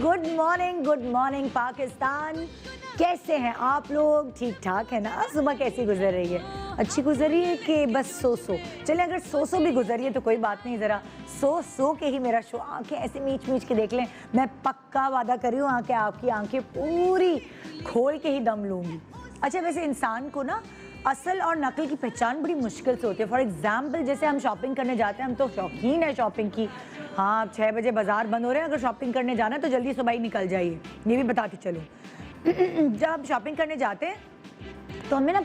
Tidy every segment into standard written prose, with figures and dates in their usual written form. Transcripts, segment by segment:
Good morning Pakistan. कैसे हैं आप लोग? ठीक ठाक है ना? सुबह कैसी गुजर रही है? अच्छी गुजर रही है कि बस सो चले, अगर सो भी गुजरी है तो कोई बात नहीं, ज़रा सो के ही मेरा शो आंखें ऐसे मीच के देख लें। मैं पक्का वादा कर रही हूँ आंखें, आपकी आंखें पूरी खोल के ही दम लूँगी। अच्छा, वैसे इंसान को ना असल और नकल की पहचान बड़ी मुश्किल से होती है। फॉर एग्जाम्पल, जैसे हम शॉपिंग करने जाते हैं, हम तो शौकीन है शॉपिंग की। हाँ, 6 बजे बाजार बंद हो रहे हैं, अगर शॉपिंग करने जाना है तो जल्दी सुबह ही निकल जाइए, ये भी बताती चलो। जब हम शॉपिंग करने जाते हैं तो हमें ना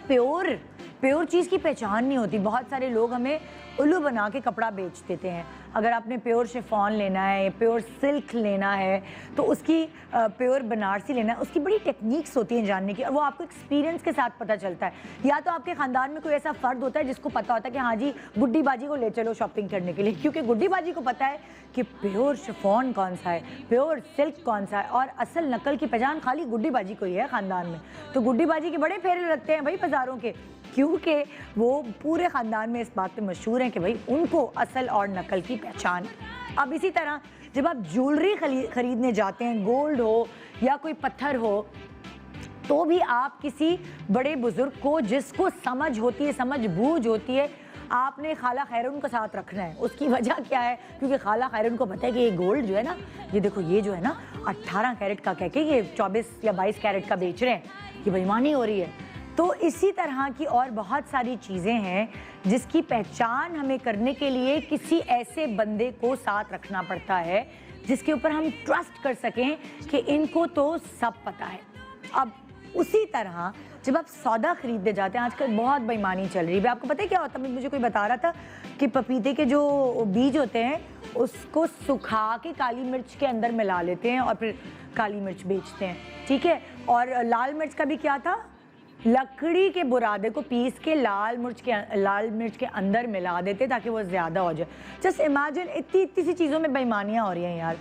प्योर चीज़ की पहचान नहीं होती। बहुत सारे लोग हमें उल्लू बना के कपड़ा बेच देते हैं। अगर आपने प्योर शिफॉन लेना है, प्योर सिल्क लेना है, तो उसकी प्योर बनारसी लेना है, उसकी बड़ी टेक्निक्स होती हैं जानने की, और वो आपको एक्सपीरियंस के साथ पता चलता है। या तो आपके ख़ानदान में कोई ऐसा फ़र्द होता है जिसको पता होता है कि हाँ जी, गुड्डी बाजी को ले चलो शॉपिंग करने के लिए, क्योंकि गुड्डी बाजी को पता है कि प्योर शिफॉन कौन सा है, प्योर सिल्क कौन सा है, और असल नकल की पहचान खाली गुड्डी बाजी को ही है ख़ानदान में। तो गुड्डी बाजी के बड़े फेरे लगते हैं भाई बाज़ारों के, क्योंकि वो पूरे ख़ानदान में इस बात पे मशहूर हैं कि भाई उनको असल और नकल की पहचान। अब इसी तरह जब आप ज्वेलरी खरीदने जाते हैं, गोल्ड हो या कोई पत्थर हो, तो भी आप किसी बड़े बुजुर्ग को, जिसको समझ होती है, समझ बूझ होती है, आपने खाला खैरून को साथ रखना है। उसकी वजह क्या है? क्योंकि खाला खैरून को पता है कि ये गोल्ड जो है ना, ये देखो, ये जो है ना 18 कैरेट का कह के ये 24 या 22 कैरेट का बेच रहे हैं, ये बेईमानी हो रही है। तो इसी तरह की और बहुत सारी चीज़ें हैं जिसकी पहचान हमें करने के लिए किसी ऐसे बंदे को साथ रखना पड़ता है जिसके ऊपर हम ट्रस्ट कर सकें कि इनको तो सब पता है। अब उसी तरह जब आप सौदा खरीदने जाते हैं, आजकल बहुत बेईमानी चल रही है। आपको पता है क्या होता है? मुझे कोई बता रहा था कि पपीते के जो बीज होते हैं उसको सुखा के काली मिर्च के अंदर मिला लेते हैं और फिर काली मिर्च बेचते हैं, ठीक है। और लाल मिर्च का भी क्या था? लकड़ी के बुरादे को पीस के लाल मिर्च के अंदर मिला देते ताकि वो ज़्यादा हो जाए। जस्ट इमेजिन, इतनी सी चीज़ों में बेईमानियाँ हो रही हैं यार।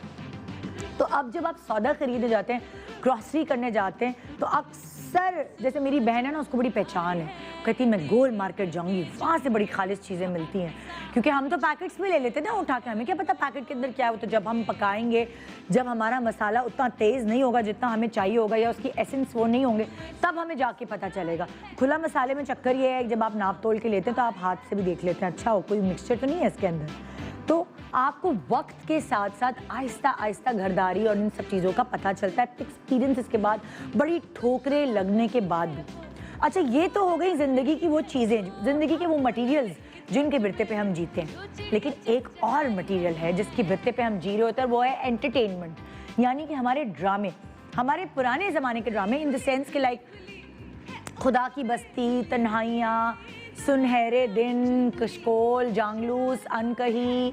तो अब जब आप सौदा खरीदने जाते हैं, ग्रॉसरी करने जाते हैं, तो अक्सर, जैसे मेरी बहन है ना, उसको बड़ी पहचान है, कहती मैं गोल मार्केट जाऊंगी, वहाँ से बड़ी खालिश चीज़ें मिलती हैं। क्योंकि हम तो पैकेट्स में ले लेते हैं ना उठा के, हमें क्या पता पैकेट के अंदर क्या है। वो तो जब हम पकाएंगे, जब हमारा मसाला उतना तेज़ नहीं होगा जितना हमें चाहिए होगा, या उसकी एसेंस वो नहीं होंगे, तब हमें जाके पता चलेगा। खुला मसाले में चक्कर ये है, जब आप नाप तोल के लेते हैं तो आप हाथ से भी देख लेते हैं, अच्छा हो कोई मिक्सचर तो नहीं है इसके अंदर। तो आपको वक्त के साथ साथ आहिस्ता आहिस्ता घरदारी और इन सब चीज़ों का पता चलता है, एक्सपीरियंस इसके बाद, बड़ी ठोकरें लगने के बाद भी। अच्छा, ये तो हो गई ज़िंदगी की वो चीज़ें, ज़िंदगी के वो मटेरियल्स जिनके बिरते पे हम जीते हैं। लेकिन एक और मटेरियल है जिसके बिरते पे हम जी रहे होते हैं, वो है एंटरटेनमेंट, यानी कि हमारे ड्रामे, हमारे पुराने ज़माने के ड्रामे, इन द सेंस के लाइक खुदा की बस्ती, तन्हाइयाँ, सुनहरे दिन, कशकोल, जांगलूस, अनकही,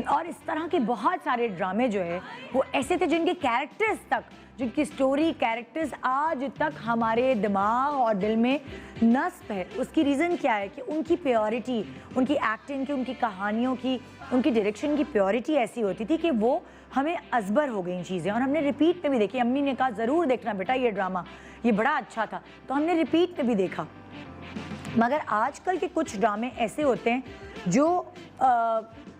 और इस तरह के बहुत सारे ड्रामे जो है वो ऐसे थे जिनके कैरेक्टर्स तक, जिनकी स्टोरी कैरेक्टर्स आज तक हमारे दिमाग और दिल में नस्ब है। उसकी रीज़न क्या है? कि उनकी प्योरिटी, उनकी एक्टिंग की, उनकी कहानियों की, उनकी डायरेक्शन की प्योरिटी ऐसी होती थी कि वो हमें अजबर हो गई चीज़ें, और हमने रिपीट पे भी देखी। अम्मी ने कहा ज़रूर देखना बेटा ये ड्रामा, ये बड़ा अच्छा था, तो हमने रिपीट पे भी देखा। मगर आजकल के कुछ ड्रामे ऐसे होते हैं जो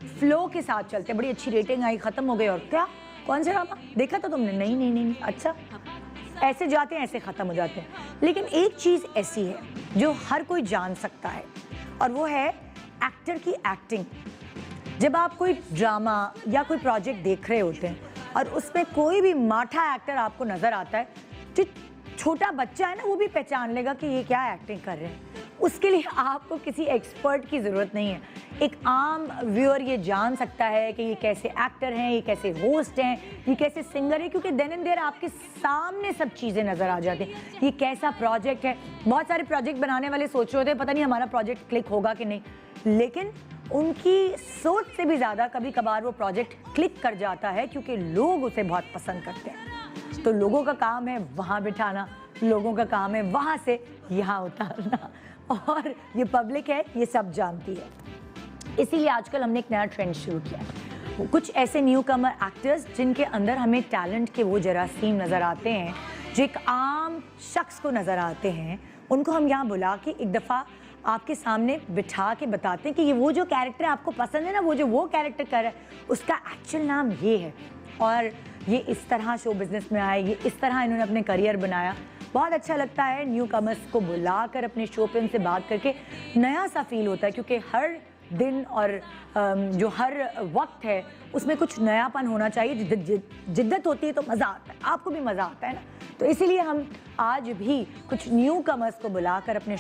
फ्लो के साथ चलते हैं। बड़ी अच्छी रेटिंग आई, ख़त्म हो गए, और क्या, कौन सा ड्रामा देखा था तुमने? नहीं, अच्छा, ऐसे जाते हैं, ऐसे ख़त्म हो जाते हैं। लेकिन एक चीज़ ऐसी है जो हर कोई जान सकता है, और वो है एक्टर की एक्टिंग। जब आप कोई ड्रामा या कोई प्रोजेक्ट देख रहे होते हैं और उसमें कोई भी माठा एक्टर आपको नज़र आता है, तो छोटा बच्चा है ना, वो भी पहचान लेगा कि ये क्या एक्टिंग कर रहे हैं। उसके लिए आपको किसी एक्सपर्ट की ज़रूरत नहीं है। एक आम व्यूअर ये जान सकता है कि ये कैसे एक्टर हैं, ये कैसे होस्ट हैं, ये कैसे सिंगर है, क्योंकि देन एंड देयर आपके सामने सब चीज़ें नज़र आ जाती हैं। ये कैसा प्रोजेक्ट है। बहुत सारे प्रोजेक्ट बनाने वाले सोच रहे होते हैं पता नहीं हमारा प्रोजेक्ट क्लिक होगा कि नहीं, लेकिन उनकी सोच से भी ज़्यादा कभी कभार वो प्रोजेक्ट क्लिक कर जाता है, क्योंकि लोग उसे बहुत पसंद करते हैं। तो लोगों का काम है वहाँ बिठाना, लोगों का काम है वहाँ से यहाँ उतारना, और ये पब्लिक है, ये सब जानती है। इसीलिए आजकल हमने एक नया ट्रेंड शुरू किया है। कुछ ऐसे न्यू कमर एक्टर्स जिनके अंदर हमें टैलेंट के वो जरासीम नज़र आते हैं, जो एक आम शख्स को नज़र आते हैं, उनको हम यहाँ बुला के एक दफ़ा आपके सामने बिठा के बताते हैं कि ये वो जो कैरेक्टर आपको पसंद है ना, वो कैरेक्टर कर रहा है, उसका एक्चुअल नाम ये है और ये इस तरह शो बिजनेस में आए, ये इस तरह इन्होंने अपने करियर बनाया। बहुत अच्छा लगता है न्यू कमर्स को बुलाकर अपने शो पे उनसे बात करके, नया सा फील होता है क्योंकि हर दिन और जो हर वक्त है उसमें कुछ नयापन होना चाहिए, जिद्दत होती है तो मज़ा आता है, आपको भी मज़ा आता है ना। तो इसीलिए हम आज भी कुछ न्यू कमर्स को बुलाकर अपने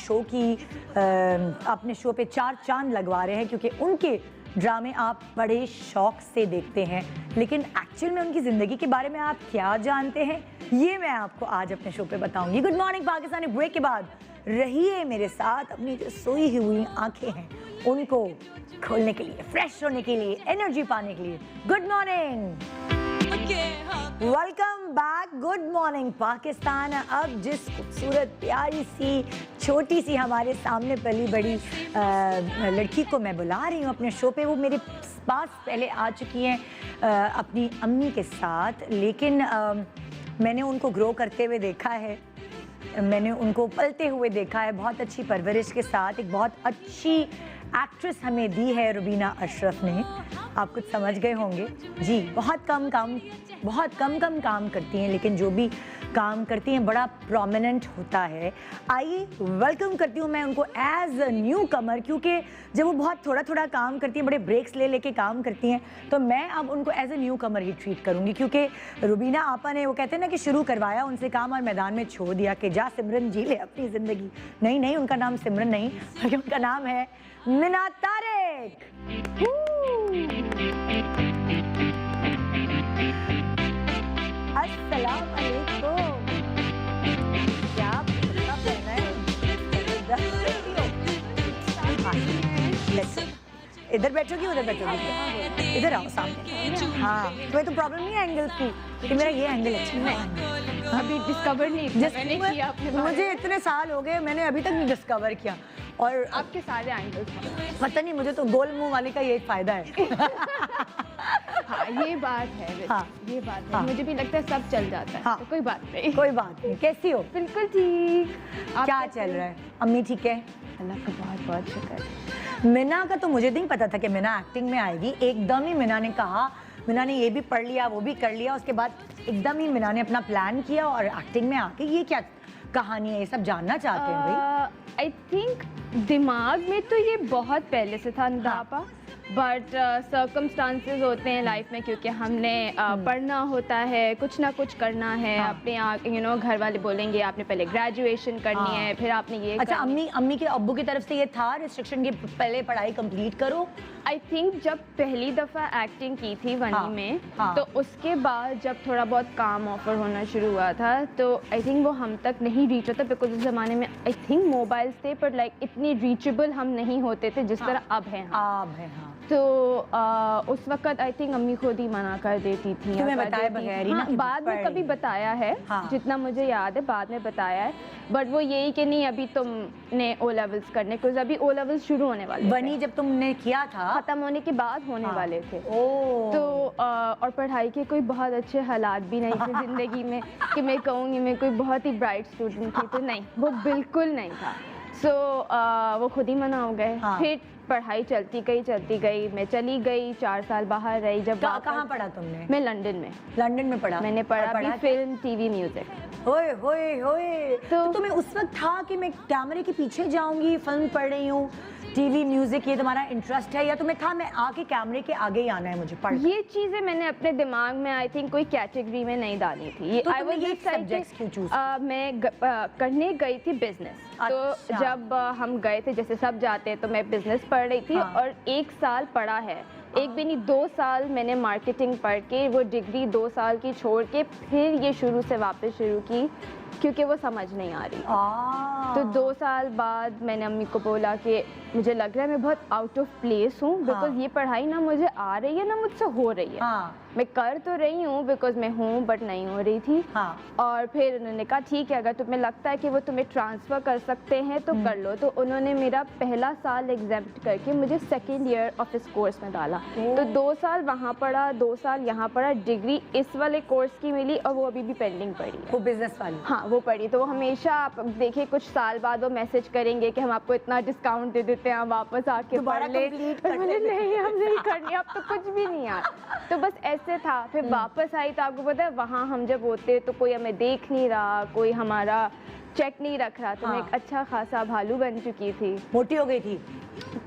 शो पे 4 चांद लगवा रहे हैं क्योंकि उनके ड्रामे आप बड़े शौक से देखते हैं, लेकिन एक्चुअल में उनकी ज़िंदगी के बारे में आप क्या जानते हैं, ये मैं आपको आज अपने शो पे बताऊंगी। गुड मॉर्निंग पाकिस्तानी ब्रेक के बाद रहिए मेरे साथ, अपनी जो सोई हुई आंखें हैं उनको खोलने के लिए, फ्रेश होने के लिए, एनर्जी पाने के लिए। Good morning, welcome back. Good morning Pakistan. अब जिस खूबसूरत प्यारी सी छोटी सी हमारे सामने पली बड़ी लड़की को मैं बुला रही हूँ अपने शो पे, वो मेरे पास पहले आ चुकी हैं अपनी अम्मी के साथ, लेकिन मैंने उनको ग्रो करते हुए देखा है, मैंने उनको पलते हुए देखा है, बहुत अच्छी परवरिश के साथ एक बहुत अच्छी एक्ट्रेस हमें दी है रुबीना अशरफ ने। आप कुछ समझ गए होंगे जी। बहुत कम काम करती हैं, लेकिन जो भी काम करती हैं बड़ा प्रोमिनेंट होता है। आइए वेलकम करती हूँ मैं उनको एज अ न्यू कमर, क्योंकि जब वो बहुत थोड़ा काम करती हैं, बड़े ब्रेक्स ले लेके काम करती हैं, तो मैं अब उनको एज अ न्यू कमर ही ट्रीट करूँगी, क्योंकि रुबीना आपा ने, वो कहते हैं ना कि शुरू करवाया उनसे काम और मैदान में छोड़ दिया कि जा सिमरन जी ले अपनी ज़िंदगी। नहीं, उनका नाम सिमरन नहीं, बल्कि उनका नाम है मिना तारिक। अस्सलाम वालेकुम। क्या पहना है, इधर बैठोगी उधर बैठोगी, इधर आओ सामने। हाँ, तुम्हें तो प्रॉब्लम नहीं है एंगल्स की कि मेरा ये एंगल अच्छा नहीं, अभी डिस्कवर नहीं किया आपने। मुझे इतने साल हो गए, मैंने अभी तक नहीं डिस्कवर किया। और आपके सारे एंगल्स पता नहीं, मुझे तो गोल मुंह वाले का यही फायदा है। हाँ, ये बात है। हाँ, ये बात है। हाँ, मुझे भी लगता है सब चल जाता है। हाँ, तो कोई बात नहीं। कोई बात नहीं। कैसी हो? बिल्कुल ठीक। क्या चल रहा है? अम्मी ठीक है? अल्लाह का बहुत बहुत शुक्र। मिना का तो मुझे नहीं पता था कि मिना एक्टिंग में आएगी। एकदम ही मिना ने कहा, मिना ने ये भी पढ़ लिया वो भी कर लिया, उसके बाद एकदम ही मिना ने अपना प्लान किया और एक्टिंग में आके, ये क्या कहानी है, ये सब जानना चाहते हैं भाई। आई थिंक दिमाग में तो ये बहुत पहले से था निदापा, बट सर्कमस्टांसेस होते हैं लाइफ में, क्योंकि हमने पढ़ना होता है, कुछ ना कुछ करना है। हाँ, अपने घर वाले बोलेंगे आपने पहले ग्रेजुएशन करनी है, फिर आपने ये अच्छा, अम्मी के अब्बू की तरफ से ये था रिस्ट्रिक्शन की पहले पढ़ाई कंप्लीट करो। आई थिंक जब पहली दफ़ा एक्टिंग की थी वनी में, हाँ, तो उसके बाद जब थोड़ा बहुत काम ऑफर होना शुरू हुआ था, तो आई थिंक वो हम तक नहीं रीच होता, बिकॉज उस ज़माने में आई थिंक मोबाइल्स थे, पर लाइक इतनी रीचेबल हम नहीं होते थे जिस तरह अब हैं। हाँ। तो उस वक्त आई थिंक अम्मी खुद ही मना कर देती थी, तुम्हें बताए बगैर ही ना? बाद में कभी बताया है, जितना मुझे याद है बाद में बताया है, बट वो यही कि नहीं अभी तुमने ओ लेवल्स करने, क्योंकि अभी ओ लेवल्स शुरू होने वाले बनी जब तुमने किया था, खत्म होने के बाद होने वाले थे। तो और पढ़ाई के कोई बहुत अच्छे हालात भी नहीं थे जिंदगी में कि मैं कहूँगी मैं कोई बहुत ही ब्राइट स्टूडेंट थी, तो नहीं, वो बिल्कुल नहीं था। वो खुद ही मना हो गए। फिर पढ़ाई चलती गई, मैं चली गई, 4 साल बाहर रही। जब कहाँ पढ़ा तुमने? मैं लंदन में पढ़ा। मैंने पढ़ा फिल्म, टीवी, म्यूजिक। होए तो तुम्हें उस वक्त था कि मैं कैमरे के पीछे जाऊंगी, फिल्म पढ़ रही हूँ, टीवी म्यूजिक, ये तुम्हारा इंटरेस्ट है, या तुम्हें था मैं आके कैमरे के आगे ही आना है मुझे पढ़? ये चीजें मैंने अपने दिमाग में आई थिंक कोई कैटेगरी में नहीं डाली थी। तो तुमने ये सब्जेक्ट्स क्यों चूज? मैं करने गई थी बिजनेस। तो जब हम गए थे, जैसे सब जाते हैं, तो मैं बिजनेस पढ़ रही थी। और 1 साल पढ़ा है, एक भी नहीं 2 साल मैंने मार्केटिंग पढ़ के वो डिग्री 2 साल की छोड़ के फिर ये शुरू से वापस शुरू की, क्योंकि वो समझ नहीं आ रही। तो 2 साल बाद मैंने अम्मी को बोला कि मुझे लग रहा है मैं बहुत आउट ऑफ प्लेस हूँ, बिकॉज ये पढ़ाई ना मुझे आ रही है ना मुझसे हो रही है। मैं कर तो रही हूँ बिकॉज मैं हूँ, बट नहीं हो रही थी। और फिर उन्होंने कहा ठीक है, अगर तुम्हें लगता है कि वो तुम्हें ट्रांसफ़र कर सकते हैं तो कर लो। तो उन्होंने मेरा पहला साल एग्जेम्प्ट करके मुझे 2nd ईयर ऑफ इस कोर्स में डाला। तो 2 साल वहाँ पढ़ा, 2 साल यहाँ पढ़ा, डिग्री इस वाले कोर्स की मिली, और वो अभी भी पेंडिंग पड़ी है। वो बिजनेस वाली? हाँ, हाँ वो पड़ी, तो वो हमेशा आप देखिए कुछ साल बाद वो मैसेज करेंगे कि हम आपको इतना डिस्काउंट दे देते हैं, आप वापस आके दोबारा पढ़ ले। complete कर मैंने लेते। नहीं, हम नहीं करनी, अब तो कुछ भी नहीं यार। तो बस ऐसे था। फिर वापस आई तो आपको पता है वहाँ हम जब होते तो कोई हमें देख नहीं रहा, कोई हमारा चेक नहीं रख रहा, तो मैं हाँ। एक अच्छा खासा भालू बन चुकी थी, मोटी हो गई थी?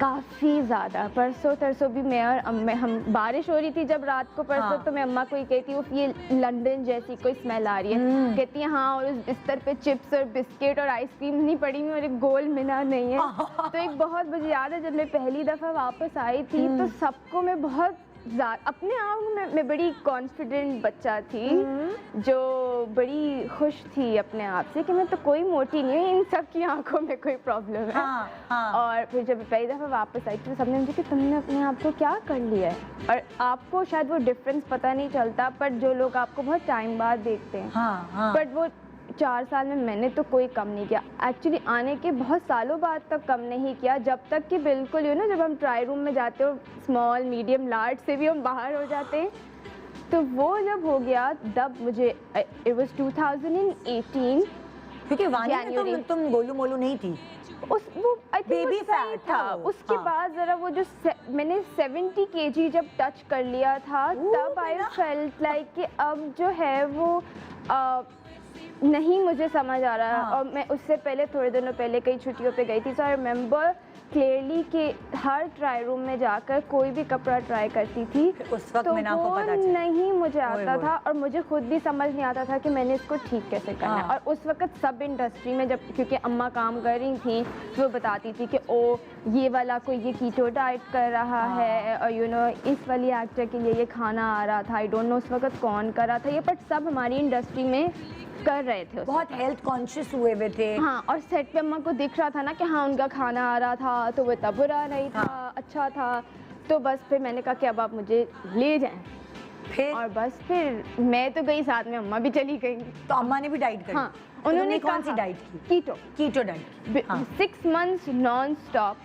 काफ़ी ज़्यादा। परसों तरसों भी मैं और हम बारिश हो रही थी जब रात को परसों, हाँ। तो मैं अम्मा को ही कहती हूँ ये लंदन जैसी कोई स्मेल आ रही है। कहती है हाँ, और उस बिस्तर पे चिप्स और बिस्किट और आइसक्रीम नहीं पड़ी हुई और एक गोल मीनार नहीं है। तो एक बहुत मुझे याद है जब मैं पहली दफ़ा वापस आई थी तो सबको मैं बहुत अपने आप में मैं बड़ी कॉन्फिडेंट बच्चा थी, जो बड़ी खुश थी अपने आप से कि मैं तो कोई मोटी नहीं हूँ, इन सब की आंखों में कोई प्रॉब्लम है। हाँ, हाँ। और फिर जब पहली दफ़ा वापस आई तो सबने मुझे कि तुमने अपने आप को क्या कर लिया है, और आपको शायद वो डिफरेंस पता नहीं चलता, पर जो लोग आपको बहुत टाइम बाद देखते हैं। हाँ, हाँ। बट वो 4 साल में मैंने तो कोई कम नहीं किया, एक्चुअली आने के बहुत सालों बाद तक कम नहीं किया, जब तक कि बिल्कुल जब हम ट्राई रूम में जाते हो स्मॉल मीडियम लार्ज से भी हम बाहर हो जाते हैं, तो वो जब हो गया तब मुझे इट वाज 2018, क्योंकि वानी में तुम गोलू मोलू नहीं थी, वो आई थिंक Baby सही fat था। था वो, उसके हाँ। बाद जरा वो जो मैंने 70 kg जब टच कर लिया था तब आई फेल्ट लाइक कि अब जो है वो नहीं मुझे समझ आ रहा है। हाँ। और मैं उससे पहले थोड़े दिनों पहले कई छुट्टियों पे गई थी, सो आई रिमेंबर क्लियरली कि हर ट्राई रूम में जाकर कोई भी कपड़ा ट्राई करती थी, उस वक्त तो मीना को वो पता चला। नहीं मुझे ओए आता ओए। था और मुझे खुद भी समझ नहीं आता था कि मैंने इसको ठीक कैसे करना है। हाँ। और उस वक्त सब इंडस्ट्री में जब क्योंकि अम्मा काम कर रही थी तो वो बताती थी कि ओ ये वाला कोई ये कीटो डाइट कर रहा है, और इस वाली एक्टर के लिए ये खाना आ रहा था, आई डोंट नो उस वक्त कौन कर रहा था ये, बट सब हमारी इंडस्ट्री में कर रहे थे उस बहुत हेल्थ कॉन्शियस हुए हुए थे। हाँ, और सेट पे अम्मा को दिख रहा था ना कि हाँ उनका खाना आ रहा था, तो वो इतना बुरा नहीं था, अच्छा था। तो बस फिर मैंने कहा कि अब आप मुझे ले जाएं, फिर और बस फिर मैं तो गई, साथ में अम्मा भी चली गई। तो अम्मा ने भी डाइट करी? हाँ, तो उन्होंने तुमने कौन सी कहा- डाइट की? कीटो। Keto diet. हाँ। 6 months नॉन स्टॉप,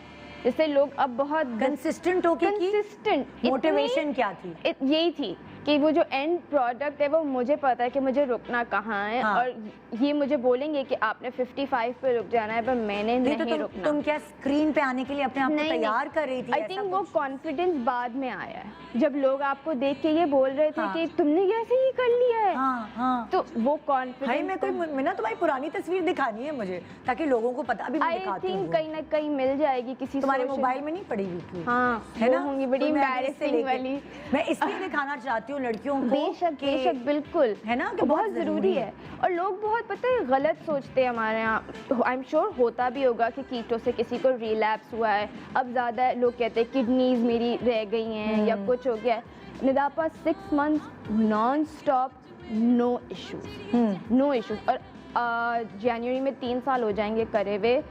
जैसे लोग अब बहुत कंसिस्टेंट होके की? कंसिस्टेंट मोटिवेशन क्या थी? यही थी कि वो जो एंड प्रोडक्ट है वो मुझे पता है कि मुझे रुकना कहाँ है। हाँ। और ये मुझे बोलेंगे कि आपने 55 पे रुक जाना है, पर मैंने नहीं तो नहीं रुकना। तुम क्या स्क्रीन पे आने के लिए अपने आप को तैयार कर रही थी? आई थिंक वो कॉन्फिडेंस बाद में आया है, जब लोग आपको देख के ये बोल रहे थे कि तुमने कैसे ये कर लिया है। हाँ, हाँ। तो वो भाई कॉन्फिडेंस मैं कोई मीना तुम्हारी पुरानी तस्वीर दिखानी है मुझे, ताकि लोगों को पता भी। मैं आई दिखाती थिंक हूँ कहीं ना कहीं मिल जाएगी किसी तुम्हारे social- मोबाइल में नहीं पड़ी हुई थी? हाँ, है वो ना? होंगी बड़ी तो मैं अभी इससे embarrassing लेके- वाली। मैं इसलिए दिखाना चाहती हूँ लड़कियों को बेशक कि- बेशक बिल्कुल है ना कि वो बहुत बहुत ज़रूरी ज़रूरी है। और लोग बहुत पता है गलत सोचते हैं हमारे यहाँ, आई एम श्योर होता भी होगा कि कीटो से किसी को रिलैप्स हुआ है, अब ज़्यादा लोग कहते हैं किडनीज मेरी रह गई हैं या कुछ हो गया है। निदापा 6 months non stop, no issues, no issues. और जनवरी में 3 साल हो जाएंगे करे हुए,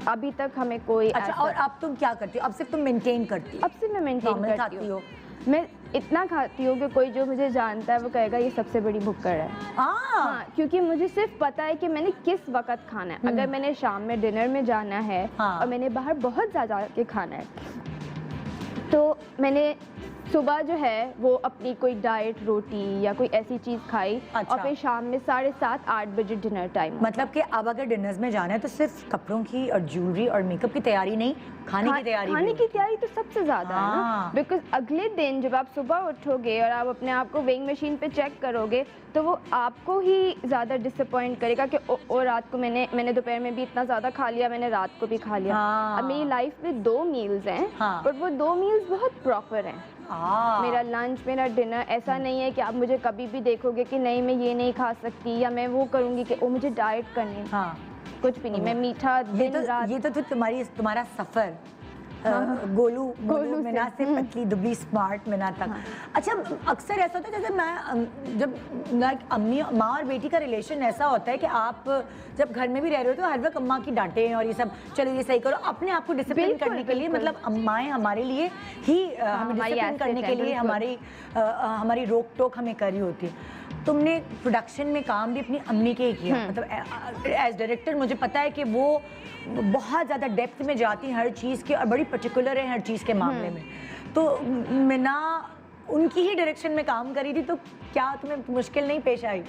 अभी तक हमें कोई अच्छा, और अब तुम क्या करती हो? अब सिर्फ तुम मेंटेन करती हो? अब से मैं मेंटेन नॉर्मल करती खाती हूँ। हो? मैं इतना खाती हूँ कि कोई जो मुझे जानता है वो कहेगा ये सबसे बड़ी भुक्कड़ है। हाँ, क्योंकि मुझे सिर्फ पता है कि मैंने किस वक्त खाना है। अगर मैंने शाम में डिनर में जाना है और मैंने बाहर बहुत ज़्यादा के खाना है, तो मैंने सुबह जो है वो अपनी कोई डाइट रोटी या कोई ऐसी चीज़ खाई। अच्छा। और फिर शाम में 7:30-8 बजे डिनर टाइम। मतलब कि अब अगर डिनर्स में जाना है तो सिर्फ कपड़ों की और ज्वेलरी और मेकअप की तैयारी नहीं, खाने की तैयारी खाने भी की तैयारी तो सबसे ज़्यादा है ना, हाँ। बिकॉज अगले दिन जब आप सुबह उठोगे और आप अपने आप को वेइंग मशीन पे चेक करोगे तो वो आपको ही ज़्यादा डिसअपॉइंट करेगा कि ओ रात को मैंने दोपहर में भी इतना ज़्यादा खा लिया, मैंने रात को भी खा लिया। हाँ। अब मेरी लाइफ में 2 मील्स हैं, हाँ। बट वो 2 मील्स बहुत प्रॉपर हैं। मेरा लंच, मेरा डिनर ऐसा नहीं है कि आप मुझे कभी भी देखोगे कि नहीं मैं ये नहीं खा सकती या मैं वो करूँगी कि ओ मुझे डाइट करनी है। हाँ। कुछ भी नहीं, मैं मीठा दिन रात। ये तो तुम्हारा सफर गोलू मीना से पतली दुबली स्मार्ट मीना तक। अच्छा, अक्सर ऐसा होता है जैसे मैं जब लाइक अम्मी माँ और बेटी का रिलेशन ऐसा होता है कि आप जब घर में भी रह रहे हो तो हर वक्त अम्मा की डांटें और ये सब, चलो ये सही करो, अपने आप को डिसिप्लिन बिल्कुल, करने के लिए, बिल्कुल। मतलब अम्माएं हमारे लिए ही हमें हमारी डिसिप्लिन करने asset के है, लिए बिल्कुल। हमारी रोक टोक हमें करी होती है। तुमने प्रोडक्शन में काम भी अपनी अम्मी के ही किया, मतलब एज डायरेक्टर मुझे पता है कि वो बहुत ज़्यादा डेप्थ में जाती हैं हर चीज़ के और बड़ी पर्टिकुलर है हर चीज़ के मामले में। तो मीना उनकी ही डायरेक्शन में काम करी थी, तो क्या तुम्हें मुश्किल नहीं पेश आई?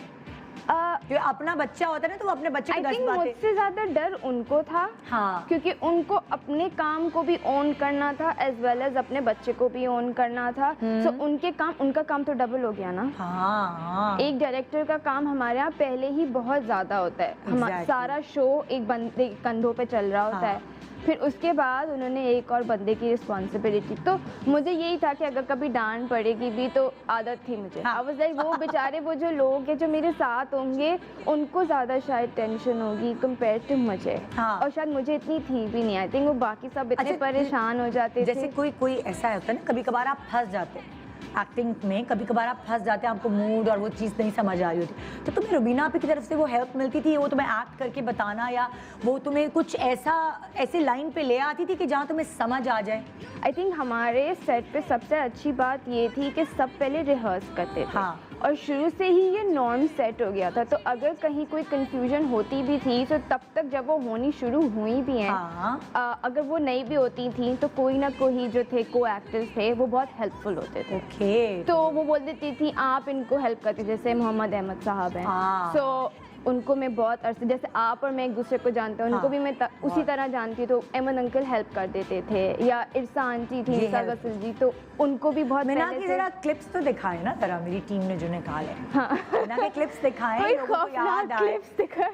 जो अपना बच्चा होता है ना तो वो अपने बच्चे को आई 10 थिंक बातें। मुझसे ज़्यादा डर उनको था, हाँ क्योंकि उनको अपने काम को भी ऑन करना था एज वेल एज अपने बच्चे को भी ऑन करना था। सो उनका काम तो डबल हो गया ना। हाँ एक डायरेक्टर का काम हमारे यहाँ पहले ही बहुत ज़्यादा होता है। Exactly. सारा शो एक बंदे के कंधों पे चल रहा होता है, फिर उसके बाद उन्होंने एक और बंदे की रिस्पॉन्सिबिलिटी। तो मुझे यही था कि अगर कभी डांट पड़ेगी भी तो आदत थी मुझे। आई वाज लाइक वो बेचारे वो जो लोग हैं जो मेरे साथ होंगे उनको ज़्यादा शायद टेंशन होगी कंपेयर टू मुझे। हाँ। और शायद मुझे इतनी थी भी नहीं। आई थिंक वो बाकी सब इतने अच्छा, परेशान हो जाते थे। जैसे कोई ऐसा होता है ना, कभी कभार आप फंस जाते हैं एक्टिंग में, कभी कभार आप फंस जाते हैं, आपको मूड और वो चीज़ नहीं समझ आ रही होती, तो तुम्हें रुबीना आपी की तरफ से वो हेल्प मिलती थी, वो तुम्हें एक्ट करके बताना, या वो तुम्हें कुछ ऐसी लाइन पे ले आती थी कि जहाँ तुम्हें समझ आ जाए? आई थिंक हमारे सेट पे सबसे अच्छी बात ये थी कि सब पहले रिहर्स करते थे। हाँ। और शुरू से ही ये नॉर्म सेट हो गया था, तो अगर कहीं कोई कंफ्यूजन होती भी थी तो तब तक जब वो होनी शुरू हुई भी हैं, हाँ। अगर वो नहीं भी होती थी तो कोई ना कोई जो थे को एक्टर्स थे वो बहुत हेल्पफुल होते थे। ओके। तो वो बोल देती थी आप इनको हेल्प करते, जैसे मोहम्मद अहमद साहब हैं। हाँ। सो उनको मैं बहुत अरसे, जैसे आप और मैं एक दूसरे को जानते हैं, उनको हाँ। भी मैं उसी तरह जानती हूँ, तो अहमद अंकल हेल्प कर देते थे, या इरसा आंटी थी, इरसा गसल जी, तो उनको भी बहुत मीना पहले की से। जरा क्लिप्स तो दिखाए ना जरा, मेरी टीम ने जो निकाले हैं। हाँ। मीना के क्लिप्स दिखाएं, कोई लोगों को याद खौफनाक आए। क्लिप्स दिखाए।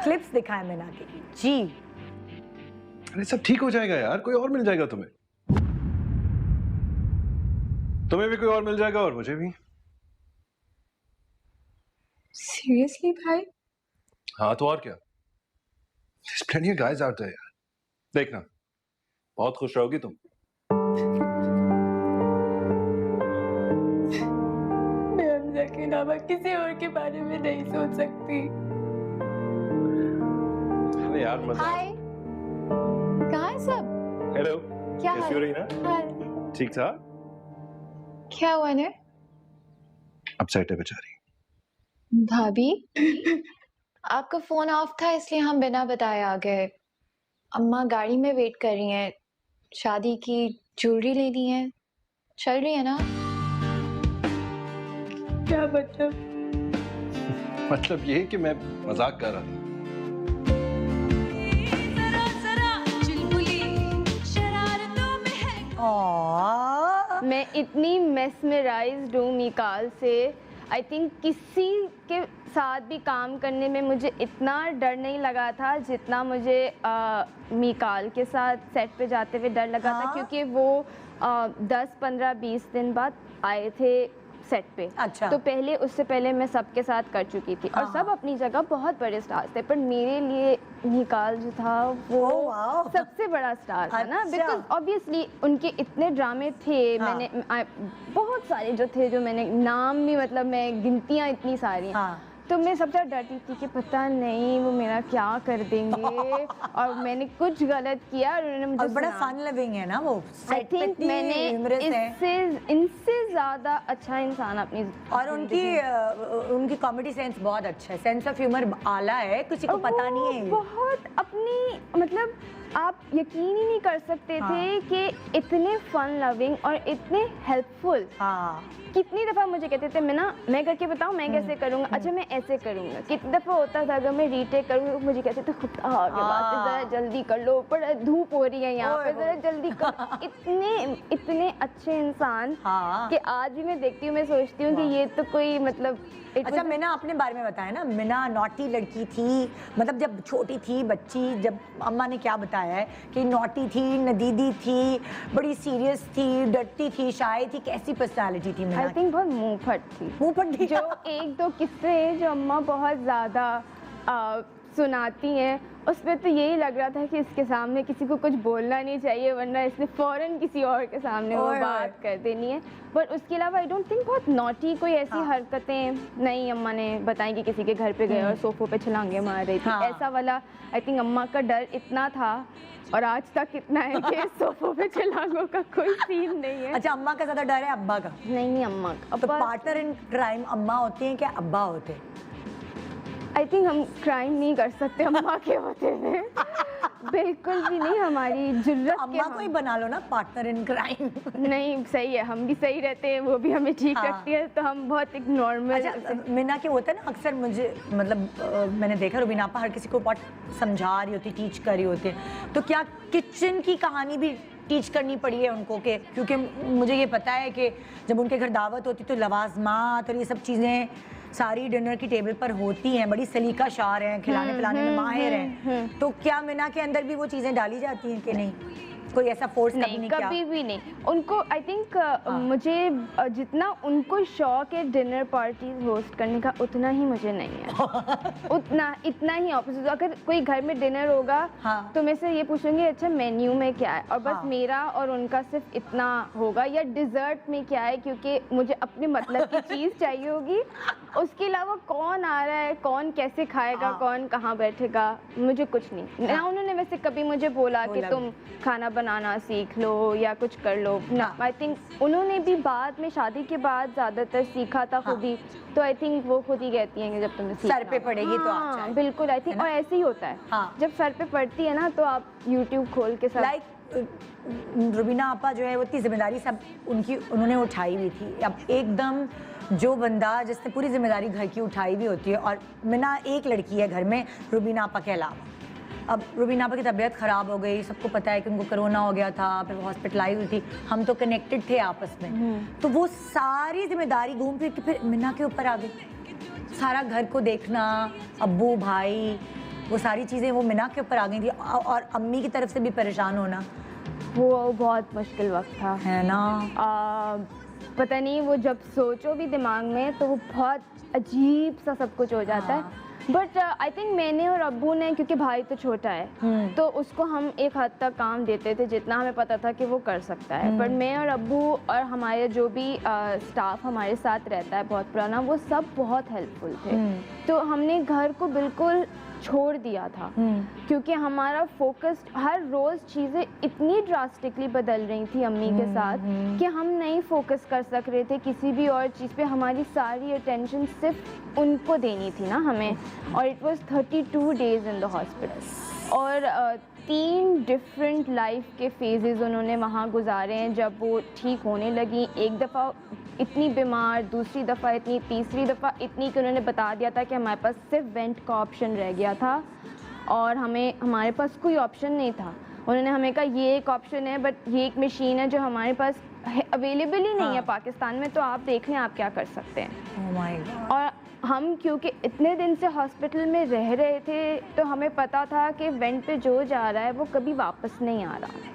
क्लिप्स दिखाएं मीना की जी। अरे सब ठीक हो जाएगा यार, कोई और मिल जाएगा तुम्हें। तुम्हें भी कोई और मिल जाएगा और मुझे भी। सीरियसली भाई? हाँ तो और क्या। There's plenty of guys out there यार। देखना बहुत खुश रहोगी तुम। मैं हमजा के अलावा किसी और के बारे में नहीं सोच सकती। अरे यार मजा। हाय, कहाँ है सब? हेलो। क्या कैसी हो रही ना? हाय, ठीक था? क्या हुआ ने? अपसेट है बेचारी। भाभी आपका फोन ऑफ था इसलिए हम बिना बताए आ गए। अम्मा गाड़ी में वेट कर रही हैं, शादी की ज्वेलरी लेनी है, चल रही है ना? क्या मतलब? मतलब ये कि मैं मजाक कर रहा था। मैं इतनी मेस्मराइज्ड हूँ मीकाल से। आई थिंक किसी के साथ भी काम करने में मुझे इतना डर नहीं लगा था जितना मुझे मीकाल के साथ सेट पे जाते हुए डर लगा था, क्योंकि वो 10, 15, 20 दिन बाद आए थे सेट पे। अच्छा। तो पहले उससे पहले मैं सबके साथ कर चुकी थी, और सब अपनी जगह बहुत बड़े स्टार्स थे, पर मेरे लिए निकाल जो था वो सबसे बड़ा स्टार था ना, बिकॉज ऑब्वियसली उनके इतने ड्रामे थे। मैंने बहुत सारे जो थे, जो मैंने नाम भी, मतलब मैं गिनतियाँ इतनी सारी, तो मैं सबसे डरती थी कि पता नहीं वो मेरा क्या कर देंगे, और मैंने कुछ गलत किया और उन्होंने मुझे बड़ा फन लविंग है ना वो। आई थिंक मैंने इनसे ज़्यादा अच्छा इंसान अपनी, और उनकी कॉमेडी सेंस बहुत अच्छा है, सेंस ऑफ ह्यूमर आला है, किसी को पता नहीं है। बहुत अपनी, मतलब आप यकीन ही नहीं कर सकते थे कि इतने फन लविंग और इतने हेल्पफुल। कितनी दफ़ा मुझे कहते थे मैं करके बताऊँ मैं कैसे करूँगा, अच्छा मैं ऐसे करूँगा। कितनी दफ़ा होता था अगर मैं रीटेक करूँ मुझे कहते थे खुदा आगे बात ज़रा जल्दी कर लो, पर धूप हो रही है यहाँ पे, ज़रा जल्दी कर। इतने अच्छे इंसान कि आज भी मैं देखती हूँ, मैं सोचती हूँ कि ये तो कोई मतलब। अच्छा, मीना अपने बारे में बताया ना, मीना नॉटी लड़की थी, मतलब जब छोटी थी बच्ची, जब अम्मा ने क्या बताया है कि नॉटी थी, नदीदी थी, बड़ी सीरियस थी, डरती थी, शाय थी, कैसी पर्सनालिटी थी मीना? आई थिंक बहुत मुंहफट थी। जो एक दो किस्से हैं जो अम्मा बहुत ज़्यादा सुनाती हैं, उसमें तो यही लग रहा था कि इसके सामने किसी को कुछ बोलना नहीं चाहिए, वरना इसने फ़ौरन किसी और के सामने वो बात कर देनी है। पर उसके अलावा आई डोंट थिंक बहुत नॉटी कोई ऐसी हरकतें नहीं अम्मा ने बताई कि किसी के घर पे गए और सोफ़ों पे छलांगे मार रही थी, ऐसा वाला। आई थिंक अम्मा का डर इतना था और आज तक इतना है कि सोफ़ों पे छलांगों का कोई सीन नहीं है। अच्छा, अम्मा का ज़्यादा डर है अब्बा का? नहीं, अम्मा का। तो पार्टनर इन क्राइम अम्मा होते हैं क्या अब्बा होते हैं? आई थिंक हम क्राइम नहीं कर सकते, अम्मा के होते थे। बिल्कुल भी नहीं, हमारी जरूरत अम्मा को ही बना लो ना पार्टनर इन क्राइम। नहीं, सही है, हम भी सही रहते हैं, वो भी हमें ठीक हाँ। रखती है, तो हम बहुत एक नॉर्मल। अच्छा मीना के होता है ना अक्सर मुझे मतलब मैंने देखा रुबीना आपा हर किसी को बहुत समझा रही होती, टीच कर रही होती है, तो क्या किचन की कहानी भी टीच करनी पड़ी है उनको के? क्योंकि मुझे ये पता है कि जब उनके घर दावत होती तो लवाजमात और ये सब चीज़ें सारी डिनर की टेबल पर होती हैं, बड़ी सलीका शार हैं, खिलाने पिलाने में माहिर हैं, तो क्या मीना के अंदर भी वो चीज़ें डाली जाती हैं कि नहीं? कोई ऐसा फोर्स नहीं, कभी भी नहीं। उनको आई थिंक मुझे जितना उनको शौक है डिनर पार्टीज होस्ट करने का, उतना ही मुझे नहीं है। इतना ही ऑपोजिट। अगर कोई घर में डिनर होगा हाँ। तो मैं से ये पूछूंगी अच्छा मेन्यू में क्या है, और बस हाँ। मेरा और उनका सिर्फ इतना होगा, या डिजर्ट में क्या है, क्योंकि मुझे अपने मतलब की चीज़ चाहिए होगी। उसके अलावा कौन आ रहा है, कौन कैसे खाएगा, हाँ। कौन कहाँ बैठेगा, मुझे कुछ नहीं। ना उन्होंने वैसे कभी मुझे बोला कि तुम खाना बनाना सीख लो या कुछ कर लो ना। आई थिंक उन्होंने भी बाद में शादी के बाद ज़्यादातर सीखा था खुद ही, तो आई थिंक वो खुद ही कहती हैं कि जब तुम्हें सर पे पड़ेगी तो आ जाए। बिल्कुल, आई थिंक और ऐसे ही होता है। हाँ। जब सर पे पड़ती है ना तो आप यूट्यूब खोल के सब रुबीना आपा जो है वो इतनी जिम्मेदारी सब उन्होंने उठाई हुई थी। अब एकदम जो बंदा जिसने पूरी जिम्मेदारी घर की उठाई हुई होती है, और मीना एक लड़की है घर में रुबीना आपा के अलावा। अब रुबीना आपा की तबीयत ख़राब हो गई, सबको पता है कि उनको कोरोना हो गया था, फिर हॉस्पिटलाइज हुई थी, हम तो कनेक्टेड थे आपस में, तो वो सारी जिम्मेदारी घूम फिर के फिर मीना के ऊपर आ गई। सारा घर को देखना, अब्बू भाई, वो सारी चीज़ें वो मीना के ऊपर आ गई थी, और अम्मी की तरफ से भी परेशान होना, वो बहुत मुश्किल वक्त था, है ना? पता नहीं, वो जब सोचो भी दिमाग में तो वो बहुत अजीब सा सब कुछ हो जाता है। बट आई थिंक मैंने और अब्बू ने, क्योंकि भाई तो छोटा है तो उसको हम एक हद तक काम देते थे जितना हमें पता था कि वो कर सकता है, पर मैं और अब्बू और हमारे जो भी स्टाफ हमारे साथ रहता है बहुत पुराना, वो सब बहुत हेल्पफुल थे। तो हमने घर को बिल्कुल छोड़ दिया था, क्योंकि हमारा फोकस हर रोज़ चीज़ें इतनी ड्रास्टिकली बदल रही थी अम्मी के साथ कि हम नहीं फोकस कर सक रहे थे किसी भी और चीज़ पे। हमारी सारी अटेंशन सिर्फ उनको देनी थी ना हमें, और it was 32 days in the hospital, और 3 डिफरेंट लाइफ के फेजेस उन्होंने वहाँ गुजारे हैं। जब वो ठीक होने लगी, एक दफ़ा इतनी बीमार, दूसरी दफ़ा इतनी, तीसरी दफ़ा इतनी कि उन्होंने बता दिया था कि हमारे पास सिर्फ वेंट का ऑप्शन रह गया था, और हमारे पास कोई ऑप्शन नहीं था। उन्होंने हमें कहा ये एक ऑप्शन है, बट ये एक मशीन है जो हमारे पास अवेलेबल ही नहीं है पाकिस्तान में, तो आप देख लें आप क्या कर सकते हैं। Oh my God. और हम क्योंकि इतने दिन से हॉस्पिटल में रह रहे थे, तो हमें पता था कि वेंट पे जो जा रहा है वो कभी वापस नहीं आ रहा,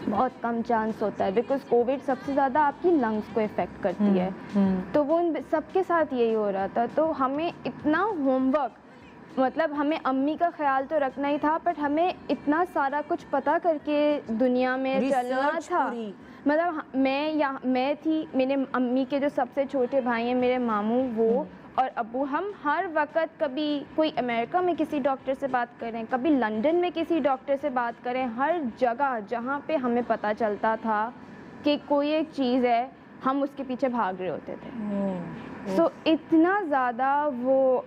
बहुत कम चांस होता है, बिकॉज कोविड सबसे ज़्यादा आपकी लंग्स को इफ़ेक्ट करती है। तो वो सबके साथ यही हो रहा था। तो हमें इतना होमवर्क, मतलब हमें अम्मी का ख्याल तो रखना ही था, बट हमें इतना सारा कुछ पता करके दुनिया में चलना था। मतलब मैं थी, मेरे अम्मी के जो सबसे छोटे भाई हैं, मेरे मामू, वो और अब्बू, हम हर वक्त कभी कोई अमेरिका में किसी डॉक्टर से बात करें, कभी लंदन में किसी डॉक्टर से बात करें, हर जगह जहाँ पे हमें पता चलता था कि कोई एक चीज़ है, हम उसके पीछे भाग रहे होते थे। सो इतना ज़्यादा वो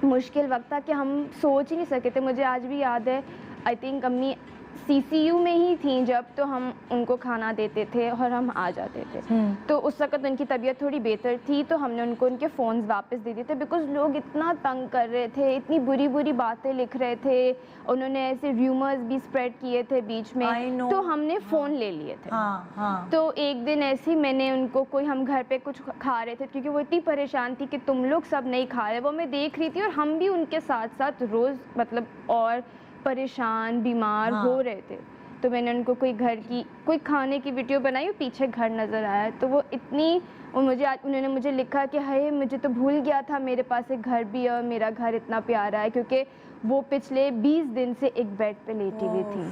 मुश्किल वक्त था कि हम सोच ही नहीं सके थे। मुझे आज भी याद है, आई थिंक अम्मी CCU में ही थी जब, तो हम उनको खाना देते थे और हम आ जाते थे। तो उस वक्त उनकी तबीयत थोड़ी बेहतर थी, तो हमने उनको उनके फ़ोन्स वापस दे दिए थे, बिकॉज़ लोग इतना तंग कर रहे थे, इतनी बुरी बुरी बातें लिख रहे थे, उन्होंने ऐसे र्यूमर्स भी स्प्रेड किए थे बीच में, तो हमने फ़ोन ले लिए थे। तो एक दिन ऐसे ही मैंने उनको, कोई हम घर पे कुछ खा रहे थे, क्योंकि वो इतनी परेशान थी कि तुम लोग सब नहीं खा रहे, वो मैं देख रही थी, और हम भी उनके साथ साथ रोज़ मतलब और परेशान बीमार हो रहे थे। तो मैंने उनको कोई खाने की वीडियो बनाई और पीछे घर नज़र आया, तो वो इतनी, और उन्होंने मुझे लिखा कि हाय मुझे तो भूल गया था मेरे पास एक घर भी है और मेरा घर इतना प्यारा है, क्योंकि वो पिछले 20 दिन से एक बेड पे लेटी हुई थी,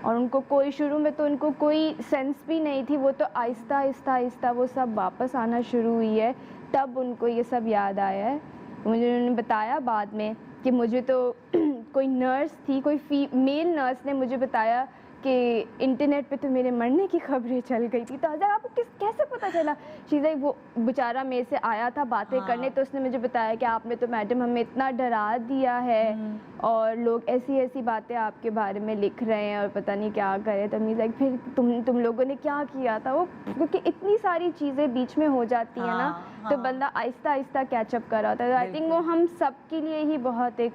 और उनको कोई, शुरू में तो उनको कोई सेंस भी नहीं थी, वो तो आहिस्ता आहिस्ता आहिस्ता वो सब वापस आना शुरू हुई है, तब उनको ये सब याद आया है। मुझे उन्होंने बताया बाद में कि मुझे तो कोई नर्स थी, कोई मेल नर्स ने मुझे बताया कि इंटरनेट पे तो मेरे मरने की खबरें चल गई थी। तो अगर आपको कैसे पता चला? चीज़ें वो बेचारा मेरे से आया था बातें करने, तो उसने मुझे बताया कि आपने तो मैडम हमें इतना डरा दिया है और लोग ऐसी ऐसी बातें आपके बारे में लिख रहे हैं और पता नहीं क्या करें। तो मीन्स लाइक फिर तुम लोगों ने क्या किया था? वो क्योंकि इतनी सारी चीज़ें बीच में हो जाती है ना, तो बंदा आहिस्ता आहिस्ता कैचअप कर रहा था। आई थिंक वो हम सब के लिए ही बहुत एक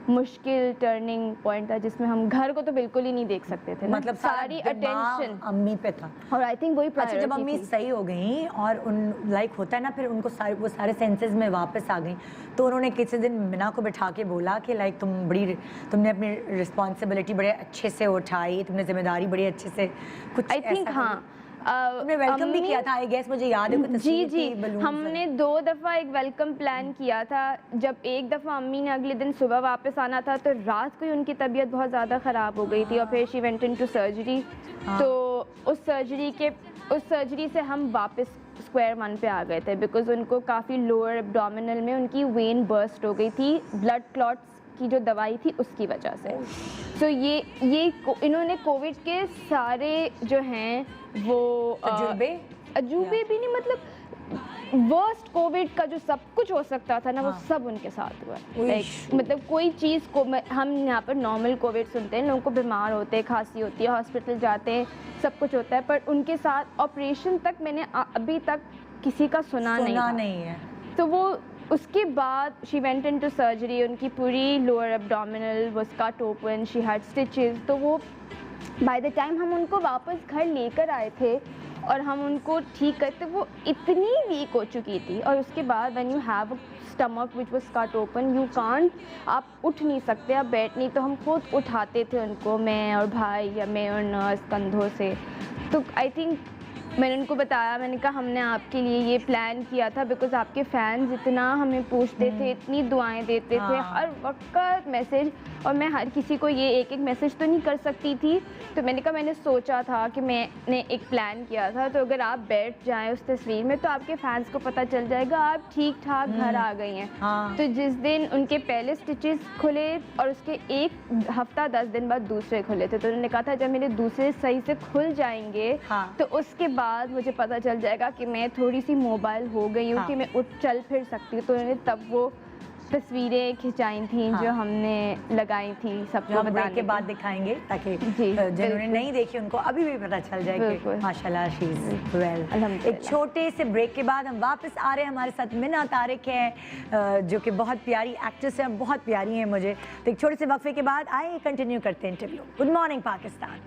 मुश्किल टर्निंग पॉइंट था, जिसमें हम घर को तो बिल्कुल ही नहीं देख सकते थे, मतलब सारी अटेंशन अम्मी पे था। और आई थिंक वही अच्छा, जब अम्मी सही हो गई और उन लाइक होता है ना, फिर उनको वो सारे सेंसेस में वापस आ गई, तो उन्होंने किसी दिन मिना को बिठा के बोला कि लाइक तुमने अपनी रिस्पॉन्सिबिलिटी बड़े अच्छे से उठाई, तुमने जिम्मेदारी बड़ी अच्छे से कुछ आई थिंक हाँ तुमने वेलकम भी किया था, आई गेस मुझे याद है। कोई जी तस्वीर जी, थी balloons हमने 2 दफ़ा एक वेलकम प्लान किया था। जब एक दफ़ा अम्मी ने अगले दिन सुबह वापस आना था, तो रात को ही उनकी तबीयत बहुत ज़्यादा ख़राब हो गई थी और फिर शी वेंट इनटू सर्जरी। तो उस सर्जरी से हम वापस स्क्वायर वन पे आ गए थे, बिकॉज उनको काफ़ी लोअर एब्डोमिनल में उनकी वेन बर्स्ट हो गई थी, ब्लड क्लॉट्स की जो दवाई थी उसकी वजह से। तो इन्होंने कोविड के सारे जो हैं वो अजूबे भी नहीं, मतलब वर्स्ट कोविड का जो सब कुछ हो सकता था ना, वो सब उनके साथ हुआ। लाइक मतलब कोई चीज़ को हम यहाँ पर नॉर्मल कोविड सुनते हैं, लोगों को बीमार होते हैं, खांसी होती है, हॉस्पिटल जाते हैं, सब कुछ होता है, पर उनके साथ ऑपरेशन तक मैंने अभी तक किसी का सुना नहीं है। तो वो उसके बाद शी वेंट इनटू सर्जरी, उनकी पूरी lower abdominal was cut open, she had stitches. तो वो बाय द टाइम हम उनको वापस घर लेकर आए थे और हम उनको ठीक करते, वो इतनी वीक हो चुकी थी। और उसके बाद when you have a stomach which was cut open, you can't, आप उठ नहीं सकते, आप बैठ नहीं, तो हम खुद उठाते थे उनको, मैं और भाई या मैं और नर्स, कंधों से। तो आई थिंक मैंने उनको बताया, मैंने कहा हमने आपके लिए ये प्लान किया था बिकॉज आपके फैंस इतना हमें पूछते थे, इतनी दुआएं देते थे, हर वक्त मैसेज, और मैं हर किसी को ये एक मैसेज तो नहीं कर सकती थी। तो मैंने कहा मैंने सोचा था कि मैंने एक प्लान किया था, तो अगर आप बैठ जाएं उस तस्वीर में तो आपके फैंस को पता चल जाएगा आप ठीक ठाक घर आ गई हैं। तो जिस दिन उनके पहले स्टिचेस खुले और उसके एक हफ्ता 10 दिन बाद दूसरे खुले थे, तो उन्होंने कहा था जब मेरे दूसरे सही से खुल जाएंगे तो उसके बाद मुझे पता चल जाएगा कि मैं थोड़ी सी मोबाइल हो गई हूँ, कि मैं उठ चल फिर सकती हूँ। तो उन्होंने तब वो तस्वीरें खिंचाई थी जो हमने लगाई थी, सबको बताने के बाद दिखाएंगे ताकि जिन्होंने नहीं देखी उनको अभी भी पता चल जाए कि माशाल्लाह शी इज वेल। एक छोटे से ब्रेक के बाद हम वापस आ रहे हैं, हमारे साथ मिना तारिक है जो कि बहुत प्यारी एक्ट्रेस है, बहुत प्यारी है मुझे। तो एक छोटे से वक्फे के बाद आए कंटिन्यू करते हैं interview. Good morning Pakistan,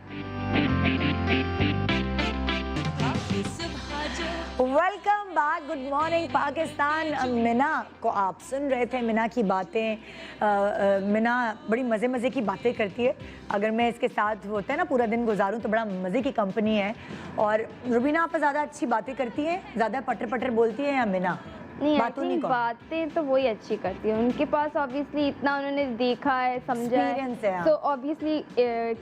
welcome back, good morning Pakistan. Mina को आप सुन रहे थे, मिना की बातें। मिना बड़ी मज़े मज़े की बातें करती है, अगर मैं इसके साथ होता है ना पूरा दिन गुजारूं तो बड़ा मज़े की कंपनी है। और रुबीना आप ज़्यादा अच्छी बातें करती हैं, ज़्यादा पटर पटर बोलती है या मिना? नहीं, बातें तो वही अच्छी करती है, उनके पास ऑब्वियसली इतना उन्होंने देखा है, समझा है, तो ऑब्वियसली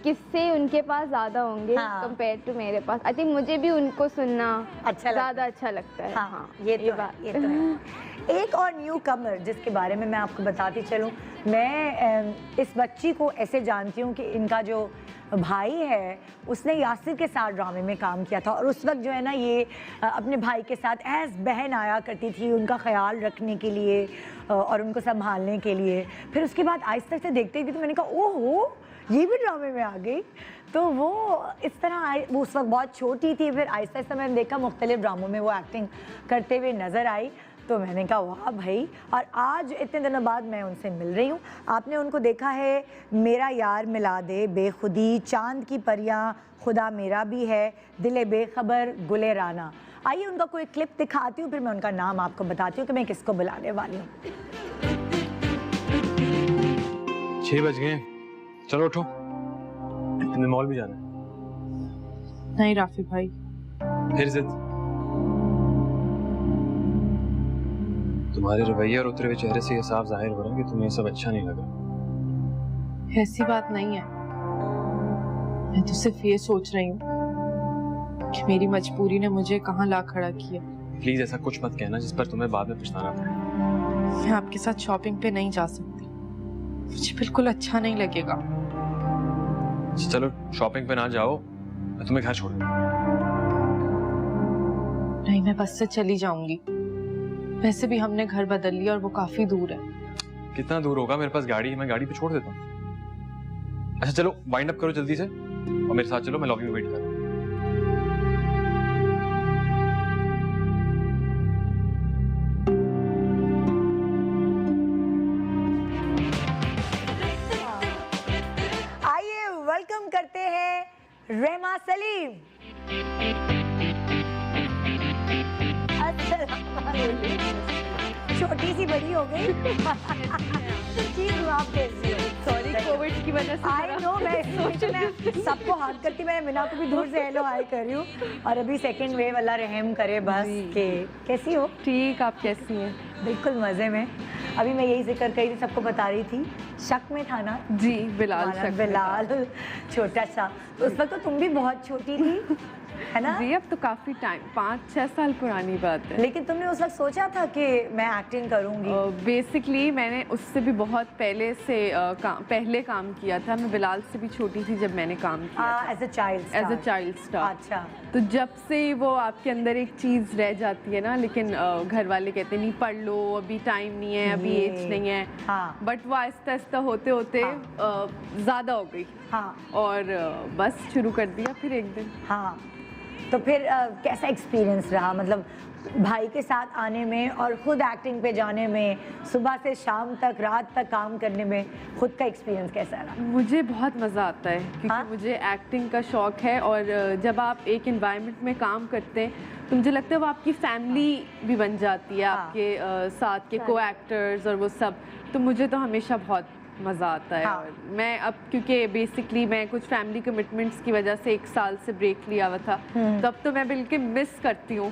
किससे उनके पास ज़्यादा होंगे कंपेयर टू मेरे पास। आई थिंक मुझे भी उनको सुनना ज़्यादा अच्छा लगता है। हाँ, ये तो है। एक और न्यू कमर जिसके बारे में मैं आपको बताती चलूँ, मैं इस बच्ची को ऐसे जानती हूँ कि इनका जो भाई है उसने यासिर के साथ ड्रामे में काम किया था, और उस वक्त जो है ना ये अपने भाई के साथ एज बहन आया करती थी उनका ख्याल रखने के लिए और उनको संभालने के लिए। फिर उसके बाद आहिस्ता से देखते ही तो मैंने कहा ओहो ये भी ड्रामे में आ गई। तो वो इस तरह वो उस वक्त बहुत छोटी थी, फिर आहिस्ता आहिस्ता मैंने देखा मुख्तलिफ ड्रामों में वो एक्टिंग करते हुए नज़र आई, तो मैंने कहा वाह भाई। और आज इतने दिनों बाद मैं उनसे मिल रही हूँ। आपने उनको देखा है मेरा यार मिला दे, बेखुदी, चांद की परियां, खुदा मेरा भी है, दिले बेखबर, गुले राना। आइए उनका कोई क्लिप दिखाती हूँ, फिर मैं उनका नाम आपको बताती हूँ कि मैं किसको बुलाने वाली हूँ। 6 बज गए, चलो उठो, तुम्हें मॉल भी जाना है। नहीं राफी भाई, फिर जिद। तुम्हारे रवैये और उतरे हुए चेहरे से ये साफ जाहिर हो रहा है कि तुम्हें सब अच्छा नहीं लग रहा। ऐसी बात नहीं है, मैं तो सिर्फ ये सोच रही हूँ कि मेरी मजबूरी ने मुझे कहाँ ला खड़ा किया। प्लीज ऐसा कुछ मत कहना जिस पर तुम्हें बाद में पछताना पड़े। मैं आपके साथ शॉपिंग पे नहीं जा सकती, मुझे बिल्कुल अच्छा नहीं लगेगा। चलो शॉपिंग पे ना जाओ, मैं तुम्हें घर छोड़ दूँ। नहीं, मैं बस से चली जाऊंगी। वैसे भी हमने घर बदल लिया और वो काफी दूर है। कितना दूर होगा, मेरे पास गाड़ी है, मैं गाड़ी पे छोड़ देता हूँ। अच्छा चलो वाइंड अप करो जल्दी से और मेरे साथ चलो, मैं लॉबी में वेट कर रहा हूँ। आइए वेलकम करते हैं रेमा सलीम। छोटी सी बड़ी हो गई। ठीक हूँ, आप कैसी हो? सॉरी, कोविड की वजह से आई नो, मैं सबको हाथ करती, मैंने मीना को भी दूर से हेलो हाय कर रही हूँ। और अभी सेकंड वेव वाला रहम करे बस के। कैसी हो? ठीक, आप कैसी हैं? बिल्कुल मजे में। अभी मैं यही जिक्र करी थी, सबको बता रही थी, शक में था ना जी, बिलाल हमारा शक में था। बिलाल छोटा सा। उस वक्त तो तुम भी बहुत छोटी थी, है ना? जी, अब तो काफी टाइम, 5-6 साल पुरानी बात है। लेकिन तुमने उस वक्त सोचा था कि मैं एक्टिंग करूंगी? बेसिकली मैंने उससे भी बहुत पहले से पहले काम किया था। मैं बिलाल से भी छोटी थी जब मैंने काम किया था एज अ चाइल्ड स्टार। अच्छा। तो जब से वो आपके अंदर एक चीज़ रह जाती है ना, लेकिन घर वाले कहते हैं नहीं पढ़ लो, अभी टाइम नहीं है, अभी ये, एज नहीं है। हाँ। बट वो आहिस्ता आहिस्ता होते होते ज़्यादा हो गई। हाँ और बस शुरू कर दिया फिर एक दिन। हाँ। तो फिर कैसा एक्सपीरियंस रहा, मतलब भाई के साथ आने में और खुद एक्टिंग पे जाने में, सुबह से शाम तक रात तक काम करने में, खुद का एक्सपीरियंस कैसा रहा? मुझे बहुत मज़ा आता है क्योंकि हाँ? मुझे एक्टिंग का शौक़ है। और जब आप एक इन्वायरमेंट में काम करते हैं तो मुझे लगता है वो आपकी फैमिली भी बन जाती है। हाँ। आपके साथ के को एक्टर्स और वो सब। तो मुझे तो हमेशा बहुत मज़ा आता है। हाँ। और मैं अब क्योंकि बेसिकली मैं कुछ फैमिली कमिटमेंट्स की वजह से 1 साल से ब्रेक लिया हुआ था, तो अब तो मैं बिल्कुल मिस करती हूँ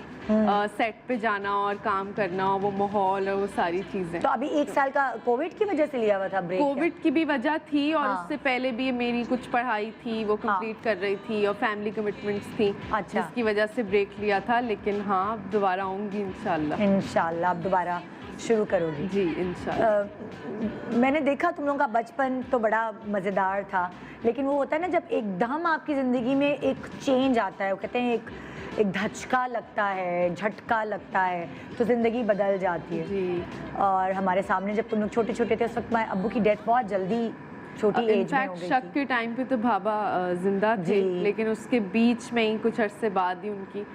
सेट पे जाना और काम करना और वो माहौल और वो सारी चीज़ें। तो अभी 1 साल का कोविड की वजह से लिया हुआ था ब्रेक? कोविड की भी वजह थी और हाँ। उससे पहले भी मेरी कुछ पढ़ाई थी, वो कंप्लीट कर रही थी और फैमिली कमिटमेंट्स थी। अच्छा। जिसकी वजह से ब्रेक लिया था। लेकिन हाँ, अब दोबारा आऊँगी इंशाल्लाह। इंशाल्लाह आप दोबारा शुरू करोगी? जी इंशाल्लाह। मैंने देखा तुम लोगों का बचपन तो बड़ा मज़ेदार था, लेकिन वो होता है ना जब एकदम आपकी ज़िंदगी में एक चेंज आता है, वो कहते हैं एक धचका लगता है, झटका लगता है, तो ज़िंदगी बदल जाती है। जी। और हमारे सामने जब तुम लोग छोटे छोटे थे, उस वक्त मैं अब्बू की डेथ बहुत जल्दी छोटी एज में हो इनफैक्ट गई शक थी। के टाइम पे तो बाबा जिंदा थे, जी। लेकिन उसके बीच में ही कुछ अरसे बाद ही उनकी।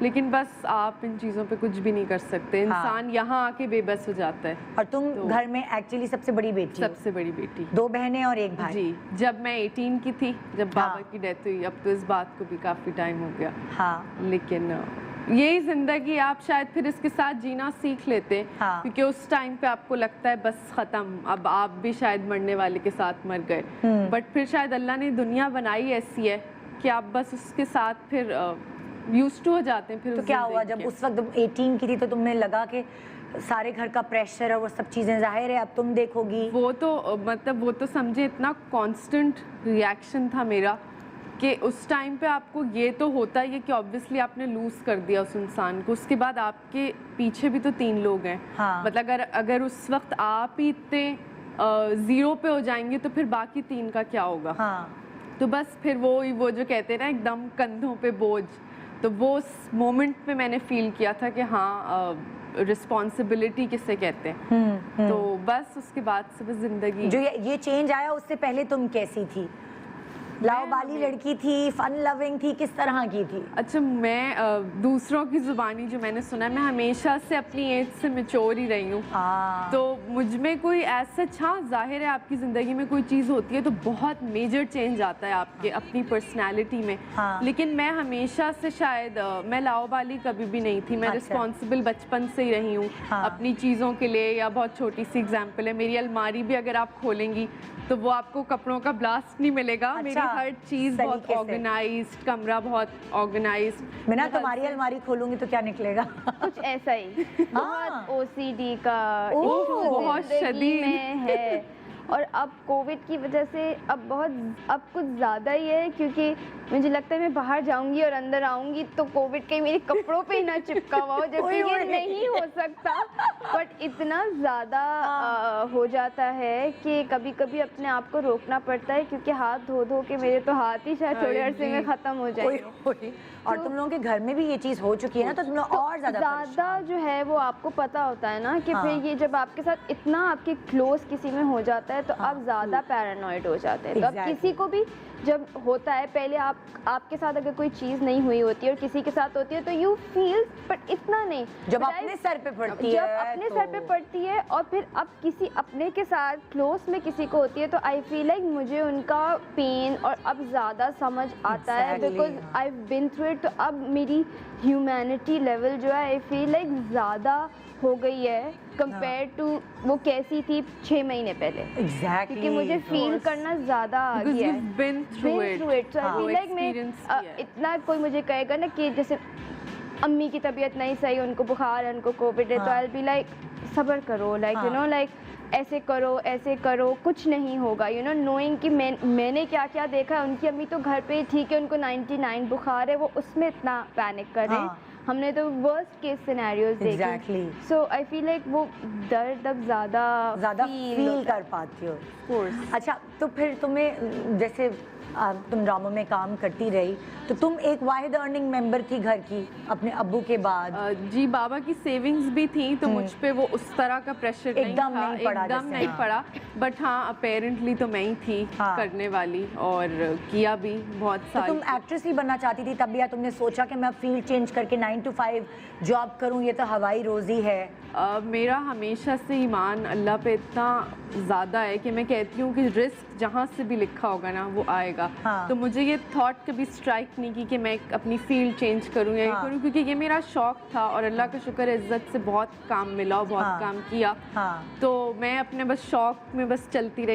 लेकिन बस आप इन चीज़ों पे कुछ भी नहीं कर सकते। इंसान यहाँ आके बेबस हो जाता है। और तुम घर में एक्चुअली सबसे बड़ी बेटी हो? सबसे बड़ी बेटी। 2 बहनें और 1 भाई? जी। जब मैं 18 की थी, जब हाँ। बाबा की डेथ हुई, अब तो इस बात को भी काफ़ी टाइम हो गया। हाँ। लेकिन यही ज़िंदगी, आप शायद फिर इसके साथ जीना सीख लेते हैं। हाँ। क्योंकि उस टाइम पे आपको लगता है बस ख़त्म, अब आप भी शायद मरने वाले के साथ मर गए। बट फिर शायद अल्लाह ने दुनिया बनाई ऐसी है कि आप बस उसके साथ फिर यूज्ड टू हो जाते हैं। फिर तो उस क्या हुआ ज़िंदगी जब के। उस वक्त तुम 18 की थी, तो तुमने लगा कि सारे घर का प्रेशर और वो सब चीज़ें, जाहिर है अब तुम देखोगी? वो तो मतलब वो तो समझे इतना कांस्टेंट रिएक्शन था मेरा कि उस टाइम पे आपको ये तो होता ही है कि ऑब्वियसली आपने लूज़ कर दिया उस इंसान को। उसके बाद आपके पीछे भी तो 3 लोग हैं। हाँ। मतलब अगर उस वक्त आप ही इतने 0 पे हो जाएंगे तो फिर बाकी 3 का क्या होगा? हाँ। तो बस फिर वो जो कहते हैं ना एकदम कंधों पे बोझ, तो वो उस मोमेंट पे मैंने फील किया था कि हाँ, रिस्पॉन्सिबिलिटी किसे कहते हैं। तो बस उसके बाद से बस जिंदगी। जो ये चेंज आया, उससे पहले तुम कैसी थी? लाओबाली लड़की थी, फन लविंग थी, किस तरह की थी? अच्छा, मैं दूसरों की ज़ुबानी जो मैंने सुना है, मैं हमेशा से अपनी एज से मैच्योर ही रही हूँ। तो मुझ में कोई ऐसा, हाँ जाहिर है आपकी ज़िंदगी में कोई चीज़ होती है तो बहुत मेजर चेंज आता है आपके अपनी पर्सनैलिटी में। हाँ। लेकिन मैं हमेशा से शायद मैं लाओबाली कभी भी नहीं थी। मैं अच्छा। रिस्पॉन्सिबल बचपन से ही रही हूँ। हाँ। अपनी चीज़ों के लिए। या बहुत छोटी सी एग्जाम्पल है, मेरी अलमारी भी अगर आप खोलेंगी तो वो आपको कपड़ों का ब्लास्ट नहीं मिलेगा। अच्छा, मेरी हर चीज़ बहुत सलीके से। ऑर्गेनाइज्ड, कमरा बहुत ऑर्गेनाइज्ड। मैं ना तुम्हारी अलमारी खोलूंगी तो क्या निकलेगा? कुछ ऐसा ही। बहुत OCD का ओह, issue बहुत जिंदगी शदीद। में है। और अब कोविड की वजह से अब कुछ ज़्यादा ही है, क्योंकि मुझे लगता है मैं बाहर जाऊंगी और अंदर आऊंगी तो कोविड कहीं मेरे कपड़ों पे ही ना चिपका हुआ हो, जबकि ये नहीं हो सकता। बट इतना ज़्यादा हो जाता है कि कभी कभी अपने आप को रोकना पड़ता है, क्योंकि हाथ धो धो के मेरे तो हाथ ही शायद थोड़े अरसे में ख़त्म हो जाएंगे। और तुम लोगों के घर में भी ये चीज़ हो चुकी है ना, तो तुम लोग और ज़्यादा जो है वो आपको पता होता है ना कि फिर ये जब आपके साथ इतना आपके क्लोज किसी में हो जाता है तो आप ज़्यादा पैरानॉइड हो जाते हैं। तो अब किसी को भी जब होता है, पहले आपके साथ अगर कोई चीज़ नहीं हुई होती है और किसी के साथ होती है तो यू फील, बट इतना नहीं जब अपने सर पे पड़ती है, जब अपने सर पे पड़ती है और फिर अब किसी अपने के साथ क्लोज में किसी को होती है तो आई फील लाइक मुझे उनका पेन और अब ज़्यादा समझ आता है, because I been through it. तो अब मेरी ह्यूमैनिटी लेवल जो है आई फील लाइक ज़्यादा हो गई है कंपेयर टू वो कैसी थी 6 महीने पहले। एग्जैक्टली, क्योंकि मुझे फील करना ज़्यादा आ गया है, been through it. So I feel like मैं इतना कोई मुझे कहेगा ना कि जैसे अम्मी की तबीयत नहीं सही, उनको बुखार है, उनको कोविड है, तो आई बी लाइक सब्र करो, लाइक यू नो, लाइक ऐसे करो कुछ नहीं होगा, यू नो, नोइंग कि मैंने क्या क्या देखा है। उनकी अम्मी तो घर पे ठीक है, उनको 99 बुखार है, वो उसमें इतना पैनिक कर रहे हैं। हमने तो वर्स्ट केस सिनेरियोज देखे। सो आई फील लाइक वो दर्द अब ज़्यादा फील कर पाती हो। अच्छा, तो फिर तुम्हें जैसे तुम ड्रामा में काम करती रही तो तुम एक वाहिद अर्निंग मेंबर थी घर की अपने अब्बू के बाद। जी, बाबा की सेविंग्स भी थी तो मुझ पे वो उस तरह का प्रेशर एकदम नहीं पड़ा, बट हाँ अपेरेंटली तो मैं ही थी करने वाली और किया भी बहुत साल। तो तुम एक्ट्रेस ही बनना चाहती थी तब भी, या तुमने सोचा कि मैं फील्ड चेंज करके 9 to 5 जॉब करूं, ये तो हवाई रोजी है? मेरा हमेशा से ईमान अल्लाह पे इतना ज़्यादा है कि मैं कहती हूँ कि रिस्क जहाँ से भी लिखा होगा ना वो आएगा। तो मुझे ये थॉट कभी स्ट्राइक नहीं की कि मैं अपनी फील्ड चेंज करूँ या ये करूँ, क्योंकि ये मेरा शौक था और अल्लाह का शुक्र है इज्जत से बहुत काम मिला और बहुत काम किया। तो मैं अपने बस शौक में बस चलती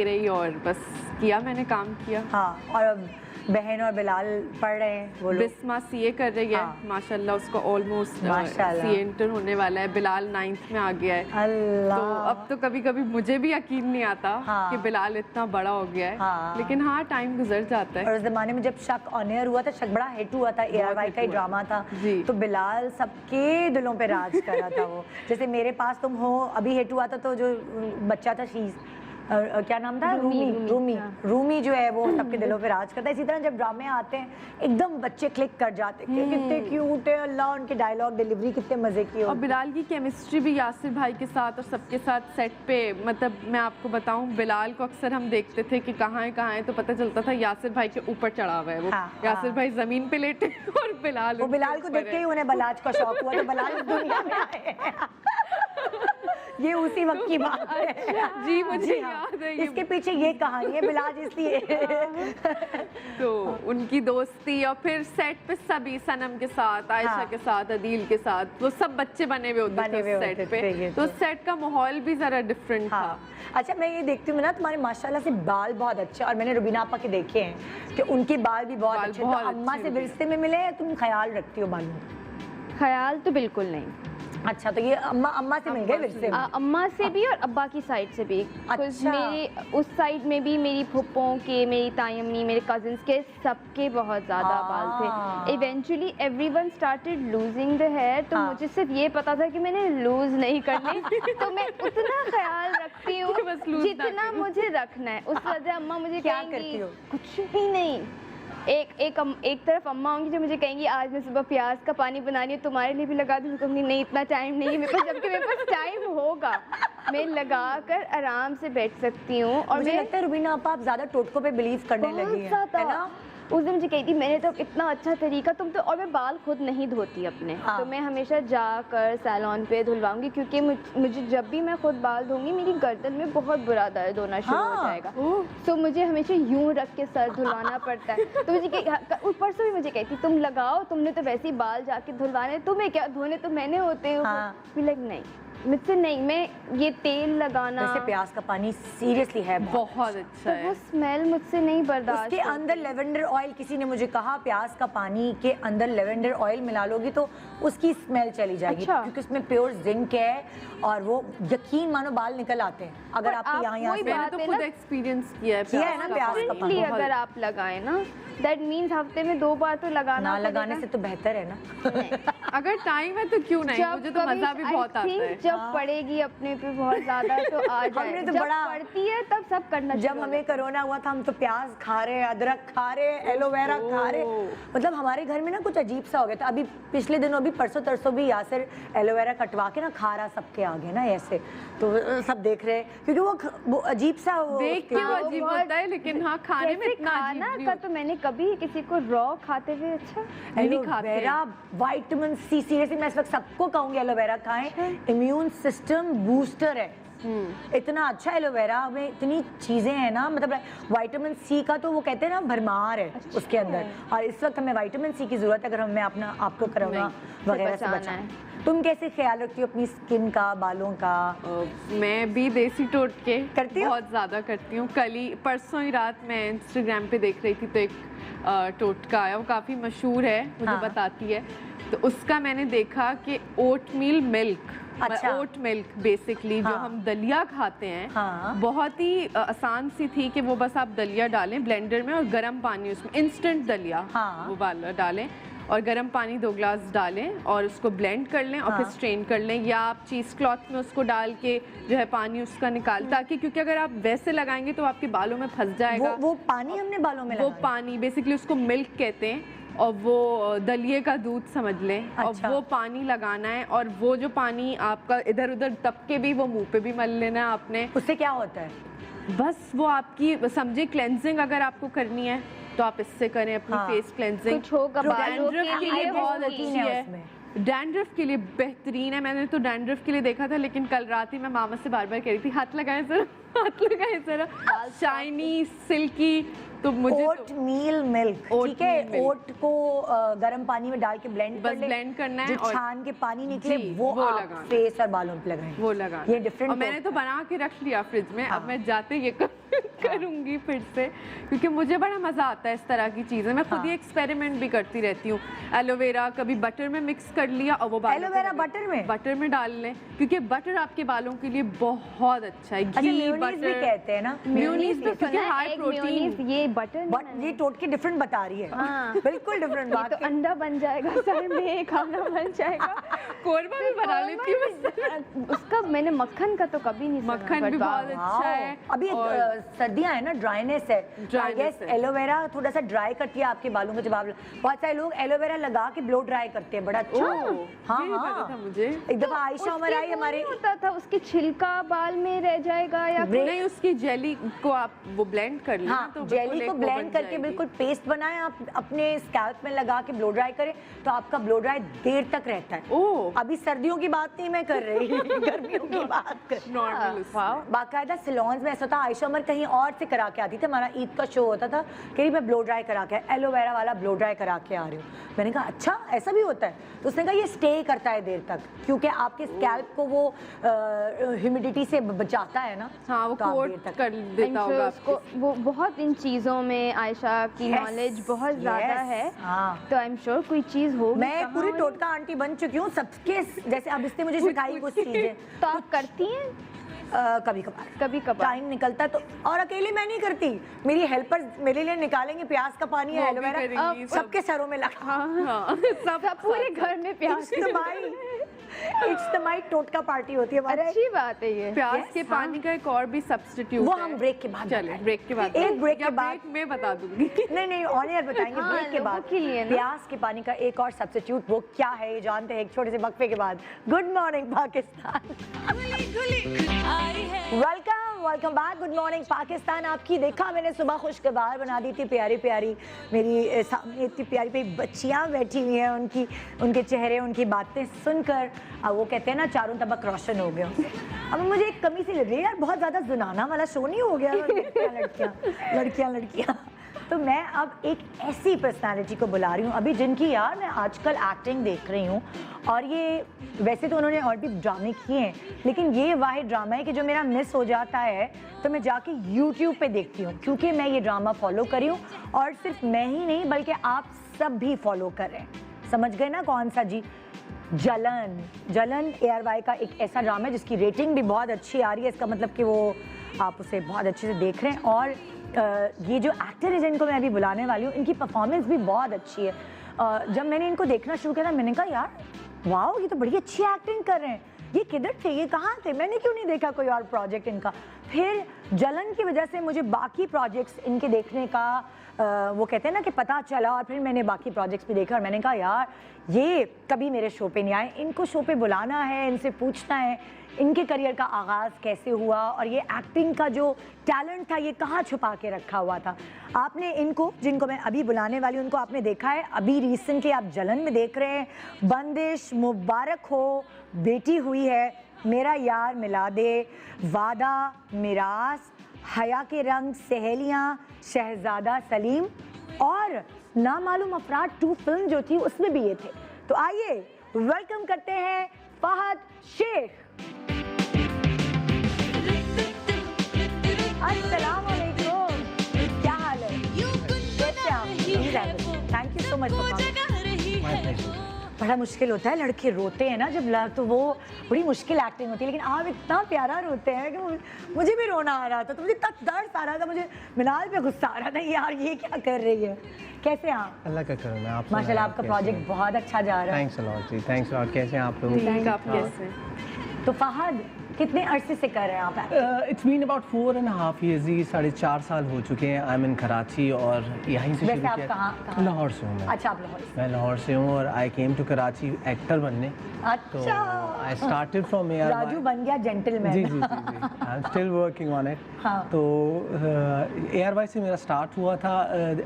रही और बस किया, मैंने काम किया। और अब बहन और बिलाल पढ़ रहे हैं, वो लोग बिस्मा सीए कर रही है, माशाल्लाह उसको ऑलमोस्ट सीए इंटर होने वाला है। बिलाल 9th में आ गया है। अल्लाह। तो अब तो कभी कभी मुझे भी यकीन नहीं आता कि बिलाल इतना बड़ा हो गया है, लेकिन हाँ टाइम गुजर जाता है। और उस जमाने में जब शक ऑन एयर हुआ था, शक बड़ा हिट हुआ था, ARY का ही ड्रामा था, तो बिलाल सबके दिलों पे राज कर रहा था वो। जैसे मेरे पास तुम हो अभी हिट हुआ था, तो जो बच्चा था शीज क्या नाम था, रूमी जो है वो सबके दिलों पे राज करता है। इसी तरह जब ड्रामे आते हैं एकदम बच्चे क्लिक कर जाते हैं, कितने क्यूट है, अल्लाह उनके डायलॉग डिलीवरी कितने मजे की। और बिलाल की केमिस्ट्री भी यासिर भाई के साथ और सबके साथ सेट पे, मतलब मैं आपको बताऊं बिलाल को अक्सर हम देखते थे कि कहाँ है तो पता चलता था यासिर भाई के ऊपर चढ़ा हुआ है वो। यासिर भाई जमीन पे लेटे और बिलाल को देख के ही उन्हें बलाज का शौक हुआ, तो बलाज दुनिया में आए। ये उसी वक्त की बात है। जी, मुझे याद है। इसके पीछे ये कहानी है, बिलाज इसलिए। तो उनकी दोस्ती और फिर सेट पे सभी, सनम के साथ, आयशा के साथ, अदील के साथ, वो सब बच्चे बने हुए होते थे सेट पे, तो सेट का माहौल भी जरा डिफरेंट था। अच्छा, मैं ये देखती हूँ ना तुम्हारे माशाल्लाह से बाल बहुत अच्छे, और मैंने रुबीना आपा के देखे हैं कि उनके बाल भी बहुत अच्छे। तो अम्मा से विरसे में मिले, तुम ख्याल रखती हो बालों? ख्याल तो बिल्कुल नहीं। अच्छा, तो ये अम्मा से मिल गए विरसे में? अम्मा से भी और अब्बा की साइड से भी। अच्छा। मेरे उस साइड में भी मेरी फुप्पों के, मेरी ताई अम्मी, मेरे कजिन्स के, सबके बहुत ज़्यादा बाल थे। Eventually everyone started losing the hair, तो मुझे सिर्फ ये पता था कि मैंने लूज नहीं करने, तो मैं उतना ख्याल रखती हूँ जितना मुझे रखना है। उस वजह अम्मा मुझे क्या कहेंगी करती हो? कुछ भी नहीं। एक तरफ अम्मा होंगी जो मुझे कहेंगी आज मैं सुबह प्याज का पानी बनानी है, तुम्हारे लिए भी लगा दूँ। कहूँगी नहीं, इतना टाइम नहीं है मेरे पास, जबकि मेरे पास टाइम होगा, मैं लगा कर आराम से बैठ सकती हूँ। और मुझे लगता है रुबीना आप ज़्यादा टोटकों पे बिलीव करने लगी हैं, है ना? उस दिन मुझे कही थी मैंने तो इतना अच्छा तरीका, तुम तो, और मैं बाल खुद नहीं धोती अपने, तो मैं हमेशा जाकर सैलून पे धुलवाऊंगी, क्योंकि मुझे जब भी मैं खुद बाल धोऊंगी मेरी गर्दन में बहुत बुरा दर्द होना शुरू हो जाएगा। तो मुझे हमेशा यूं रख के सर धुलवाना पड़ता है। तो मुझे परसों भी मुझे कहती तुम लगाओ, तुमने तो वैसे ही बाल जाके धुलवाने, तुम्हें क्या धोने तो मैंने होते हो। लाइक नहीं, मुझसे नहीं, मैं ये तेल लगाना, वैसे प्याज का पानी सीरियसली है बहुत अच्छा तो है। वो स्मेल मुझसे नहीं बर्दाश्त उसके अंदर लेवेंडर ऑयल, किसी ने मुझे कहा प्याज का पानी के अंदर लेवेंडर ऑयल मिला लोगी तो उसकी स्मेल चली जाएगी। अच्छा। क्योंकि उसमें प्योर जिंक है और वो यकीन मानो बाल निकल आते हैं अगर पर आपके आप यहाँ वही से मैंने बात तो है खुद ना, एक्सपीरियंस किया है किया है ना प्याज का पानी। Constantly अगर आप लगाएं ना, दैट मीन्स हफ्ते में 2 बार तो लगाना ना लगाने पड़ेगा। से तो बेहतर है ना। अगर टाइम है तो क्यों नहीं, मुझे तो कभी- मजा भी I बहुत आता think है। जब पड़ेगी अपने पे बहुत ज्यादा तो आ जाए, हमने तो जब बड़ा- पड़ती है तब सब करना जब शुरू हो हमें कोरोना हुआ था हम तो प्याज खा रहे हैं, अदरक खा रहे हैं, एलोवेरा खा रहे हैं। मतलब हमारे घर में ना कुछ अजीब सा हो गया था। अभी पिछले दिनों भी परसों तरसों भी यासिर एलोवेरा कटवा के ना खा रहा सबके आगे ना ऐसे, तो सब देख रहे हैं क्योंकि वो अजीब सा देख के वो अजीब होता है, लेकिन हाँ खाने में जैसे इतना अजीब खाना नहीं का होता। तो मैंने कभी किसी को रॉ खाते हुए अच्छा नहीं खाते। एलोवेरा विटामिन सी, सीरियसली मैं इस वक्त सबको कहूंगी एलोवेरा खाएं, इम्यून सिस्टम बूस्टर है। इतना अच्छा एलोवेरा में इतनी चीजें हैं ना, मतलब विटामिन सी का तो वो कहते हैं ना भरमार है उसके अंदर। और इस वक्त हमें विटामिन सी की जरूरत है अगर हमें अपना आपको कोरोना वगैरह से बचाना बचाना है। है। तुम कैसे ख्याल रखती हो अपनी स्किन का, बालों का? मैं भी देसी टोटके करती हो? बहुत ज़्यादा करती हूँ। कल ही परसों ही रात मैं इंस्टाग्राम पे देख रही थी तो एक टोटका आया, वो काफ़ी मशहूर है, मुझे हाँ। बताती है। तो उसका मैंने देखा कि ओटमील मिल्क, अच्छा। ओट मिल्क बेसिकली जो हाँ। हम दलिया खाते हैं, हाँ। बहुत ही आसान सी थी कि वो बस आप दलिया डालें ब्लेंडर में और गर्म पानी उसमें, इंस्टेंट दलिया हाँ। वो वाला डालें और गर्म पानी 2 ग्लास डालें और उसको ब्लेंड कर लें और फिर हाँ। स्ट्रेन कर लें, या आप चीज़ क्लॉथ में उसको डाल के जो है पानी उसका निकाल, ताकि क्योंकि अगर आप वैसे लगाएंगे तो आपके बालों में फंस जाएगा। वो पानी हमने बालों में वो लगाना है। पानी बेसिकली उसको मिल्क कहते हैं और वो दलिए का दूध समझ लें। अच्छा। और वो पानी लगाना है और वो जो पानी आपका इधर उधर टपके भी वो मुंह पे भी मल लेना है आपने। उससे क्या होता है? बस वो आपकी समझे क्लेंजिंग अगर आपको करनी है तो आप इससे करें अपनी हाँ। Face cleansing. कुछ होगा बालों डैंड्रफ के लिए I guess बहुत प्रोटीन अच्छी है है, उसमें। डैंड्रफ के लिए बेहतरीन है। मैंने तो डैंड्रफ के लिए देखा था, लेकिन कल रात ही मैं मामा से बार बार कह रही थी हाथ लगाएं जरा, हाथ लगाएं जरा, शाइनी सिल्की। तो मुझे ओट मील मिल्क, ओट ठीक है। मील मिल्क। ओट को गर्म पानी में डाल के ब्लेंड कर बस ले, blend करना है जो और- छान के पानी निकले जी, वो वो आप लगाना। फेस और बालों पे लगाएं। वो लगा ये different और मैंने तो बना के रख लिया फ्रिज में। हाँ। अब मैं जाते ये करूंगी फिर से, क्योंकि मुझे बड़ा मजा आता है इस तरह की चीजें। मैं खुद ही हाँ। एक्सपेरिमेंट भी करती रहती हूँ। एलोवेरा कभी बटर में मिक्स कर लिया और वो बालों पे एलोवेरा लगे। बटर में? बटर में डाल लें, क्योंकि बटर आपके बालों के लिए बहुत अच्छा है। अच्छा, घी मेयोनीज भी बटर कहते हैं ना? मेयोनीज भी, सुना क्योंकि है, हाई egg प्रोटीन। mayonnaise, ये बटर बट ये टोटके डिफरेंट बता रही है। हाँ। बिल्कुल डिफरेंट ये बात तो अंडा बन जाएगा सर में, खाना बन जाएगा। कोरमा भी बना लेती हूँ। उसका मैंने मक्खन का तो कभी नहीं सुना, मक्खन भी but बहुत wow। अच्छा है। अभी और सर्दियां है ना, ड्राइनेस है, Dryness गेस है। एलोवेरा थोड़ा सा ड्राई करती है आपके बालों को। जब आप बहुत सारे लोग एलोवेरा लगा के ब्लो ड्राई करते हैं, बड़ा अच्छा। ओह, हाँ ये नहीं पता था मुझे। एक दफा आयशा उमर आई उसके वो हमारे, नहीं होता था, उसकी छिलका बाल में रह जाएगा या ब्रे- नहीं, उसकी जेली को आप वो ब्लेंड कर लें, हाँ, तो बिल्कुल जेली एक को वो ब्लेंड बन करके जाएगी। बिल्कुल पेस्ट बनाएं, आप अपने स्कैल्प में लगा के ब्लो ड्राई करें तो आपका ब्लो ड्राई देर तक रहता है। ओह, अभी सर्दियों की बात नहीं मैं कर रही, गर्मियों की बात कर। नॉर्मल उसमें। बाकायदा सैलून्स में ऐसा था, आयशा उमर कहीं और से करा के आती थी, हमारा ईद का शो होता था, कह रही मैं ब्लो ड्राई करा के, एलोवेरा वाला ब्लो ड्राई करा के आ रही हूँ। मैंने कहा अच्छा ऐसा भी होता है? तो उसने कहा ये स्टे करता है देर तक, क्योंकि आपके स्कैल्प को वो ह्यूमिडिटी से बचाता है ना। हाँ, वो तो आप कोट देर तक- कर I'm देता sure होगा उसको वो बहुत इन चीज़ों में आयशा की Yes, नॉलेज बहुत ज़्यादा yes, है। हाँ। तो आई एम श्योर कोई चीज़ होगी। मैं कहाँ पूरी होगी। टोटका आंटी बन चुकी हूँ सबके, जैसे अब इसने मुझे सिखाई कुछ चीजें। तो आप करती हैं कभी कभार, कभी कभार? टाइम निकलता है तो। और अकेले मैं नहीं करती, मेरी हेल्पर मेरे लिए निकालेंगे प्याज का पानी या वो भी एलोवेरा, करेंगी, सब- सबके सरों में लगा। हाँ, सब पूरे घर में प्याज इज्तमाही टोटका पार्टी होती है हमारे। अच्छी बात है ये। प्याज Yes, के पानी का एक और भी सब्स्टिट्यूट वो है। हम ब्रेक के बाद चले बताएंगे। ब्रेक के बाद एक ब्रेक या के बाद- ब्रेक में बता दूंगी। नहीं नहीं, ऑन एयर बताएंगे हाँ, ब्रेक के लोगों बाद। के लिए ना। प्याज के पानी का एक और सब्स्टिट्यूट वो क्या है ये जानते हैं एक छोटे से वक्फे के बाद। Good morning Pakistan, welcome back. Good morning Pakistan. आपकी देखा मैंने सुबह खुशगवार बना दी थी, प्यारी प्यारी मेरी सामने इतनी प्यारी प्यारी बच्चियां बैठी हुई हैं, उनके चेहरे उनकी बातें सुनकर अब वो कहते हैं ना चारों तबक रोशन हो गया। अब मुझे एक कमी सी लग रही है यार, बहुत ज़्यादा जुनाना वाला शो नहीं हो गया? लड़कियां लड़कियां लड़कियां लड़कियां तो मैं अब एक ऐसी पर्सनालिटी को बुला रही हूँ अभी, जिनकी यार मैं आजकल एक्टिंग देख रही हूँ, और ये वैसे तो उन्होंने और भी ड्रामे किए हैं, लेकिन ये वाहिद ड्रामा है कि जो मेरा मिस हो जाता है तो मैं जाके YouTube पे देखती हूँ, क्योंकि मैं ये ड्रामा फॉलो करी हूँ, और सिर्फ मैं ही नहीं बल्कि आप सब भी फॉलो कर रहे हैं। समझ गए ना कौन सा जी? जलन। जलन ARY का एक ऐसा ड्रामा है जिसकी रेटिंग भी बहुत अच्छी आ रही है, इसका मतलब कि वो आप उसे बहुत अच्छे से देख रहे हैं, और ये जो एक्टर है जिनको मैं अभी बुलाने वाली हूँ, इनकी परफॉर्मेंस भी बहुत अच्छी है। जब मैंने इनको देखना शुरू किया था, मैंने कहा यार वाह, ये तो बड़ी अच्छी एक्टिंग कर रहे हैं, ये किधर थे, ये कहाँ थे, मैंने क्यों नहीं देखा कोई और प्रोजेक्ट इनका। फिर जलन की वजह से मुझे बाकी प्रोजेक्ट्स इनके देखने का वो कहते हैं ना कि पता चला, और फिर मैंने बाकी प्रोजेक्ट्स भी देखा और मैंने कहा यार ये कभी मेरे शो पे नहीं आए, इनको शो पे बुलाना है, इनसे पूछना है इनके करियर का आगाज़ कैसे हुआ, और ये एक्टिंग का जो टैलेंट था ये कहाँ छुपा के रखा हुआ था। आपने इनको, जिनको मैं अभी बुलाने वाली हूँ, उनको आपने देखा है अभी रिसेंटली, आप जलन में देख रहे हैं। बंदिश, मुबारक हो, बेटी हुई है, मेरा यार मिला दे, वादा, मिरास, हया के रंग, सहेलियाँ, शहजादा सलीम, और नामालूम अफराद 2 फिल्म जो थी उसमें भी ये थे। तो आइए वेलकम करते हैं फहद शेख। अस्सलाम वालेकुम, क्या हाल है? कैसे आप? Thank you so much for coming. बड़ा मुश्किल होता है, लड़के रोते हैं ना जब तो वो बड़ी मुश्किल एक्टिंग होती है, लेकिन आप इतना प्यारा रोते हैं कि मुझे भी रोना आ रहा था, तो मुझे इतना दर्द आ रहा था, मुझे मिनाल पे गुस्सा आ रहा था यार ये क्या कर रही है। कैसे हैं आप? अल्लाह का करम है। आप माशाल्लाह आपका प्रोजेक्ट बहुत अच्छा जा रहा है। थैंक्स अ लॉट जी, थैंक्स अ लॉट। कैसे हैं आप लोग? आप कैसे? तो फहद कितने अरसे से कर रहे हैं आप? इट्स बीन अबाउट 4.5 years जी, 4.5 साल हो चुके हैं। आई एम इन कराची, और यहीं से शुरू आप किया। कहाँ? लाहौर से हूँ मैं। अच्छा, आप लाहौर से। मैं लाहौर से हूँ, और I came to Karachi actor बनने। तो अच्छा, I started from ARY। Raju Ban Gaya Gentleman. जी जी जी जी, I am still working on it. हाँ। तो ARY से मेरा स्टार्ट हुआ था।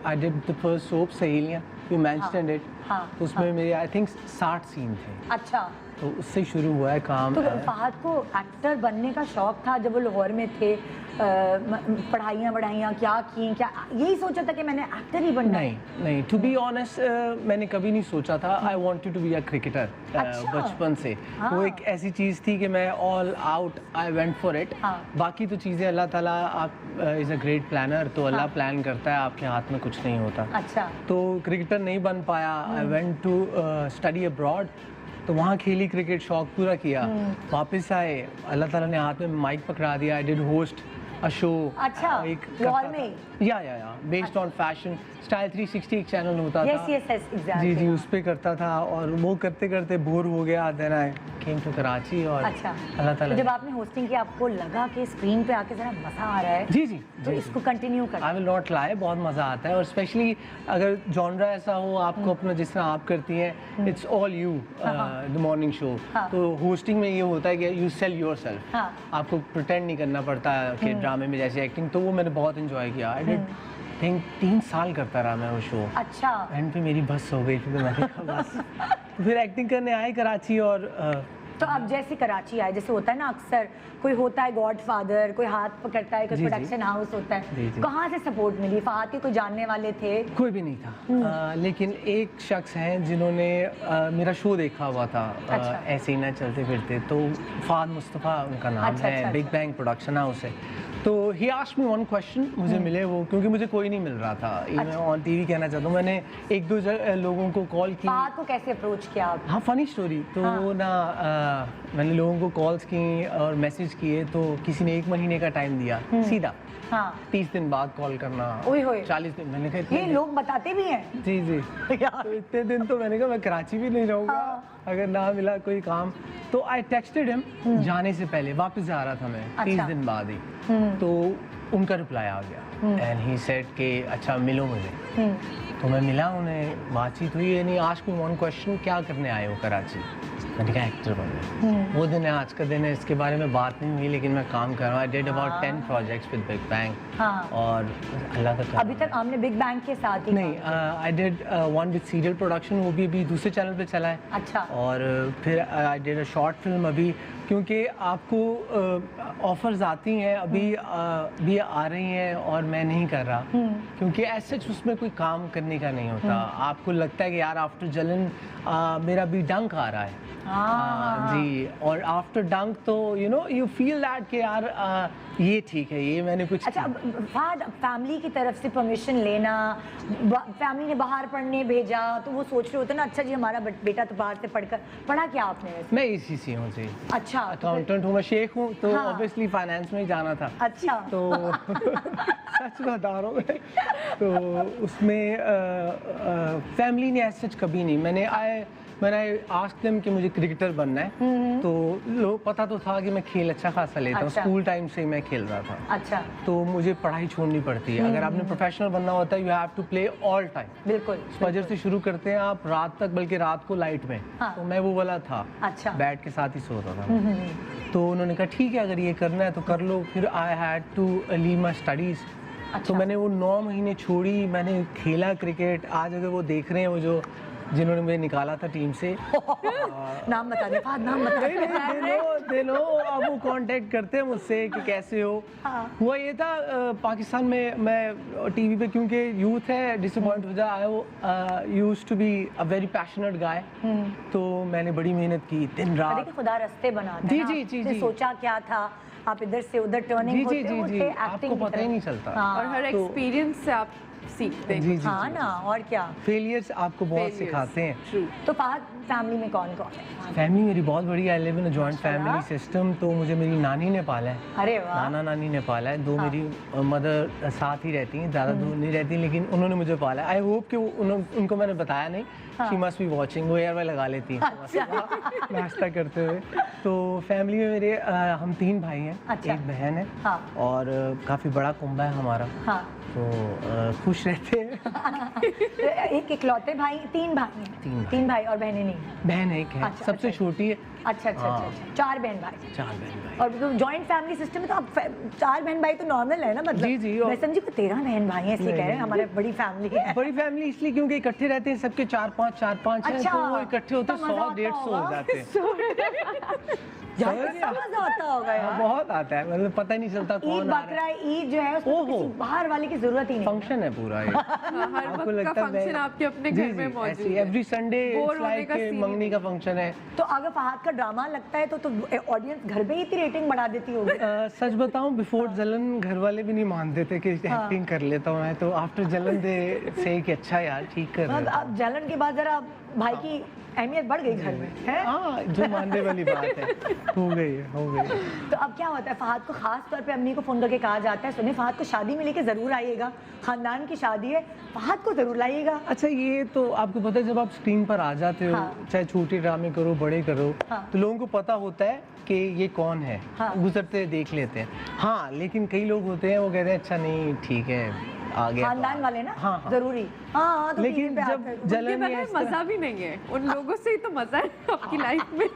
I did the first soap Saheliyaan, you mentioned it. हाँ, तो उसमें मेरे आई थिंक 60 सीन थे, अच्छा, तो उससे शुरू हुआ है काम। तो फहद को एक्टर बनने का शौक था जब वो लाहौर में थे? पढ़ाइयाँ क्या की, क्या यही सोचा था कि मैंने एक्टर ही बनना है? नहीं, टू बी ऑनेस्ट मैंने कभी नहीं सोचा था। I wanted to be a cricketer अच्छा। बचपन से। हाँ। वो एक ऐसी चीज़ थी कि मैं all out, I went for it. हाँ। बाकी तो चीज़ें अल्लाह ताला, आप इज़ अ ग्रेट प्लानर, तो अल्लाह प्लान करता है, आपके हाथ में कुछ नहीं होता। अच्छा, तो क्रिकेटर नहीं बन पाया। I went to study abroad, तो वहाँ खेली क्रिकेट, शौक पूरा किया। वापस आए, अल्लाह ताला ने हाथ में माइक पकड़ा दिया। I did host a show. अच्छा, लाहौर में? या बेस्ड ऑन फैशन स्टाइल 360 एक चैनल होता था। Yes exactly. जी जी, उस पे करता था, और वो करते करते बोर हो गया। Then I came to Karachi, और अच्छा, अल्लाह तो ताला जब आपने होस्टिंग की आपको लगा कि स्क्रीन पे आके जरा मजा आ रहा है, जी जी तो जी, इसको कंटिन्यू कर। आई विल नॉट लाई, बहुत मज़ा आता है। और स्पेशली अगर जॉनरा ऐसा हो आपको अपना, जिस तरह आप करती हैं, it's all you, the morning show. हाँ। तो होस्टिंग में ये होता है कि यू सेल योरसेल्फ। हाँ। आपको प्रिटेंड नहीं करना पड़ता कि ड्रामे में जैसे एक्टिंग, तो वो मैंने बहुत इंजॉय किया। आई डिड थिंक 3 साल करता रहा मैं वो शो। अच्छा, एंड पे मेरी बस हो गई थी, तो मैंने कहा बस। तो फिर एक्टिंग करने आए कराची, और तो अब जैसे कराची आए, जैसे होता है ना अक्सर, कोई होता है गॉडफादर, कोई हाथ पकड़ता है, कोई जी, जी। प्रोडक्शन हाउस होता है, जी, जी। कहाँ से सपोर्ट मिली? फहद के कोई जानने वाले थे? कोई भी नहीं था। लेकिन एक शख्स हैं जिन्होंने मेरा शो देखा हुआ था, अच्छा। ऐसे ही ना चलते फिरते, तो फहद मुस्तफ़ा उनका नाम अच्छा, है, अच्छा, बिग बैंग प्रोडक्शन हाउस है। तो he asked me one question, मुझे मिले वो, क्योंकि मुझे कोई नहीं मिल रहा था। ये मैं ऑन टीवी कहना चाहता हूँ। मैंने 1-2 लोगों को कॉल की। फहद को कैसे अप्रोच किया आप? हाँ, फनी स्टोरी। तो हाँ। ना मैंने लोगों को कॉल्स की और मैसेज किए, तो किसी ने 1 महीने का टाइम दिया सीधा। हाँ, 30 दिन बाद कॉल करना, ओए होए। 40 दिन। मैंने कहा इतने ये दिन? लोग बताते भी हैं। जी जी, तो इतने दिन तो मैंने कहा मैं कराची भी नहीं रहूँगा हाँ। अगर ना मिला कोई काम। तो आई टेक्सटेड हिम जाने से पहले, वापस जा रहा था मैं 30 अच्छा। दिन बाद ही। तो उनका रिप्लाई आ गया, एंड ही सेड कि अच्छा मिलो मुझे। तो मैं मिला उन्हें, बातचीत हुई। यानी आस्क मी वन क्वेश्चन, क्या करने आए हो कराची? मैंने कहा एक्टर बनना। वो दिन है, आज का दिन है, इसके बारे में बात नहीं हुई, लेकिन मैं काम कर रहा हूँ। I did about 10 projects with big bang. हाँ। और अल्लाह का करम। अभी तक हमने बिग बैंग के साथ ही नहीं, I did one with serial production, वो भी अभी दूसरे चैनल पे चला है। अच्छा। और फिर I did a short film अभी, क्योंकि आपको ऑफर्स आती हैं अभी भी आ रही हैं और मैं नहीं कर रहा, क्योंकि ऐसे उसमें कोई काम करने का नहीं होता। आपको लगता है कि यार आफ्टर जलन मेरा भी डंक आ रहा है। जी, और आफ्टर डंक तो यू फील दैट कि यार ये ठीक है, ये मैंने कुछ अच्छा, फहद, फैमिली की तरफ से परमिशन लेना, फैमिली ने बाहर पढ़ने भेजा तो वो सोच रहे होते ना, अच्छा जी हमारा बेटा तो बाहर से पढ़ा क्या आपने वैसे? मैं इसी से हूँ जी। अच्छा, अकाउंटेंट हूँ, मैं शेख हूँ, तो हाँ। ऑब्वियसली फाइनेंस में ही जाना था। अच्छा। तो सच बता रहा हूँ मैं, तो उसमें फैमिली ने ऐसा कभी नहीं, मैंने आस्क्ड देम कि मुझे क्रिकेटर बनना है, तो लोग पता तो था कि मैं खेल अच्छा खासा लेता हूँ। अच्छा। स्कूल टाइम से ही मैं खेल रहा था। अच्छा। तो मुझे पढ़ाई छोड़नी पड़ती है। अगर आपने प्रोफेशनल बनना होता है, you have to play all time. बिल्कुल। फजर से शुरू करते हैं आप रात तक, बल्कि रात को लाइट में। हाँ। तो मैं वो वाला था। अच्छा। बैट के साथ ही सोता था मैं। तो उन्होंने कहा ठीक है, अगर ये करना है तो कर लो। फिर I had to leave my studies. तो मैंने वो 9 महीने छोड़ी, मैंने खेला क्रिकेट। आज अगर वो देख रहे हैं, वो जो जिन्होंने मुझे निकाला था टीम से, नाम बता दे फहद, नाम बता दे लो, अब वो कांटेक्ट करते हैं मुझसे कि कैसे हो। हुआ ये था, पाकिस्तान में मैं टीवी पे, क्योंकि यूथ है, डिसअपॉइंट हो जाए, I used to be a very passionate guy. तो मैंने बड़ी मेहनत की दिन रात। देखिए खुदा रास्ते बनाता जी, है ना, जी, जी, आपने जी। सोचा क्या था, आप इधर से उधर टर्निंग जी, जी, जी, जी, आपको पता ही नहीं चलता। और हर एक्सपीरियंस से आप सीखते हैं। जी, जी, हाँ ना, और क्या। फेलियर्स आपको बहुत Failures, सिखाते हैं। true। तो फहद, फैमिली में कौन कौन है? फैमिली मेरी बहुत बड़ी है, I live in a joint अच्छा। Family system. तो मुझे मेरी नानी ने पाला है, अरे वाह। नाना नानी ने पाला है। 2 मेरी मदर साथ ही रहती हैं, ज़्यादा दूर नहीं रहती, लेकिन उन्होंने मुझे पाला है। आई होप कि उनको मैंने बताया नहीं। शी मस्ट बी वॉचिंग, वो एयरवे लगा लेती हैं नाश्ता करते हुए। तो फैमिली में मेरे हम 3 भाई हैं। अच्छा। एक बहन है। हाँ। और काफ़ी बड़ा कुंबा है हमारा। हाँ। तो खुश रहते हैं। एक इकलौते भाई, 3 भाई हैं? 3 भाई और बहनें नहीं? बहन एक है, अच्छा, सबसे अच्छा। छोटी है। अच्छा अच्छा हाँ। अच्छा, 4 बहन भाई। 4 बहन भाई। और तो जॉइंट फैमिली सिस्टम में तो आप 4 बहन भाई तो नॉर्मल है ना, मतलब। जी, जी, और- मैं समझी को 13 बहन भाई हैं, इसलिए कह रहे हैं हमारे बड़ी फैमिली है। बड़ी फैमिली इसलिए क्योंकि इकट्ठे रहते हैं, सबके 4-5 हैं। अच्छा। तो वो इकट्ठे होते तो मजा 100-150 आता हो जाते हैं। यार समझ कितना मजा आता होगा हाँ, यार। बहुत आता है, मतलब पता ही नहीं चलता ईद कौन आ रहा बकरा है। ईद जो है उसमें तो ओहो। किसी बाहर वाले की जरूरत ही नहीं है। फंक्शन है पूरा ये। हर आपको वक्त का लगता है फंक्शन आपके अपने घर में मौजूद है। एवरी संडे Bore होने का scene ही मंगनी का फंक्शन है। तो अगर फहद का ड्रामा लगता है तो ऑडियंस घर पे ही इतनी रेटिंग बढ़ा देती होगी। सच बताऊं, बिफोर जलन घर वाले भी नहीं मानते थे कि एक्टिंग कर लेता हूं मैं, तो आफ्टर जलन दे से कि अच्छा यार ठीक कर रहे हो। अब जलन के बाद जरा भाई की अहमियत बढ़ गई घर में, है? हाँ, जो मानने वाली बात है, हो गई। तो अब क्या होता है, फहद को खास तौर पे अम्मी को फोन करके कहा जाता है, सुनिए फहद को शादी में लेके जरूर आइएगा, खानदान की शादी है, फहद को जरूर लाइएगा। अच्छा, ये तो आपको पता है, जब आप स्क्रीन पर आ जाते हो, हाँ। चाहे छोटे ड्रामे करो बड़े करो, हाँ। तो लोगों को पता होता है कि ये कौन है। हाँ। गुजरते देख लेते हैं। हाँ, लेकिन कई लोग होते हैं वो कहते हैं अच्छा नहीं ठीक है, आ गया तो खानदान आ। वाले ना, हाँ, हाँ। जरूरी। हाँ, तो लेकिन टीवी पे जब आते हैं। उनके जलन या बगैर इस तरह- मजा भी नहीं है, उन लोगों से ही तो मजा है आपकी लाइफ में।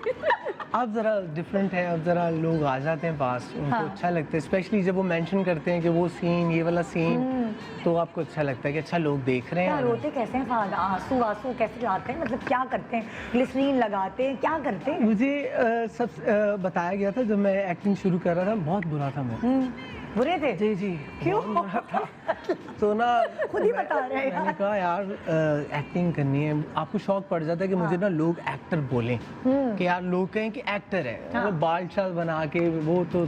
अब जरा डिफरेंट है, अब जरा लोग आ जाते हैं पास, उनको हाँ। अच्छा लगता है, स्पेशली जब वो मेंशन करते हैं कि वो सीन, ये वाला सीन, तो आपको अच्छा लगता है कि अच्छा लोग देख रहे क्या हैं। रोते कैसे हैं फहद? आंसू कैसे लाते हैं, मतलब क्या करते हैं? ग्लिसरीन लगाते हैं, क्या करते हैं? मुझे बताया गया था जब मैं एक्टिंग शुरू कर रहा था, बहुत बुरा था मैं। बुरे थे? जी जी, क्यों? बहुत बुरा था। तो ना खुद ही बता रहे हैं मैंने यार। कहा यार एक्टिंग करनी है, आपको शौक पड़ जाता है कि मुझे ना लोग एक्टर बोलें, कि यार लोग कहें कि एक्टर है। वो बाल शाल बना के, वो तो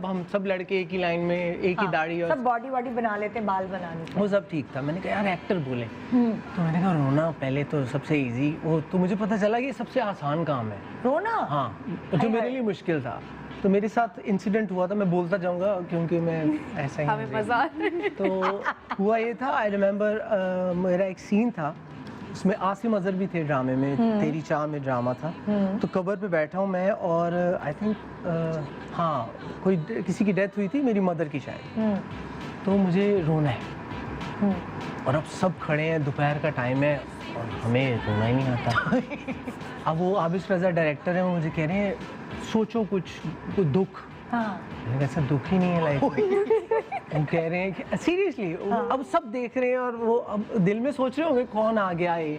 हम सब लड़के एक ही लाइन में, एक ही दाढ़ी, और सब बॉडी वॉडी बना लेते हैं, बाल बनाने से। वो सब ठीक था। मैंने कहा यार एक्टर बोले, तो मैंने कहा रोना पहले तो सबसे इजी, वो तो मुझे पता चला कि ये सबसे आसान काम है रोना? हाँ, जो मेरे लिए मुश्किल था। तो मेरे साथ इंसिडेंट हुआ था, मैं बोलता जाऊंगा क्योंकि मैं ऐसा ही हमें मजा आ रहा है। तो हुआ ये था, आई रिमेम्बर मेरा एक सीन था, उसमें आसिम अजहर भी थे ड्रामे में, तेरी चाह में ड्रामा था। तो कवर पे बैठा हूँ मैं, और आई थिंक हाँ कोई किसी की डेथ हुई थी, मेरी मदर की शायद। तो मुझे रोना है, और अब सब खड़े हैं, दोपहर का टाइम है, और हमें रोना ही नहीं आता। अब वो आबिश रज़ा डायरेक्टर हैं, वो मुझे कह रहे हैं सोचो कुछ दुख। हाँ। मैंने कहा ऐसा दुख ही नहीं है लाइफ में। वो कह रहे हैं कि सीरियसली अब सब देख रहे हैं और वो अब दिल में सोच रहे होंगे कौन आ गया है,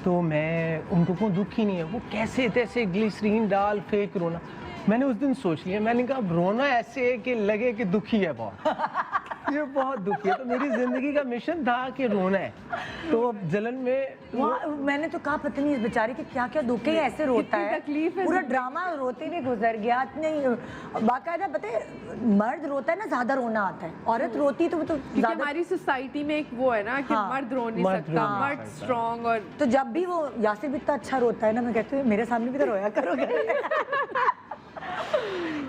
तो मैं उनको कोई दुख ही नहीं है। वो कैसे तैसे ग्लिसरीन डाल फेक रोना। मैंने उस दिन सोच लिया, मैंने कहा अब रोना ऐसे है कि लगे कि दुखी है बहुत। ये बहुत दुखी है। तो मेरी जिंदगी का मिशन था कि रोना है, तो अब जलन में मैंने तो कहा पता नहीं इस बेचारे के क्या क्या दुख है, ऐसे रोता है। तकलीफ है पूरा ड्रामा रोते हुए गुजर गया। इतने बाकायदा पता है मर्द रोता है ना ज्यादा रोना आता है, औरत रोती तो वो तो क्योंकि ज्यादा। हमारी सोसाइटी में एक वो है ना कि हाँ, मर्द रो नहीं मर्द सकता, रो नहीं मर्द सकता। स्ट्रॉन्ग। और तो जब भी वो यासिर भी इतना अच्छा रोता है ना, मैं कहती हूँ मेरे सामने भी तो रोया करोगे।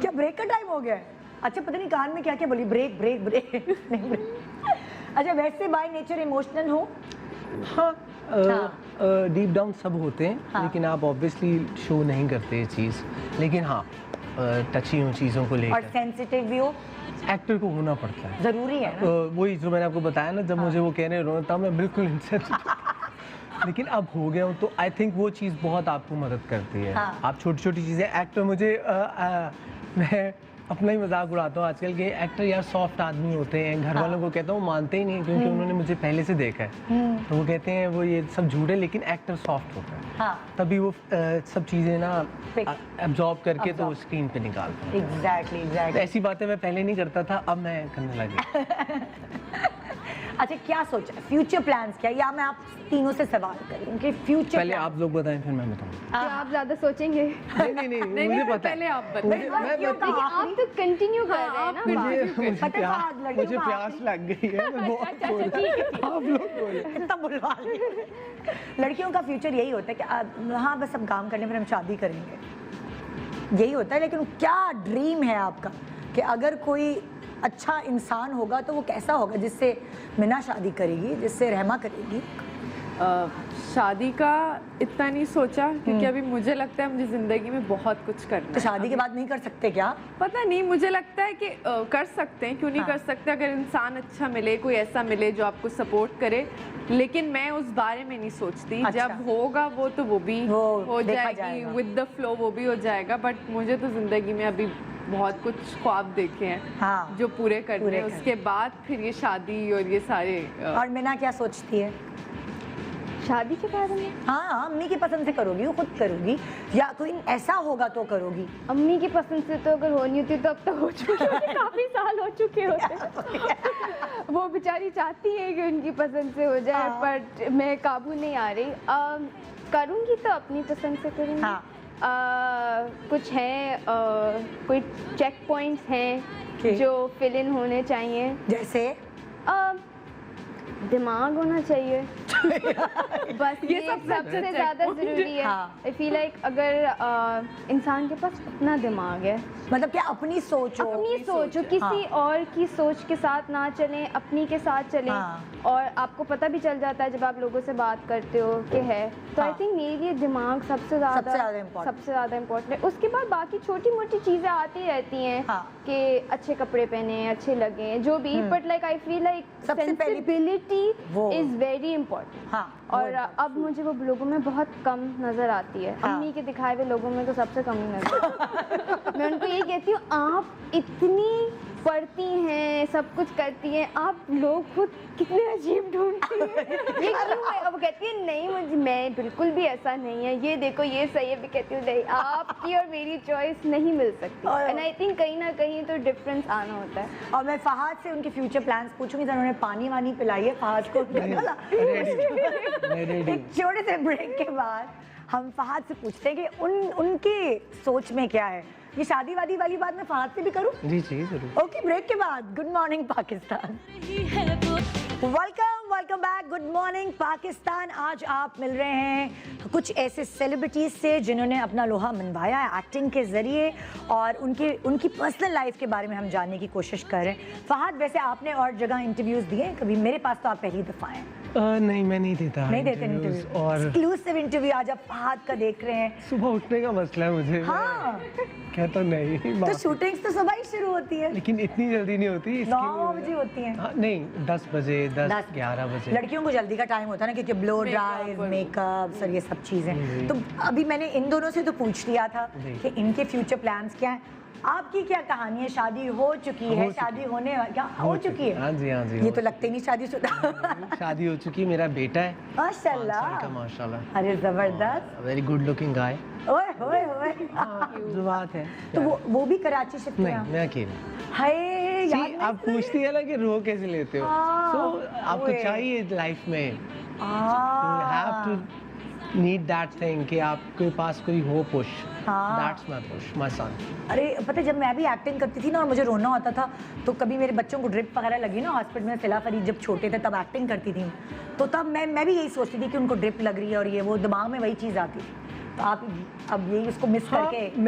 क्या ब्रेक का टाइम हो गया है? अच्छा पता नहीं कान में क्या क्या बोली, ब्रेक ब्रेक ब्रेक। नहीं ब्रेक। अच्छा वैसे बाय नेचर इमोशनल हो? हाँ, डीप डाउन सब होते हैं। हाँ। लेकिन आप ऑब्वियसली शो नहीं करते ये चीज़। लेकिन हाँ, टची हूँ चीज़ों को और लेकर। सेंसिटिव भी हो? एक्टर को होना पड़ता है। जरूरी है ना। वही जो मैंने आपको बताया ना, जब मुझे वो कहने रोना था मैं बिल्कुल इनसेंसिटिव। लेकिन अब हो गया हूँ तो आई थिंक वो चीज़ बहुत आपको मदद करती है। हाँ। आप छोटी छोटी चीज़ें एक्टर मुझे मैं अपना ही मजाक उड़ाता हूँ आजकल के एक्टर यार सॉफ्ट आदमी होते हैं। घर वालों को कहता हूँ मानते ही नहीं, क्योंकि उन्होंने मुझे पहले से देखा है। तो वो कहते हैं वो ये सब झूठ है, लेकिन एक्टर सॉफ्ट होता है। हाँ तभी वो सब चीज़ें ना Pick. एब्जॉर्ब करके तो स्क्रीन पे निकालता है। एग्जैक्टली तो एग्जैक्टली। ऐसी बातें मैं पहले नहीं करता था, अब मैं करने लगा। अच्छा क्या सोचा फ्यूचर प्लान्स क्या, या मैं आप तीनों से सवाल करूँ कि फ्यूचर पहले आप लोग बताएं फिर मैं बताऊंगा। क्या आप ज्यादा सोचेंगे? नहीं मुझे पता है। पहले आप बताएं। मुझे- मैं लड़कियों का बता- लेकिन आप तो कंटिन्यू कर रहे हैं ना बात। मुझे पता है आज लड़कियों मुझे का प्यास आखिरी- लग गई है। मैं बहुत बोल रहा हूं। आप लोग बोले। इतना बुलवा लिया। लड़कियों का फ्यूचर यही होता है कि हाँ बस हम काम करने पर हम शादी करेंगे, यही होता है। लेकिन क्या ड्रीम है आपका कि अगर कोई अच्छा इंसान होगा तो वो कैसा होगा जिससे मिना शादी करेगी, जिससे रहमा करेगी? शादी का इतना नहीं सोचा, क्योंकि अभी मुझे लगता है मुझे जिंदगी में बहुत कुछ करना तो है। शादी के बाद नहीं कर सकते क्या? पता नहीं, मुझे लगता है कि कर सकते हैं, क्यों नहीं हाँ। कर सकते, अगर इंसान अच्छा मिले, कोई ऐसा मिले जो आपको सपोर्ट करे। लेकिन मैं उस बारे में नहीं सोचती। अच्छा। जब होगा वो तो वो भी वो हो देखा जाएगी, जाएगा। विद द फ्लो वो भी हो जाएगा। बट मुझे तो जिंदगी में अभी बहुत कुछ ख्वाब देखे हैं हाँ, जो पूरे करने पूरे हैं। करने। उसके बाद फिर ये शादी और ये सारे और मिना क्या सोचती है? शादी के बारे में हाँ अम्मी की पसंद से करोगी, वो खुद करोगी, या कोई ऐसा होगा तो करोगी? अम्मी की पसंद से तो अगर होनी होती तो अब तक हो चुकी होती, काफी साल हो चुके होते। वो बेचारी चाहती है कि उनकी पसंद से हो जाए, हाँ। बट मैं काबू नहीं आ रही। करूँगी तो अपनी पसंद से करूँगी। हाँ। कुछ हैं, कोई चेक पॉइंट्स हैं ठीक। जो फिल इन होने चाहिए। जैसे दिमाग होना चाहिए। बस ये सबसे ज़्यादा ज़रूरी है। हाँ। आई फील लाइक अगर इंसान के पास अपना दिमाग है, मतलब क्या अपनी सोच हो, अपनी सोच हो, किसी और की सोच के साथ ना चलें, अपनी के साथ चलें। हाँ। और आपको पता भी चल जाता है जब आप लोगों से बात करते हो कि है। तो आई हाँ। थिंक मेरे लिए दिमाग सबसे ज़्यादा इम्पोर्टेंट है। उसके बाद बाकी छोटी मोटी चीज़ें आती रहती हैं हाँ। कि अच्छे कपड़े पहने, अच्छे लगे, जो भी। But like I feel like सबसे पहली- सेंसिबिलिटी वो- इज वेरी इंपॉर्टेंट। हाँ, और अब मुझे वो लोगों में बहुत कम नजर आती है। हाँ। अम्मी के दिखाए हुए लोगों में तो सबसे कम ही नजर आती है। मैं उनको ये कहती हूँ, आप इतनी पढ़ती हैं, सब कुछ करती हैं, आप लोग खुद कितने अजीब ढूंढती हैं। ये क्यों है? अब कहती है नहीं, मुझे मैं बिल्कुल भी ऐसा नहीं है, ये देखो ये सही है। भी कहती हूँ नहीं, आपकी और मेरी चॉइस नहीं मिल सकती। और- एंड आई थिंक कहीं ना कहीं तो डिफरेंस आना होता है। और मैं फहाद से उनके फ्यूचर प्लान्स पूछूंगी। उन्होंने पानी वानी पिलाई है फहाद को? रेडी। एक छोटे से ब्रेक के बाद हम फहाद से पूछते हैं कि उनकी सोच में क्या है। ये शादी वादी वाली बात मैं फहाद से भी करूं? जी जरूर। ओके, ब्रेक के बाद good morning Pakistan. Welcome back, good morning Pakistan. आज आप मिल रहे हैं कुछ ऐसे सेलिब्रिटीज से जिन्होंने अपना लोहा मनवाया है एक्टिंग के जरिए, और उनकी पर्सनल लाइफ के बारे में हम जानने की कोशिश कर रहे हैं। फहाद, वैसे आपने और जगह इंटरव्यूज दिए कभी, मेरे पास तो आप पहली दफ़ा हैं, नहीं, मैं नहीं देता नहीं देते interviews। इंटरव्यू और एक्सक्लूसिव इंटरव्यू आज आप हाथ का देख रहे हैं। सुबह उठने का मसला है मुझे। हाँ कहता नहीं तो बाप। शूटिंग्स तो सुबह ही शुरू होती है, लेकिन इतनी जल्दी नहीं होती 9 बजे होती है। हाँ, नहीं 10 बजे 11 बजे। लड़कियों को जल्दी का टाइम होता है ना, क्योंकि ब्लो ड्राई, मेकअप और ये सब चीजें। तो अभी मैंने इन दोनों से तो पूछ लिया था कि इनके फ्यूचर प्लान्स क्या हैं। आपकी क्या कहानी है? शादी हो चुकी है? शादी होने क्या हो चुकी है? हाँ जी, हाँ जी। ये तो लगते नहीं शादीशुदा। शादी हो चुकी, मेरा बेटा है माशाल्लाह। माशाल्लाह। अरे जबरदस्त। Very good looking guy. ओए होए होए। जो बात है। तो वो भी कराची शिफ्ट नहीं, किया? मैं अकेला। हाय See, याद आप पूछती है ना कि रो कैसे लेते हो, हाँ, so आपको ओए। चाहिए लाइफ में, you हाँ have to need that thing कि आपके पास कोई हो पुश। हाँ। That's my push, my son। अरे पता है, जब मैं भी एक्टिंग करती थी ना और मुझे रोना होता था, तो कभी मेरे बच्चों को ड्रिप वगैरह लगी ना हॉस्पिटल में, सिला फरीद जब छोटे थे तब एक्टिंग करती थी, तो तब मैं भी यही सोचती थी कि उनको ड्रिप लग रही है और ये वो, दिमाग में वही चीज़ आती। तो आप अब यही उसको मिस हाँ, करके।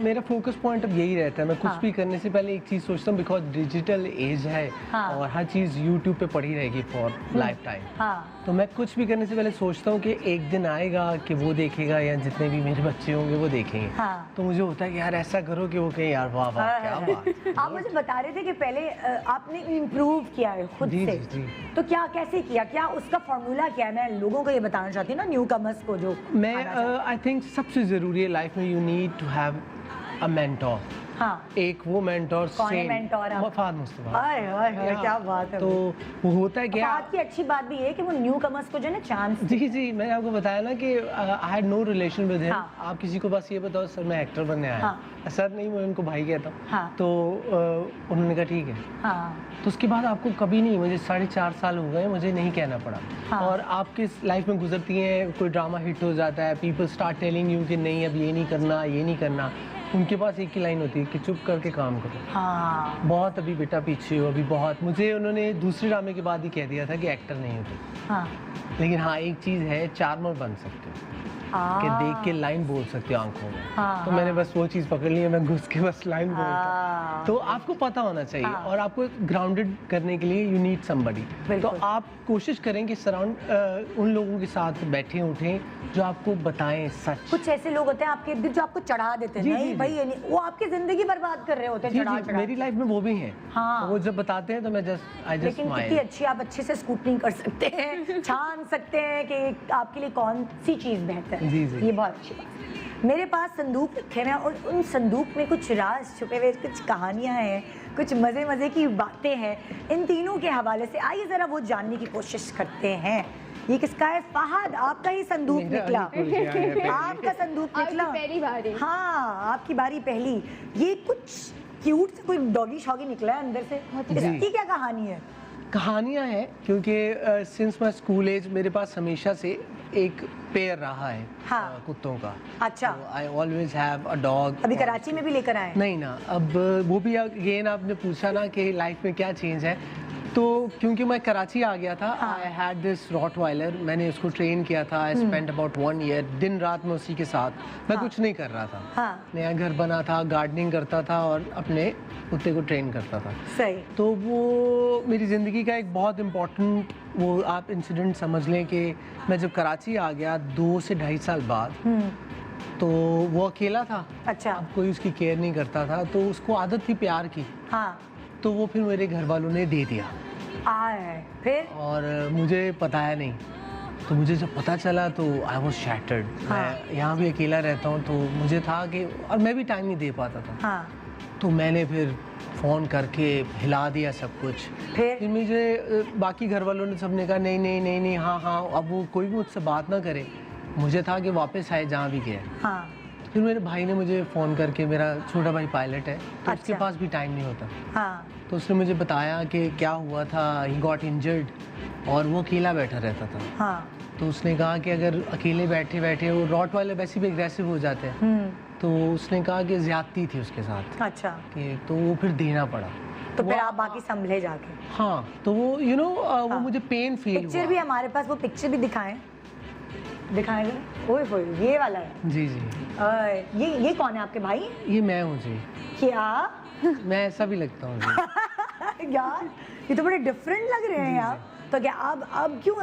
मेरा फोकस पॉइंट अब यही रहता है, मैं कुछ हाँ। भी करने से पहले एक चीज़ सोचता हूँ, बिकॉज डिजिटल एज है हाँ। और हर चीज़ यूट्यूब पे पड़ी रहेगी फॉर लाइफ टाइम। हाँ तो मैं कुछ भी करने से पहले सोचता हूँ कि एक दिन आएगा कि वो देखेगा या जितने भी मेरे बच्चे होंगे वो देखेंगे। हाँ। तो मुझे होता है कि यार ऐसा करो कि वो कहें यार वाह वाह क्या बात। आप मुझे बता रहे थे कि पहले आपने इम्प्रूव किया है खुद जी, से। जी, जी। तो क्या कैसे किया, क्या उसका फॉर्मूला क्या है? मैं लोगों को ये बताना चाहती हूँ ना, न्यू कमर्स को जो मैं आना चाहते हैं। आई थिंक सबसे ज़रूरी है लाइफ में, you need to have a mentor. हाँ एक वो मेंटोर कौन है mentor आप? वफाद मुस्तफा। हाय हाय हाय, क्या बात है। तो वो होता है क्या, बात की अच्छी बात भी है कि वो न्यू कमर्स को जो है ना चांस। जी जी, मैंने आपको बताया ना कि I had no relation with him. हाँ। आप किसी को बस ये बताओ सर मैं एक्टर बनने आया, हाँ। सर नहीं मैं उनको भाई कहता हूँ। हाँ। तो उन्होंने कहा ठीक है। हाँ तो उसके बाद आपको कभी नहीं, मुझे 4.5 साल हो गए, मुझे नहीं कहना पड़ा। हाँ। और आपके लाइफ में गुजरती हैं, कोई ड्रामा हिट हो जाता है, पीपल स्टार्ट टेलिंग यू कि नहीं अब ये नहीं करना, ये नहीं करना। उनके पास एक ही लाइन होती है कि चुप करके काम करो। हाँ बहुत अभी बेटा पीछे हो, अभी बहुत। मुझे उन्होंने दूसरे ड्रामे के बाद ही कह दिया था कि एक्टर नहीं होते, हाँ लेकिन हाँ एक चीज़ है, चार्मर बन सकते हो कि देख के लाइन बोल सकते हो आंखों में। हाँ, तो मैंने बस वो चीज़ पकड़ ली है, मैं घुस के बस लाइन बोलता हूँ। हाँ। तो आपको पता होना चाहिए। हाँ। और आपको ग्राउंडेड करने के लिए यू नीड समबडी। तो बिल्कुल। आप कोशिश करें कि सराउंड उन लोगों के साथ बैठे उठें जो आपको बताएं सच। कुछ ऐसे लोग होते हैं आपके इर्द गिर्द जो आपको चढ़ा देते हैं, जी, नहीं जी, भाई जी। ये नहीं, वो आपकी जिंदगी बर्बाद कर रहे होते हैं जी चढ़ा जी, चढ़ा। मेरी लाइफ में वो भी हैं। हाँ। वो जब बताते हैं तो मैं आई जस्ट लेकिन कितनी स्माइल। अच्छी, आप अच्छे से स्कूटनिंग कर सकते हैं, छान सकते हैं कि आपके लिए कौन सी चीज़ बेहतर है। जी, जी। ये बहुत अच्छी बात है। मेरे पास संदूक रखे हुए हैं और उन संदूक में कुछ राज छुपे हुए, कुछ कहानियां हैं, कुछ मज़े मज़े की बातें हैं। इन तीनों के हवाले से आइए ज़रा वो जानने की कोशिश करते हैं। ये किसका है? फहद, आपका ही संदूक मेरा निकला। अभी खुल गया है पहले। आपका संदूक आपकी निकला। पहली बारी। हाँ आपकी बारी पहली। ये कुछ क्यूट से कोई डॉगी शॉगी निकला है अंदर से, इसकी क्या कहानी है? कहानियाँ हैं क्योंकि सिंस माई स्कूल एज मेरे पास हमेशा से एक पेयर रहा है। हाँ। कुत्तों का। अच्छा। I always have a dog. अभी कराची में भी लेकर आए? नहीं ना, अब वो भी अगेन आपने पूछा ना कि लाइफ में क्या चेंज है, तो क्योंकि मैं कराची आ गया था, आई हैड दिस रॉटवाइलर, मैंने उसको ट्रेन किया था। आई स्पेंड अबाउट 1 ईयर, दिन रात में उसी के साथ। मैं कुछ नहीं कर रहा था। हाँ। नया घर बना था, गार्डनिंग करता था और अपने कुत्ते को ट्रेन करता था। सही। तो वो मेरी ज़िंदगी का एक बहुत इम्पोर्टेंट वो आप इंसिडेंट समझ लें कि मैं जब कराची आ गया 2 से 2.5 साल बाद, तो वो अकेला था। अच्छा। अब कोई उसकी केयर नहीं करता था, तो उसको आदत थी प्यार की। हाँ। तो वो फिर मेरे घर वालों ने दे दिया आए फिर? और मुझे बताया नहीं। तो मुझे जब पता चला तो आई वॉज शैटर्ड। मैं यहाँ भी अकेला रहता हूँ, तो मुझे था कि, और मैं भी टाइम नहीं दे पाता था। हाँ। तो मैंने फिर फ़ोन करके हिला दिया सब कुछ। फिर मुझे बाकी घर वालों ने सबने कहा नहीं नहीं नहीं नहीं, हाँ हाँ, अब वो कोई भी मुझसे बात ना करे। मुझे था कि वापस आए जहाँ भी गया। हाँ। फिर मेरे भाई ने मुझे फ़ोन करके, मेरा छोटा भाई पायलट है, तो उसके अच्छा। पास भी टाइम नहीं होता। हाँ। तो उसने मुझे बताया कि क्या हुआ था, ही गॉट इंजर्ड और वो अकेला बैठा रहता था। हाँ। तो उसने कहा कि अगर अकेले बैठे बैठे, वो रॉट वाले वैसे भी एग्रेसिव हो जाते हैं, तो उसने कहा कि ज़्यादती थी उसके साथ अच्छा। कि, तो वो फिर देना पड़ा। तो फिर आप बाकी संभले जाके? हाँ, तो वो वो मुझे पेन फील पिक्चर हुआ। भी हमारे पास, वो पिक्चर भी दिखाएं, दिखाएं जरा। ओए होए, ये वाला है। जी जी, ये कौन है आपके भाई? ये मैं हूँ जी। क्या? मैं ऐसा भी लगता हूँ जी। यार ये तो बड़े डिफरेंट लग रहे हैं यार। तो तो क्या अब क्यों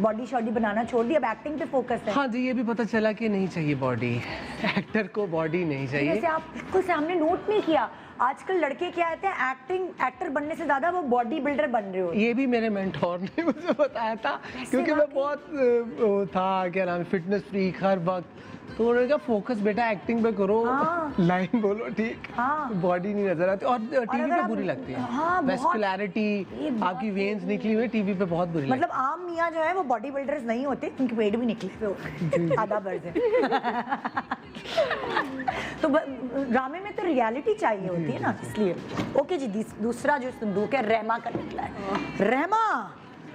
बॉडी शॉडी बनाना छोड़ दी, अब एक्टिंग पे फोकस है? हाँ जी, ये भी पता चला कि नहीं चाहिए बॉडी, एक्टर को बॉडी नहीं चाहिए। जैसे आप बिल्कुल सामने नोट नहीं किया, आजकल लड़के क्या आते हैं एक्टर बनने से ज्यादा वो बॉडी बिल्डर बन रहे हो। ये भी मेरे मेंटोर ने मुझे बताया था, क्योंकि मैं बहुत वो था, क्या नाम है, फिटनेस फ्रीक हर वक्त, तो उन्होंने कहा फोकस बेटा एक्टिंग पे करो, लाइन बोलो ठीक, बॉडी नहीं नजर आती, और टीवी पे बुरी लगती है। वेस्कुलैरिटी, आपकी वेन्स निकली हुई टीवी पे बहुत बुरी लगती है। मतलब आम मियाँ जो है वो बॉडी बिल्डर्स नहीं होते, उनके पेट भी निकले हुए होते हैं, आधा वर्जन। तो ड्रामे में तो रियलिटी चाहिए होती है ना, इसलिए। ओके जी, दूसरा जो संदूक है रहमा का निकला है। रहमा,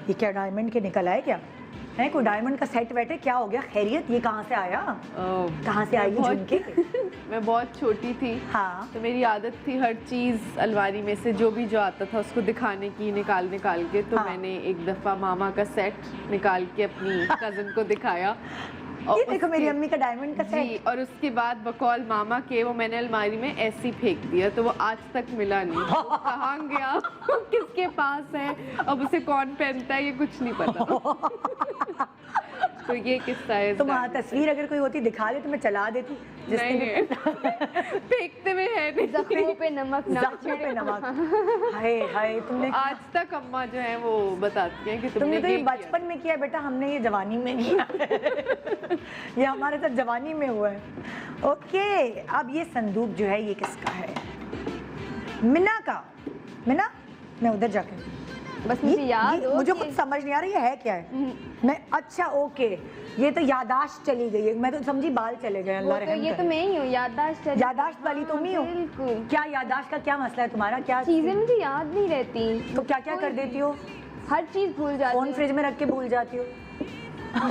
ये क्या डायमंड के निकल आए क्या है? कोई डायमंड का सेट वेट है, क्या हो गया, खैरियत? ये कहाँ से आया, कहाँ से आई झुमके? मैं बहुत छोटी थी, हाँ, तो मेरी आदत थी हर चीज़ अलमारी में से जो आता था उसको दिखाने की, निकाल के। तो हाँ। मैंने एक दफ़ा मामा का सेट निकाल के अपनी कज़न को दिखाया, और ये देखो मेरी अम्मी का डायमंड का जी, सेट। और उसके बाद बकौल मामा के वो मैंने अलमारी में ऐसे ही फेंक दिया, तो वो आज तक मिला नहीं। वो कहाँ गया, किसके पास है, अब उसे कौन पहनता है, ये कुछ नहीं पता। तो ये किस्सा है। तुम तस्वीर अगर कोई होती दिखा दे तो मैं चला देती। नहीं, फेंकते में है नहीं। जख्मों पे नमक ना जख्मों पे नमक। हाय हाय, तुमने आज तक अम्मा जो है वो बताती हैं कि तुमने तो ये किया। बचपन में किया बेटा, हमने ये जवानी में किया। ये हमारे साथ जवानी में हुआ है। ओके, अब ये संदूक जो है ये किसका है? मिना का। मिना, मैं उधर जाके बस मुझे याद हो मुझे कि- कुछ समझ नहीं आ रही है क्या है। मैं अच्छा ओके, ये तो यादाश्त चली गई है, मैं तो समझी बाल चले गए। अल्लाह वो तो रहम ये तो करे। मैं ही हूँ, याददाश्त चली- यादाश्त वाली तुम ही हो। बिल्कुल। क्या यादाश्त का क्या मसला है तुम्हारा? क्या चीजें मुझे याद नहीं रहती, तो क्या क्या कर देती हो? हर चीज भूल जाती फोन हूँ। फ्रिज में रख के भूल जाती हो?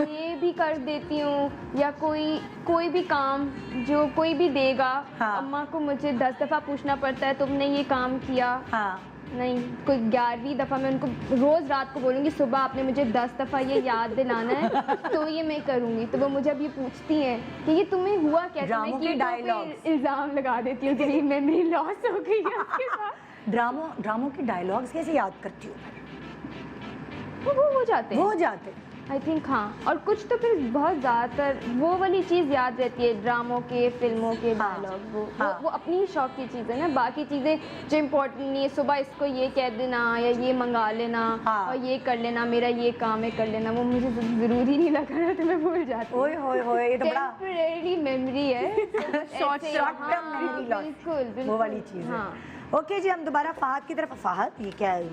ये भी कर देती हूँ, या कोई भी काम जो कोई भी देगा, हाँ। अम्मा को मुझे 10 दफ़ा पूछना पड़ता है तुमने ये काम किया? हाँ, नहीं, कोई 11वीं दफ़ा मैं उनको रोज़ रात को बोलूँगी सुबह आपने मुझे 10 दफ़ा ये याद दिलाना है, तो ये मैं करूँगी। तो वो मुझे अब ये पूछती हैं कि ये तुम्हें हुआ क्या? ड्रामों के डायलॉग्स। इल्ज़ाम लगा देती हूँ कि मेमोरी लॉस हो गई है उसके साथ। ड्रामों के डायलॉग्स कैसे याद करती हो? वो हो जाते हैं, हो जाते। I think. हाँ, और कुछ तो फिर बहुत ज़्यादातर वो वाली चीज़ याद रहती है, ड्रामों के, फिल्मों के हाँ, डायलॉग। हाँ। वो अपनी ही शौक की चीज़ है ना, बाकी चीज़ें जो इम्पोर्टेंट नहीं है, सुबह इसको ये कह देना या ये मंगा लेना, हाँ। और ये कर लेना, मेरा ये काम है कर लेना, वो मुझे ज़रूरी नहीं लगा ना, तो मैं भूल जाती हूँ। ओए होए होए, ये तो बड़ा टेम्परेरी मेमोरी है। शॉर्ट टर्म मेमोरी लॉस, बिल्कुल, वो वाली चीज़ है। हाँ। ओके जी, हम दोबारा फहद की तरफ। फहद, ये क्या है?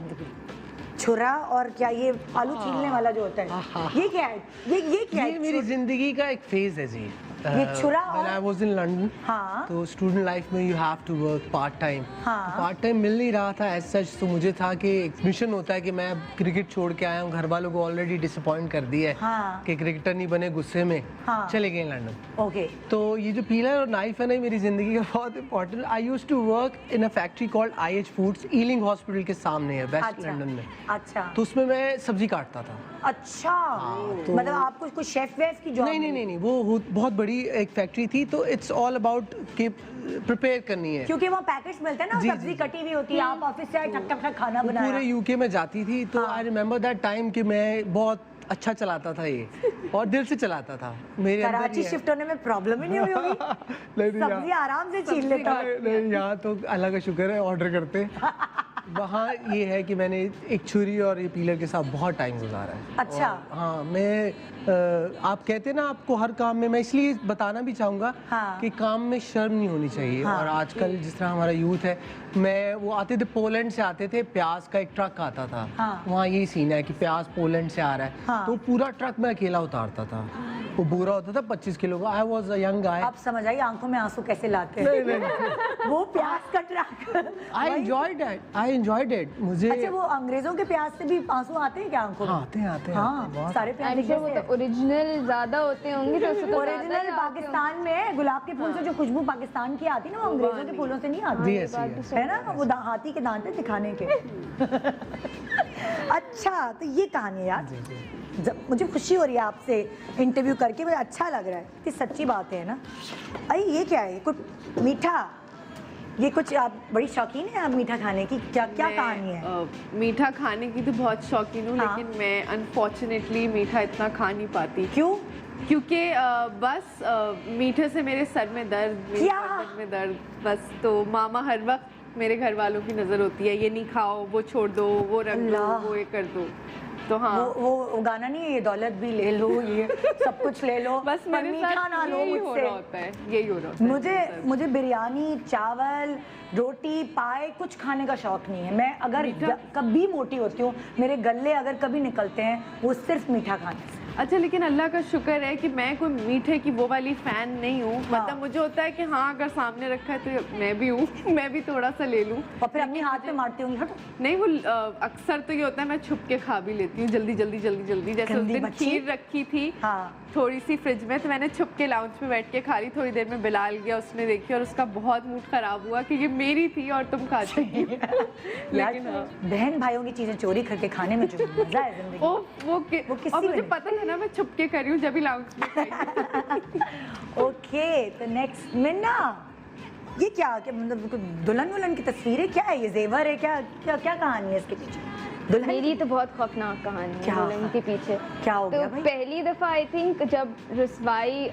छुरा और क्या ये आलू छीलने वाला जो होता है, ये क्या है? ये क्या है? ये मेरी जिंदगी का एक फेज है जी। ये छुरा When I was in London, हाँ। तो स्टूडेंट लाइफ में you have to work part time. हाँ। पार्ट टाइम मिल नहीं रहा था एज सच, तो मुझे था कि एक मिशन होता है कि मैं क्रिकेट छोड़ के आया हूँ, घर वालों को ऑलरेडी डिसअपॉइंट कर दिया है हाँ। कि क्रिकेटर नहीं बने, गुस्से में हाँ। चले गए लंदन। ओके, तो ये जो पीलर और नाइफ है ना, मेरी जिंदगी का बहुत important. I used to work in a factory called IH foods, Ealing hospital के सामने है, वेस्ट अच्छा लंदन में। अच्छा तो उसमें मैं सब्जी काटता था। अच्छा, तो- मतलब आपको कुछ शेफ वेफ की जॉब? नहीं, वो बहुत बड़ी एक फैक्ट्री थी, तो इट्स ऑल अबाउट कि प्रिपेयर करनी है। क्योंकि वो पैकेट्स मिलते हैं ना, जी, सब्जी जी। कटी हुई होती है, आप ऑफिस से आए टक टक टक खाना वो बनाया। पूरे यूके में जाती थी, तो आई रिमेम्बर दैट टाइम कि मैं बहुत अच्छा चलाता था ये, और दिल से चलाता था। मेरे अंदर कराची ही है। शिफ्ट होने में प्रॉब्लम ही नहीं हुई होगी? नहीं, सब्जी आराम से छील लेता हूँ। नहीं, यहाँ तो अल्लाह का शुक्र है, ऑर्डर करते। वहाँ ये है कि मैंने एक छुरी और ये पीलर के साथ बहुत टाइम गुजारा है। अच्छा। और हाँ, आप कहते हैं ना, आपको हर काम में, मैं इसलिए बताना भी चाहूँगा हाँ। कि काम में शर्म नहीं होनी चाहिए। हाँ। और आजकल जिस तरह हमारा यूथ है, वो आते थे, पोलैंड से आते थे, प्याज का एक ट्रक आता था। हाँ। वहाँ यही सीन है कि प्याज पोलैंड से आ रहा है। हाँ। तो पूरा ट्रक मैं अकेला उतारता था। वो बोरा होता था 25 किलो का। I was a young guy. आप समझ आइए आंखों में आंसू कैसे लाते हैं। नहीं। वो प्याज का ट्रक। I enjoyed it. मुझे अच्छा, वो अंग्रेजों के प्याज से भी आंसू आते हैं क्या आंखों में? हाँ, आते हैं हाँ, बहुत। सारे प्याज I'm sure वो तो ओरिजिनल ज़्यादा होते होंगे, तो उससे तो ज़्यादा ओरिजिनल ही आते पाकिस्तान में गुलाब के फूल से जो खुशबू पाकिस्तान की आती है ना, वो अंग्रेजों के फूलों से नहीं आती। Yes, yes. है ना, वो हाथी के दांत है दिखाने के। अच्छा, तो ये कहानी है यार। मुझे खुशी हो रही है आपसे इंटरव्यू करके, मुझे अच्छा लग रहा है। इतनी सच्ची बात है ना। अरे ये क्या है? कुछ मीठा ये कुछ आप बड़ी शौकीन है आप मीठा खाने की, क्या क्या मैं, कहानी है? मीठा खाने की तो बहुत शौकीन हूँ, हाँ। लेकिन मैं अनफॉर्चुनेटली मीठा इतना खा नहीं पाती, क्यों? क्योंकि बस मीठे से मेरे सर में दर्द, मेरे क्या? गर्दन में दर्द, बस। तो मामा हर वक्त मेरे घर वालों की नज़र होती है, ये नहीं खाओ, वो छोड़ दो, वो रख दो, अल्लाह। वो ये कर दो। तो हाँ, वो गाना नहीं है, ये दौलत भी ले लो, ये सब कुछ ले लो, बस पर मेरे मीठा साथ ना लो यही हो मुझसे। रहा होता है, यही हो रहा होता है मुझे मेरे साथ। मुझे बिरयानी, चावल, रोटी, पाए कुछ खाने का शौक नहीं है। मैं अगर कभी मोटी होती हूँ, मेरे गले अगर कभी निकलते हैं, वो सिर्फ मीठा खाने से। अच्छा, लेकिन अल्लाह का शुक्र है कि मैं कोई मीठे की वो वाली फ़ैन नहीं हूँ। मतलब मुझे होता है कि हाँ, अगर सामने रखा है तो मैं भी हूँ, मैं भी थोड़ा सा ले लूँ। और फिर अपने हाथ पे मारती होंगी, हटो। नहीं, वो अक्सर तो ये होता है मैं छुप के खा भी लेती हूँ, जल्दी जल्दी जल्दी जल्दी। जैसे उस गंदी दिन बच्ची। खीर रखी थी हाँ। थोड़ी सी फ्रिज में, तो मैंने छुप के लाउंज में बैठ के खा ली। थोड़ी देर में बिलाल गया, उसने देखी और उसका बहुत मूड खराब हुआ कि ये मेरी थी और तुम खा चुकी हो। यार, लेकिन हाँ, बहन भाइयों की चीजें चोरी करके खाने में जो मजा है जिंदगी में। वो किसी और में मुझे नहीं। पता था ना मैं छुप के कर रही हूँ, जब भी लाउंज में खाई। ओके, तो नेक्स्ट मिन्ना, ये क्या मतलब दुल्हन वुल्हन की तस्वीर है, क्या है ये, जेवर है, क्या क्या क्या कहानी है इसके पीछे? दुल्हन मेरी तो बहुत खौफनाक कहानी है क्या? दुल्हन के पीछे। क्या हो तो गया भाई? पहली दफ़ा आई थिंक जब रुसवाई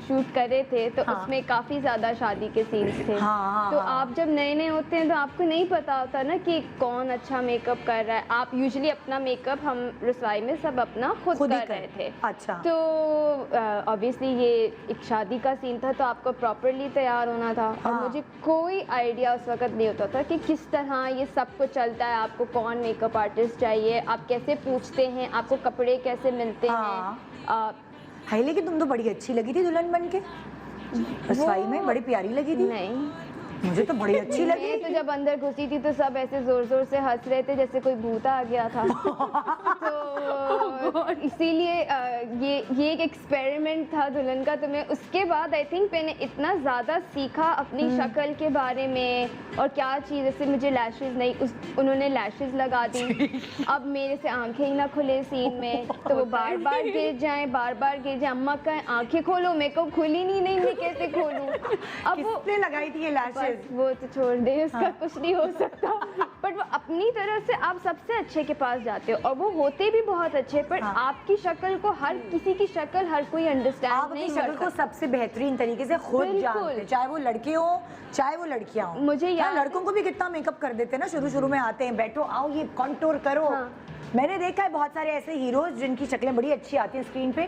शूट कर रहे थे, तो हाँ। उसमें काफ़ी ज़्यादा शादी के सीन्स थे। हाँ, तो हाँ। आप जब नए नए होते हैं तो आपको नहीं पता होता ना कि कौन अच्छा मेकअप कर रहा है। आप यूजुअली अपना मेकअप, हम रुसवाई में सब अपना खुद ही कर रहे थे। अच्छा। तो ऑब्वियसली ये एक शादी का सीन था, तो आपको प्रॉपरली तैयार होना था। और हाँ। मुझे कोई आइडिया उस वक्त नहीं होता था कि किस तरह ये सब कुछ चलता है, आपको कौन मेकअप आर्टिस्ट चाहिए, आप कैसे पूछते हैं, आपको कपड़े कैसे मिलते हाँ। हैं। हाय, लेकिन तुम तो बड़ी अच्छी लगी थी दुल्हन बन के, रसवाई में बड़ी प्यारी लगी थी। नहीं, मुझे तो बड़ी अच्छी लगी। मैं तो जब अंदर घुसी थी तो सब ऐसे जोर जोर से हंस रहे थे जैसे कोई भूत आ गया था। तो इसीलिए ये एक एक्सपेरिमेंट था दुल्हन का। तो मैं उसके बाद आई थिंक मैंने इतना ज़्यादा सीखा अपनी शक्ल के बारे में, और क्या चीज़, जैसे मुझे लैशेस नहीं, उन्होंने लैशेस लगा दी, अब मेरे से आंखें ही ना खुले सीन में, तो वो बार बार गिर जाएं, बार बार गिर जाएं। अम्मा कहें आंखें खोलो, मेरे को खुली नहीं, मैं कैसे खोलूँ? अब वो किसने लगाई थी ये लैशेज? वो तो छोड़ दे, उसका कुछ नहीं हो सकता। बट वो अपनी तरफ से आप सबसे अच्छे के पास जाते हो, और वो होते भी बहुत अच्छे, पर आपकी शक्ल को हर किसी की शक्ल हर कोई अंडरस्टैंड आप नहीं अपनी कर शक्ल को सकता। सबसे बेहतरीन तरीके से खुद बिल्कुल। जानते हैं, चाहे वो लड़के हो चाहे वो लड़कियां हो। मुझे हाँ, याद लड़कों को भी कितना मेकअप कर देते हैं ना, शुरू में आते हैं, बैठो आओ ये कॉन्टूर करो। हाँ। मैंने देखा है बहुत सारे ऐसे हीरोज जिनकी शक्लें बड़ी अच्छी आती हैं स्क्रीन पे,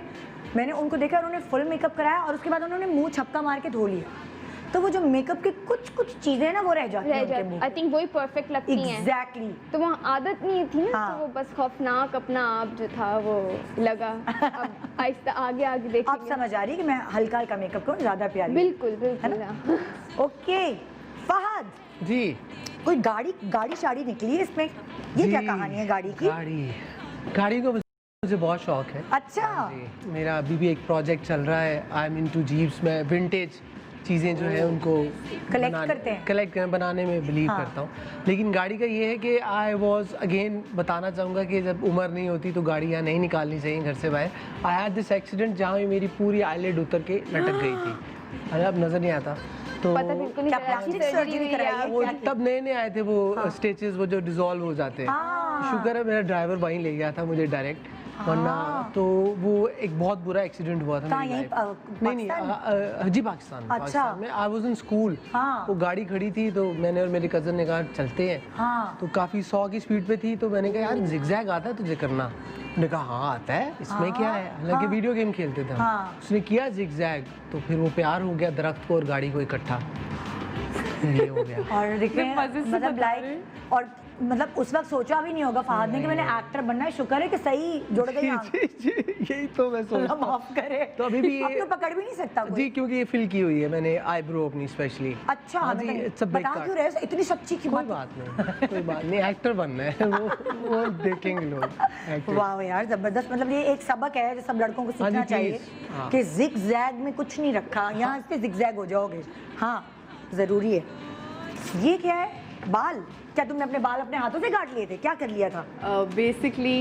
मैंने उनको देखा, उन्होंने फुल मेकअप कराया और उसके बाद उन्होंने मुंह छपका मार के धो लिया, तो वो जो मेकअप की कुछ चीजें हैं ना, वो रह जाती हैं उनके मुंह आई थिंक वही परफेक्ट लगती हैं। एग्जैक्टली। तो वहाँ आदत नहीं थी ना, हाँ। तो वो बस खौफनाक अपना आप जो था वो लगा। अब आहिस्ता आगे आप देखेंगे। समझ आ रही है कि मैं हल्का हल्का मेकअप करूँ, ज्यादा प्यारी। बिल्कुल बिल्कुल। हाँ। ओके फहद, जी। कोई गाड़ी शाड़ी निकली है इसमें, ये क्या जी, कहानी है गाड़ी की? गाड़ी को मुझे बहुत शौक है। अच्छा। जी, मेरा अभी भी एक प्रोजेक्ट चल रहा है, आई एम इनटू जीप्स में, विंटेज चीज़ें जो है उनको कलेक्ट बनाने में बिलीव हाँ। करता हूँ। लेकिन गाड़ी का ये है कि आई वॉज अगेन बताना चाहूँगा कि जब उम्र नहीं होती तो गाड़ियाँ नहीं निकालनी चाहिए घर से बाहर। आई हैड दिस एक्सीडेंट जहाँ मेरी पूरी आईलेट उतर के लटक गई थी, अरे अब नज़र नहीं आता। तो पता बिल्कुल नहीं क्या चला, प्लास्टिक surgery सर्जरी हुई कराई है? है? वो क्या तब नए नए आए थे वो स्टेचेस, वो जो डिसॉल्व हो जाते हैं। हाँ। शुक्र है मेरा ड्राइवर वहीं ले गया था मुझे डायरेक्ट, वरना तो वो एक बहुत बुरा एक्सीडेंट हुआ था कहाँ, मेरी यहीं लाइफ। नहीं जी, पाकिस्तान। अच्छा। पाकिस्तान में आई वाज इन स्कूल। हाँ। वो गाड़ी खड़ी थी तो मैंने और मेरे कज़न ने कहा चलते हैं। हाँ। तो काफ़ी 100 की स्पीड पे थी, तो मैंने कहा यार जिगजैग आता है तुझे करना? उसने कहा हाँ आता है, इसमें क्या है, हालांकि वीडियो गेम खेलते थे हम। हाँ। उसने किया जिगजैग, तो फिर वो प्यार हो गया दरख्त को और गाड़ी को इकट्ठा, ये हो गया। और देखिए मजे से मतलब बता रहे लाइक, और मतलब उस वक्त सोचा भी नहीं होगा फहद ने कि मैंने एक्टर बनना है। शुक्र है कि सही जुड़ गई आंख। जी, यही तो मैं सोचता अल्लाह हूँ। माफ करे। तो अभी भी अब तो पकड़ भी नहीं सकता कोई। जी, क्योंकि ये फिल की हुई है मैंने आईब्रो अपनी स्पेशली। अच्छा, हाँ जी, मतलब it's a big बता part। क्यों रहे हो इतनी सच्ची की कोई बात नहीं, कोई बात नहीं, एक्टर बनना है, वो देखेंगे लोग। actor। वाह यार जबरदस्त, मतलब ये एक सबक है जो सब लड़कों को हाँ जी, सीखना चाहिए please। हाँ। कि जिग जैग में कुछ नहीं रखा, यहाँ से जिग जैग हो जाओगे। हाँ जरूरी है। ये क्या है, बाल? क्या तुमने अपने बाल अपने हाथों से काट लिए थे, क्या कर लिया था? बेसिकली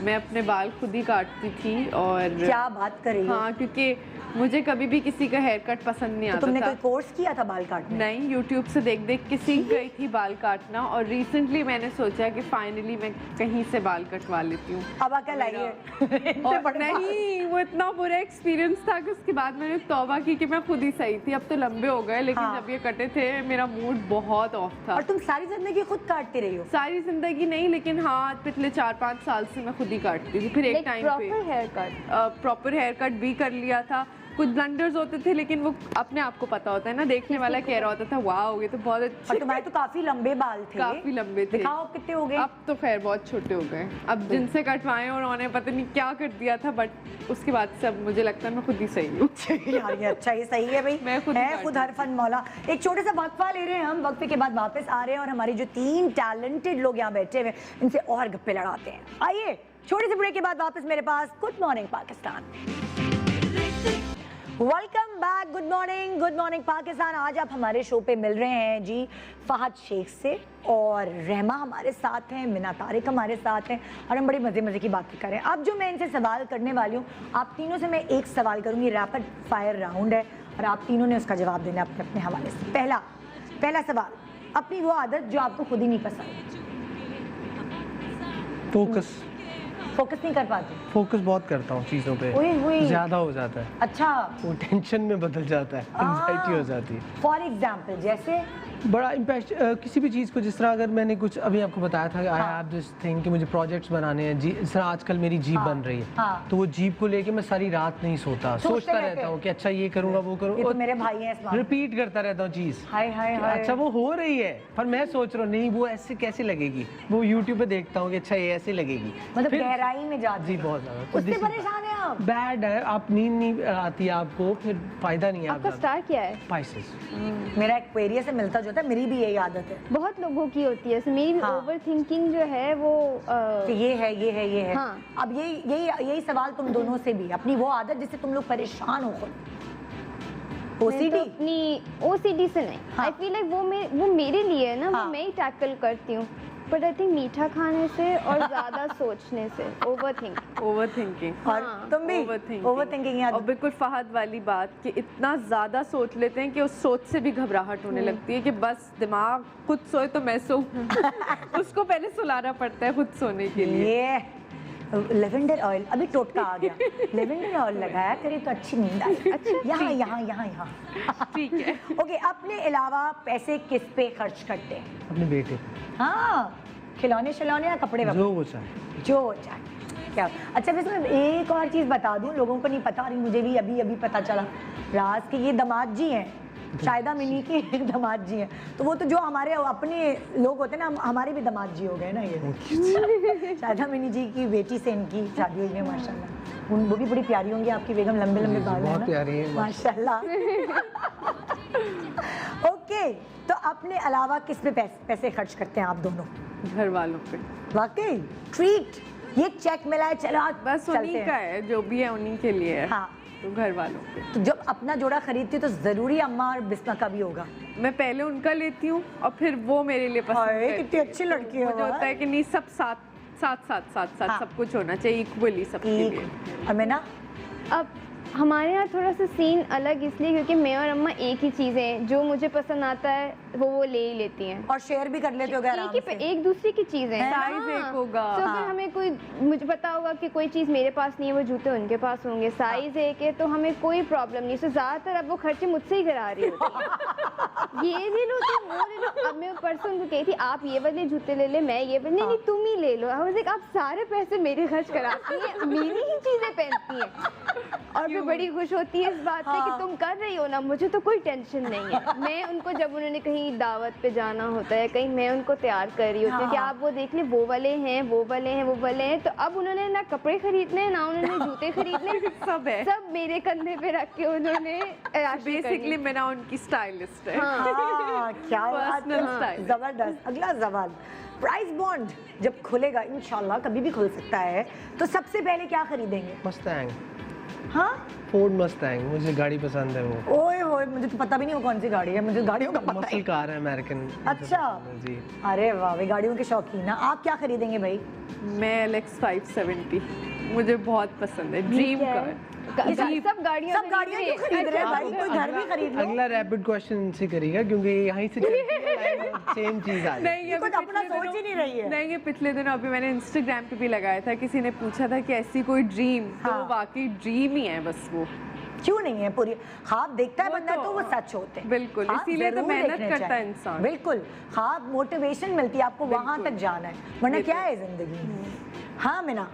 मैं अपने बाल खुद ही काटती थी। और क्या बात कर रही हो? हाँ, क्योंकि मुझे कभी भी किसी का हेयर कट पसंद नहीं तो आता तुमने था। कोई कोर्स किया था बाल काटने? नहीं, यूट्यूब से देख देख के सीख गई थी बाल काटना, और रिसेंटली मैंने सोचा कि फाइनली मैं कहीं से बाल कटवा लेती हूँ। अब अकल आई है। और नहीं, वो इतना बुरा एक्सपीरियंस था कि उसके बाद मैंने तौबा की कि मैं खुद ही सही थी। अब तो लंबे हो गए, लेकिन हाँ। जब ये कटे थे मेरा मूड बहुत ऑफ था। और तुम सारी जिंदगी खुद काटती रही हो? सारी जिंदगी नहीं, लेकिन हाँ पिछले 4-5 साल से मैं खुद ही काटती थी। फिर एक टाइम पे proper hair cut, proper hair cut भी कर लिया था। कुछ ब्लंडर्स होते थे, लेकिन वो अपने आप को पता होता है ना, देखने वाला कह रहा होता था वाह ये तो बहुत और अच्छे, तुम्हारे तो काफी लंबे बाल थे। काफी लंबे थे। दिखाओ कितने हो गए? अब तो खैर बहुत छोटे हो गए। अब जिनसे कटवाए उन्होंने पता नहीं क्या कर दिया था, बट उसके बाद से अब मुझे लगता है मैं खुद ही सही हूँ। यार ये अच्छा, ये सही है भाई। मैं खुद ही काटती खुद हर फन मौला। एक छोटे सा वक्फा ले रहे हैं हम, वक्फे के बाद वापस आ रहे हैं और हमारी जो 3 टैलेंटेड लोग यहाँ बैठे हुए इनसे और गप्पे लड़ाते हैं। आइए छोटे से ब्रेक के बाद वापस मेरे पास good morning Pakistan. Welcome back, good morning Pakistan. आज आप हमारे शो पे मिल रहे हैं जी फहद शेख से, और रहमा हमारे साथ हैं, मिना तारिक हमारे साथ हैं, और हम बड़ी मज़े की बातें कर रहे हैं। अब जो मैं इनसे सवाल करने वाली हूँ, आप तीनों से मैं एक सवाल करूँगी, रैपिड फायर राउंड है और आप तीनों ने उसका जवाब देना अपने अपने हवाले से। पहला सवाल, अपनी वो आदत जो आपको खुद ही नहीं पसंद। फोकस नहीं कर पाते? फोकस बहुत करता हूँ चीज़ों पे, ज़्यादा हो जाता है। अच्छा, वो टेंशन में बदल जाता है, एंजाइटी हो जाती है। फॉर एग्जाम्पल जैसे बड़ा इम्पैक्ट किसी भी चीज़ को, जिस तरह अगर मैंने कुछ अभी आपको बताया था, आई हैव दिस थिंग कि मुझे प्रोजेक्ट्स बनाने हैं, जिस तरह आजकल मेरी जीप बन रही है, तो वो जीप को लेके मैं सारी रात नहीं सोता, सोचता रहता हूँ कि अच्छा ये करूँगा वो ये करूँगा, तो मेरे भाई हैं इस्माइल। रिपीट करता रहता हूँ चीज़। हाय हाय हाय। अच्छा वो हो रही है, पर मैं सोच रहा हूँ नहीं वो ऐसे कैसे लगेगी, वो यूट्यूब पे देखता हूँ कि अच्छा ये ऐसे लगेगी, मतलब गहराई में जाती जी है। बहुत ज़्यादा। उससे परेशान है आप? बैड है, आप नींद नहीं आती है आपको, फिर फायदा नहीं है। आपका स्टार क्या है? स्पाइसेस। मेरा एक्वेरियस से मिलता जुलता है, मेरी भी यही आदत है। बहुत लोगों की होती है, जैसे मेरी हाँ। ओवर थिंकिंग जो है वो कि ये है। हाँ। अब यही सवाल तुम दोनों से भी, अपनी वो आदत जिससे तुम लोग परेशान हो खुद। मैं तो OCD? अपनी OCD से नहीं, हाँ। आई फील लाइक वो मेरे लिए है ना, हाँ। वो मैं ही टैकल करती हूँ, बट आई थिंक मीठा खाने से और ज्यादा सोचने से, ओवर थिंकिंग। और तुम भी ओवरथिंकिंग याद? और बिल्कुल फहद वाली बात कि इतना ज़्यादा सोच लेते हैं कि उस सोच से भी घबराहट होने लगती है कि बस दिमाग खुद सोए तो मैं सो उसको पहले सुलाना पड़ता है खुद सोने के लिए। ये लेवेंडर ऑयल, अभी टोटका आ गया। लेवेंडर ऑयल लगाया करे तो अच्छी नींद आए। अच्छा, यहाँ। ठीक है। ओके, अपने अलावा पैसे किस पे खर्च करते हैं? अपने बेटे, हाँ, खिलौने शिलौने या कपड़े वपड़े? जो वो चाहे। जो चाहे। क्या? अच्छा, वैसे मैं एक और चीज़ बता दूं, लोगों को नहीं पता, रही मुझे भी अभी पता चला, राज के ये दामाद जी हैं, शायदा मिनी के दामाद जी हैं, तो वो तो जो हमारे अपने लोग होते हैं ना, हमारे भी दामाद जी हो गए ना ये। शायदा मिनी जी की बेटी से इनकी शादी हुई है माशाल्लाह। वो भी बड़ी प्यारी होंगी आपकी बेगम, लंबे बाल हैं बहुत ना? प्यारी है माशाल्लाह। ओके, तो अपने अलावा किस पे पैसे खर्च करते हैं आप दोनों? घर वालों पे। वाकई ट्रीट, ये चेक मिला है, चलो आज बस चलते उन्हीं हैं। का है, जो भी है उन्हीं के लिए है। हाँ, तो घर वालों पे। तो जब अपना जोड़ा खरीदती हो तो जरूरी अम्मा और बिस्मा का भी होगा। मैं पहले उनका लेती हूँ और फिर वो मेरे लिए पसंद हाय, करती कितनी है। अच्छी लड़की है मुझे वो। होता है कि नहीं, सब साथ हाँ। सब कुछ होना चाहिए इक्वली सबके लिए। और मैं ना अब हमारे यहाँ थोड़ा सा सीन अलग इसलिए क्योंकि मैं और अम्मा एक ही चीज़ें, जो मुझे पसंद आता है वो ले ही लेती हैं, और शेयर भी कर लेते हो आराम से। एक दूसरी की चीज़ें है ना? साइज एक होगा। तो हाँ। अगर हमें कोई, मुझे पता होगा कि कोई चीज़ मेरे पास नहीं है, वो जूते उनके पास होंगे, साइज एक है, तो हमें कोई प्रॉब्लम नहीं। तो ज़्यादातर अब वो खर्चे मुझसे ही करा रही होती है। ये ले लो तुम, वो ले लो। अब मैं परसों उनको कही थी आप ये वाले जूते ले ले, मैं ये वाले, नहीं तुम ही ले लो। आप सारे पैसे मेरे खर्च कराती हैं, मेरी ही चीज़ें पहनती हैं, और फिर बड़ी खुश होती है इस बात पे कि तुम कर रही हो ना, मुझे तो कोई टेंशन नहीं है। मैं उनको जब उन्होंने कहीं दावत पे जाना होता है कहीं, मैं उनको तैयार कर रही होती हूँ कि आप वो देख लें, वो वाले हैं, तो अब उन्होंने ना कपड़े खरीदने, ना उन्होंने जूते खरीदने, सब है, सब मेरे कंधे पे रख के उन्होंने बेसिकली मेरा उनकी स्टाइलिस्ट है। हाँ, क्या बात Personal है। style। जबरदस्त। अगला सवाल, प्राइस बॉन्ड जब खुलेगा, इंशाल्लाह कभी भी खुल सकता है, तो सबसे पहले क्या खरीदेंगे? मस्टैंग, हाँ, फोर्ड मस्टैंग, मुझे गाड़ी पसंद है वो। ओए होए, मुझे तो पता भी नहीं वो कौन सी गाड़ी है, मुझे गाड़ियों का पता मसल है। कार है, अमेरिकन। अच्छा जी। अरे वाह, वे गाड़ियों के शौकीन है। आप क्या खरीदेंगे भाई? मैं LX 570। मुझे बहुत पसंद है ड्रीम कार। सब गाड़ियाँ सब गाड़ियाँ क्यों खरीद रहे हैं भाई, कोई घर भी खरीद लो। अगला रैपिड क्वेश्चन इनसे करिएगा क्योंकि यहीं से सेम चीज आ नहीं, ये कुछ अपना सोच ही नहीं रही है। नहीं, ये पिछले दिनों अभी मैंने इंस्टाग्राम पे भी लगाया था, किसी ने पूछा था कि ऐसी कोई ड्रीम, तो हाँ। वाकई ड्रीम ही है बस वो। क्यों नहीं है, पूरी ख्वाब देखता है वो बंदा तो- तो वो सच होते हैं। बिल्कुल, ख्वाब इसीलिए तो जरूर मेहनत देखने करता है चाहिए। इंसान। बिल्कुल, ख्वाब मोटिवेशन मिलती है आपको, वहां बिल्कुल। तक जाना है, वरना क्या है जिंदगी में। हाँ मीना,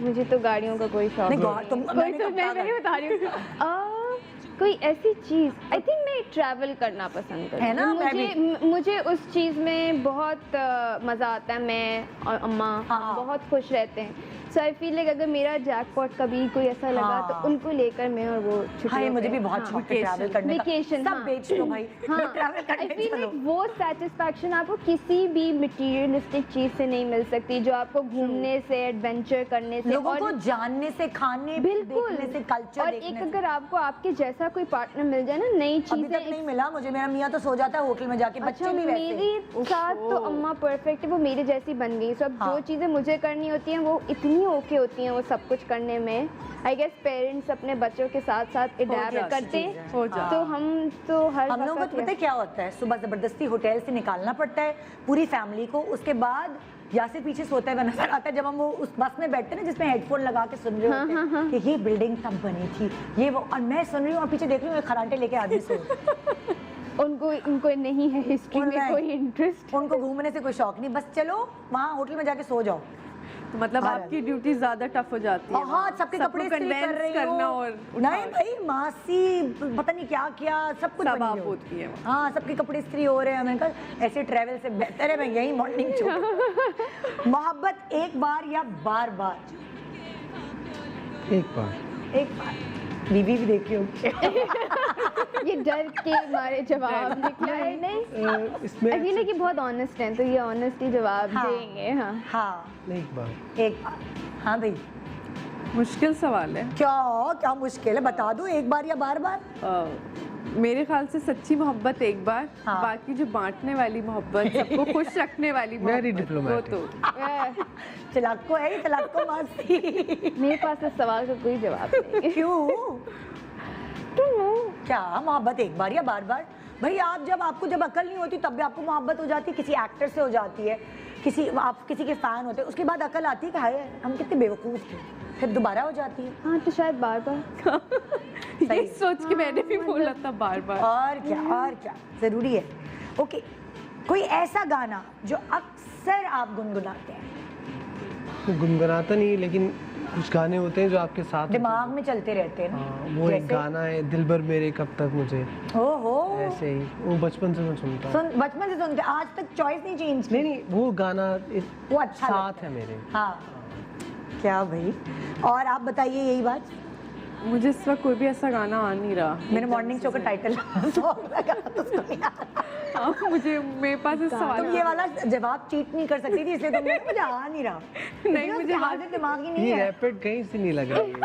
मुझे तो गाड़ियों का कोई शौक नहीं नहीं गौर तुम कोई मैंने तो कब मैं कहा नहीं बता रही हूँ। कोई ऐसी चीज, आई थिंक मैं ट्रैवल करना पसंद करती है ना, हूँ। मैं मुझे उस चीज में बहुत मजा आता है। मैं और अम्मा हाँ। बहुत खुश रहते हैं। सो आई फील लाइक अगर मेरा जैकपॉट कभी कोई ऐसा लगा हाँ। तो उनको लेकर मैं और वो हाँ, मुझे भी बहुत शौक है ट्रैवल करने का। वेकेशन, सब बेच दो भाई, ट्रैवल आई करने फील चलो। लाइक वो सेटिस्फैक्शन आपको किसी भी मटेरियलिस्टिक चीज से नहीं मिल सकती, जो आपको घूमने से, एडवेंचर करने से, लोगों और को जानने से, खाने बिल्कुल देखने से, कल्चर और देखने एक से। अगर आपको आपके जैसा कोई पार्टनर मिल जाए ना, नई अभी चीजें तक नहीं मिला मुझे, मेरा मियाँ तो सो जाता है होटल में जाके, अच्छा, बच्चे भी वैसे। मेरे साथ तो अम्मा परफेक्ट है, वो मेरे जैसी बन गई। सब हाँ। जो चीजें मुझे करनी होती हैं वो इतनी ओके होती हैं, वो सब कुछ करने में। आई गेस पेरेंट्स अपने बच्चों के साथ साथ अडैप्ट जाती करते चीज़ है। हो हैं, जाती तो हम तो हर हम लोगों को वक्त तो पता है क्या होता है, सुबह जबरदस्ती होटल से निकालना पड़ता है पूरी फैमिली को, उसके बाद यासिर पीछे सोता हुआ नजर आता है जब हम वो उस बस में बैठते हैं ना जिसमें हेडफोन लगा के सुन रहे होते हैं कि ये बिल्डिंग तब बनी थी, ये वो, और मैं सुन रही हूँ और पीछे देख रही हूँ खराटे लेके आदमी सो उनको नहीं है हिस्ट्री में उनमें- कोई इंटरेस्ट। उनको घूमने से कोई शौक नहीं, बस चलो वहाँ होटल में जाके सो जाओ। तो मतलब हाँ। आपकी ड्यूटी ज्यादा टफ हो जाती है। हाँ, सबके कपड़े इस्त्री कर कन्वेंस रही करना हूँ। और नहीं भाई, मासी पता नहीं क्या क्या सब कुछ सब बनी आप हो। होती है। हाँ, सबके कपड़े इस्त्री हो रहे हैं। मैंने कहा ऐसे ट्रैवल से बेहतर है मैं यही मॉर्निंग शो। मोहब्बत एक बार या बार बार? एक बार। एक बार। बीवी भी देखी होगी। ये डर के मारे जवाब निकला है। नहीं, इसमें आई फील लाइक ये बहुत ऑनेस्ट है, तो ये ऑनेस्टली जवाब हाँ। देंगे। हाँ, हाँ, एक बार। एक बार। हाँ भाई, मुश्किल सवाल है। क्या क्या मुश्किल है, बता दो, एक बार या बार बार? मेरे ख्याल से सच्ची मोहब्बत एक बार, हाँ। बाकी जो बांटने वाली मोहब्बत, सबको खुश रखने वाली Very मोहब्बत, वो diplomatic. तो चलाको है ये, चलाको मासी। मेरे पास इस सवाल का कोई जवाब नहीं है। क्यों? Don't know. क्या मोहब्बत एक बार या बार बार? भाई आपको जब अकल नहीं होती तब भी आपको मोहब्बत हो जाती है, किसी एक्टर से हो जाती है, आप किसी के फैन होते हैं, उसके बाद अकल आती है कि हाय हम कितने बेवकूफ़ थे, फिर दोबारा हो जाती है। हाँ, तो शायद बार बार। ये सोच के मैंने भी बोला था बार बार। और क्या ज़रूरी है। ओके, कोई ऐसा गाना जो अक्सर आप गुनगुनाते हैं? गुनगुनाता नहीं, लेकिन कुछ गाने होते हैं जो आपके साथ होते हैं। दिमाग में चलते रहते हैं ना? हाँ, वो एक जैसे? गाना है दिलबर मेरे कब तक मुझे, ओहो, ऐसे ही वो बचपन से मैं सुनता हूँ। बचपन से सुनते, आज तक चॉइस नहीं चेंज? नहीं, वो गाना वो अच्छा साथ लगता है मेरे। हाँ, क्या भाई। और आप बताइए यही बात। मुझे इस वक्त कोई भी ऐसा गाना आ नहीं रहा। मेरे मॉर्निंग शो का टाइटल सॉन्ग लगा तो उसको नहीं आ रहा। हाँ, मुझे मेरे पास इस सवाल तुम ये वाला जवाब चीट नहीं कर सकती थी, इसलिए तुमने कहा, मुझे आ नहीं रहा। नहीं, मुझे हाजिर दिमाग ही नहीं ये है। रैपिड कहीं से नहीं लग रही है।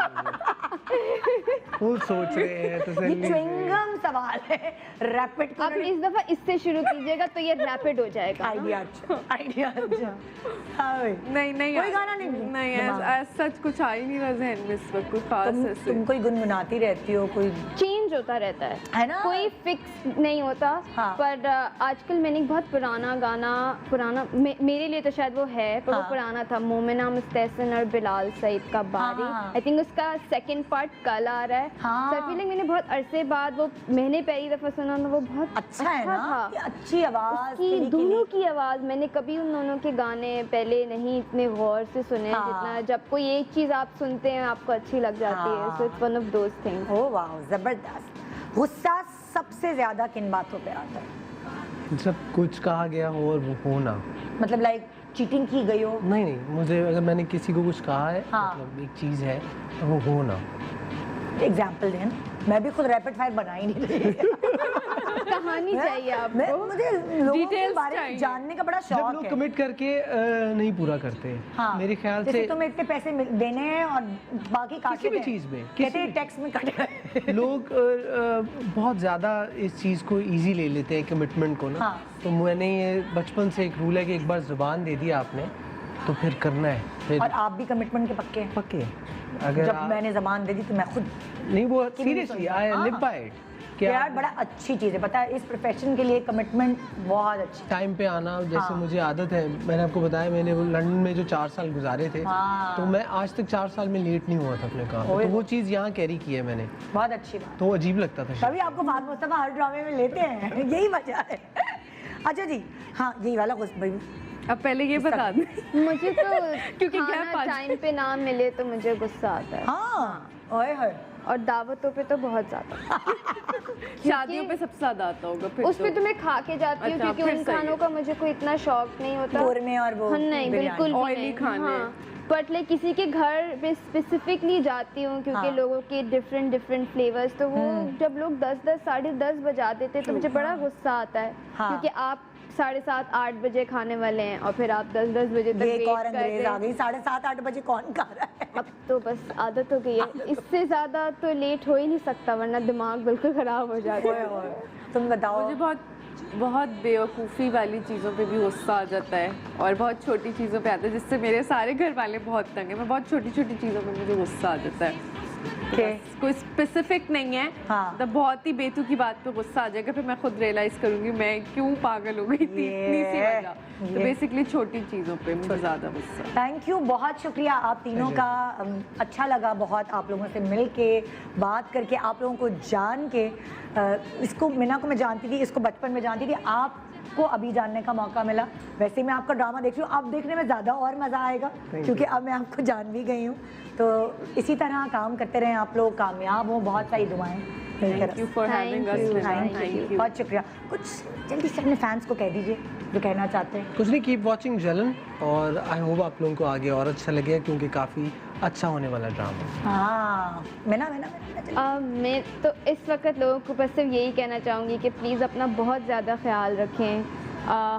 वो सोच रहे हैं तो ये च्युइंगम सवाल है, रैपिड आप इस दफा इससे शुरू कीजिएगा तो ये रैपिड हो जाएगा। आइडिया अच्छा, आइडिया अच्छा। हाँ भाई। नहीं कोई गाना नहीं? नहीं, दिमाग। सच कुछ आ ही नहीं रहा जहन में इस वक्त कोई खास ऐसे। तुम कोई गुनगुनाती रहती हो, कोई चेंज होता रहता है ना? कोई फिक्स नहीं होता। हाँ। पर आजकल मैंने एक बहुत पुराना गाना, मेरे लिए तो शायद वो है, पर हाँ। वो पुराना था, मोमिना मुस्तहसन और बिलाल सईद का बारी। हाँ। आई थिंक उसका सेकंड पार्ट कल आ रहा है। हाँ। So I feel like मैंने बहुत अरसे बाद वो मैंने पहली दफा सुना तो वो बहुत अच्छा है ना? था। ये अच्छी आवाज, उसकी खिली दोनों खिली। की आवाज, मैंने कभी उन दोनों के गाने पहले नहीं इतने गौर से सुने हाँ। जितना जब कोई एक चीज आप सुनते हैं आपको अच्छी लग जाती है। हाँ। So it's one of those things. ओ वाह, जबरदस्त। गुस्सा सबसे ज्यादा किन बातों पे आता है? जब कुछ कहा गया हो और वो होना। मतलब लाइक चीटिंग की गई हो? नहीं, मुझे अगर मैंने किसी को कुछ कहा है, हाँ। मतलब एक चीज़ है तो वो होना। एग्जाम्पल दें, मैं भी खुद रैपिड फायर बना ही नहीं रही। कहानी चाहिए मैं आपको। मुझे लोगों के Details बारे में चाहिए। जानने का बड़ा जब शौक लोग है। कमिट करके नहीं पूरा करते, हाँ, मेरे ख्याल जैसे से तुम्हें इतने पैसे देने हैं और बाकी काट किसी भी देते हैं। चीज़ में, कहते किसी हैं भी टैक्स में कट गए। लोग बहुत ज़्यादा इस चीज़ को इजी ले लेते हैं, कमिटमेंट को ना। हाँ। तो मैंने ये बचपन से एक रूल है कि एक बार ज़ुबान दे दी आपने तो फिर करना है फिर और आप भी कमिटमेंट के पक्के हैं? पक्के। अगर जब मैंने जबान दे दी तो मैं खुद नहीं, वो कि भी नहीं सीरियसली सुनता। आई हाँ। लिव बाय इट कि यार बड़ा अच्छी चीज़ है, पता है इस प्रोफेशन के लिए कमिटमेंट बहुत अच्छी। टाइम पे आना। जैसे हाँ। मुझे आदत है, मैंने आपको बताया मैंने वो लंदन में जो 4 साल गुजारे थे, हाँ। तो मैं आज तक 4 साल में लेट नहीं हुआ था अपने काम पे। ओए तो वो चीज़ यहाँ कैरी की है मैंने, बहुत अच्छी बात। तो अजीब लगता था। तभी आपको फात मुस्तफा हर ड्रामे में लेते हैं यही वजह है। अच्छा जी, हाँ यही वाला भाई अब पहले ये बता दें। मुझे तो क्योंकि खाना gap आ टाइम पे ना मिले तो मुझे गुस्सा आता है, हाँ ओए होए और दावतों पे तो बहुत ज्यादा। शादियों पे सबसे ज्यादा आता होगा फिर उस पे तो मैं खा के जाती हूँ, अच्छा, क्योंकि फिर उन सही है। खानों का मुझे कोई इतना शौक नहीं होता। कौरमे और वो हाँ, नहीं बिरयानी। बिल्कुल भी Oily नहीं। खाने। हाँ, बट लाइक किसी के घर पे स्पेसिफिकली जाती हूँ, क्योंकि हाँ। लोगों के डिफरेंट फ्लेवर्स, तो वो जब लोग 10 साढ़े 10 बजा देते तो मुझे बड़ा गुस्सा आता है, हाँ। क्योंकि आप 7:30 8 बजे खाने वाले हैं और फिर आप 10 बजे तक ये एक वेट और कर रहे अंग्रेज आ हैं। गई, 7:30 8 बजे कौन खा रहा है? अब तो बस आदत हो गई है, इससे ज्यादा तो लेट हो ही नहीं सकता, वरना दिमाग बिल्कुल खराब हो जाता ओए है। ओए, तुम बताओ। मुझे बहुत बेवकूफ़ी वाली चीज़ों पे भी गुस्सा आ जाता है और बहुत छोटी चीज़ों पे आता है, जिससे मेरे सारे घर वाले बहुत तंग हैं। मैं बहुत छोटी छोटी चीज़ों पे मुझे गुस्सा आ जाता है। के कोई स्पेसिफिक नहीं है, हाँ। तो बहुत ही बेतु की बात पे गुस्सा आ जाएगा, फिर मैं खुद रियलाइज करूंगी मैं क्यों पागल हो गई थी, इतनी सी वजह। तो ये। बेसिकली छोटी चीज़ों पे मुझे ज़्यादा गुस्सा। थैंक यू, बहुत शुक्रिया आप तीनों का। अच्छा लगा बहुत आप लोगों से मिल के, बात करके, आप लोगों को जान के। इसको मीना को मैं जानती थी, इसको बचपन में जानती थी, आपको अभी जानने का मौका मिला। वैसे ही मैं आपका ड्रामा देख रही हूँ, अब देखने में ज़्यादा और मज़ा आएगा क्योंकि अब मैं आपको जान भी गई हूँ। तो इसी तरह काम करते रहें, आप लोग कामयाब हों, बहुत सारी दुआएं मेरी तरफ thank you for having us. Thank you, बहुत शुक्रिया। कुछ जल्दी से अपने फैंस को कह दीजिए जो कहना चाहते हैं। कुछ नहीं, कीप वॉचिंग जलन, और आई होप आप लोगों को आगे और अच्छा लगे, क्योंकि काफ़ी अच्छा होने वाला ड्रामा। हाँ मैना मैं तो इस वक्त लोगों को बस सिर्फ यही कहना चाहूँगी कि प्लीज़ अपना बहुत ज़्यादा ख्याल रखें।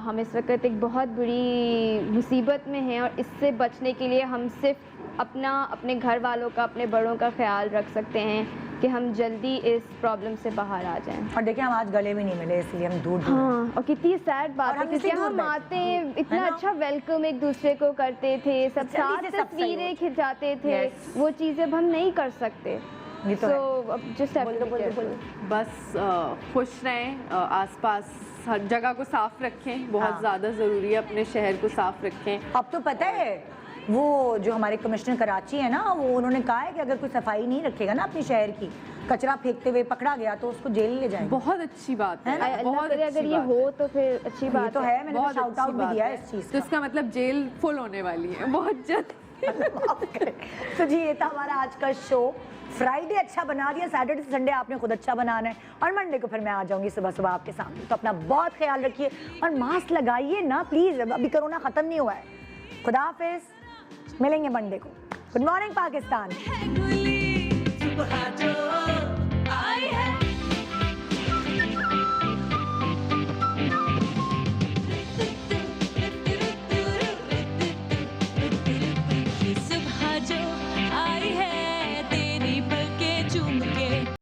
हम इस वक्त एक बहुत बुरी मुसीबत में हैं, और इससे बचने के लिए हम सिर्फ अपने घर वालों का, अपने बड़ों का ख्याल रख सकते हैं कि हम जल्दी इस प्रॉब्लम से बाहर आ जाएं। और देखिए हम आज गले भी नहीं मिले, इसलिए हम दूर हाँ, और कितनी सैड बात और है, हम क्योंकि इसी दूर हम बैठे आते हैं, इतना है ना? अच्छा वेलकम एक दूसरे को करते थे, सब जल्दी साथ से सब सही तस्वीरें हो। खिंचाते थे, Yes. वो चीज़ें अब हम नहीं कर सकते। ये तो है। So, अब just have to be careful. बस खुश रहें, आसपास हर जगह को साफ रखें, बहुत हाँ। ज़्यादा ज़रूरी है, अपने शहर को साफ रखें। अब तो पता है वो जो हमारे कमिश्नर कराची है ना, वो उन्होंने कहा है कि अगर कोई सफाई नहीं रखेगा ना अपने शहर की, कचरा फेंकते हुए पकड़ा गया तो उसको जेल ले जाएंगे। बहुत अच्छी बात है, अल्लाह बहुत करे अच्छी अगर ये बात हो तो फिर अच्छी ये बात तो है, मैंने बहुत शाउट आउट अच्छी भी बात दिया है। है इस चीज़ तो इसका मतलब जेल फुल होने वाली है बहुत जल्द। तो जी ये था हमारा आज का शो। फ्राइडे अच्छा बना दिया, सैटरडे से संडे आपने खुद अच्छा बनाना है, और मंडे को फिर मैं आ जाऊंगी सुबह सुबह आपके सामने। तो अपना बहुत ख्याल रखिए और मास्क लगाइए ना प्लीज़, अभी कोरोना ख़त्म नहीं हुआ है। खुदा हाफिज़, मिलेंगे मंडे को। Good morning Pakistan.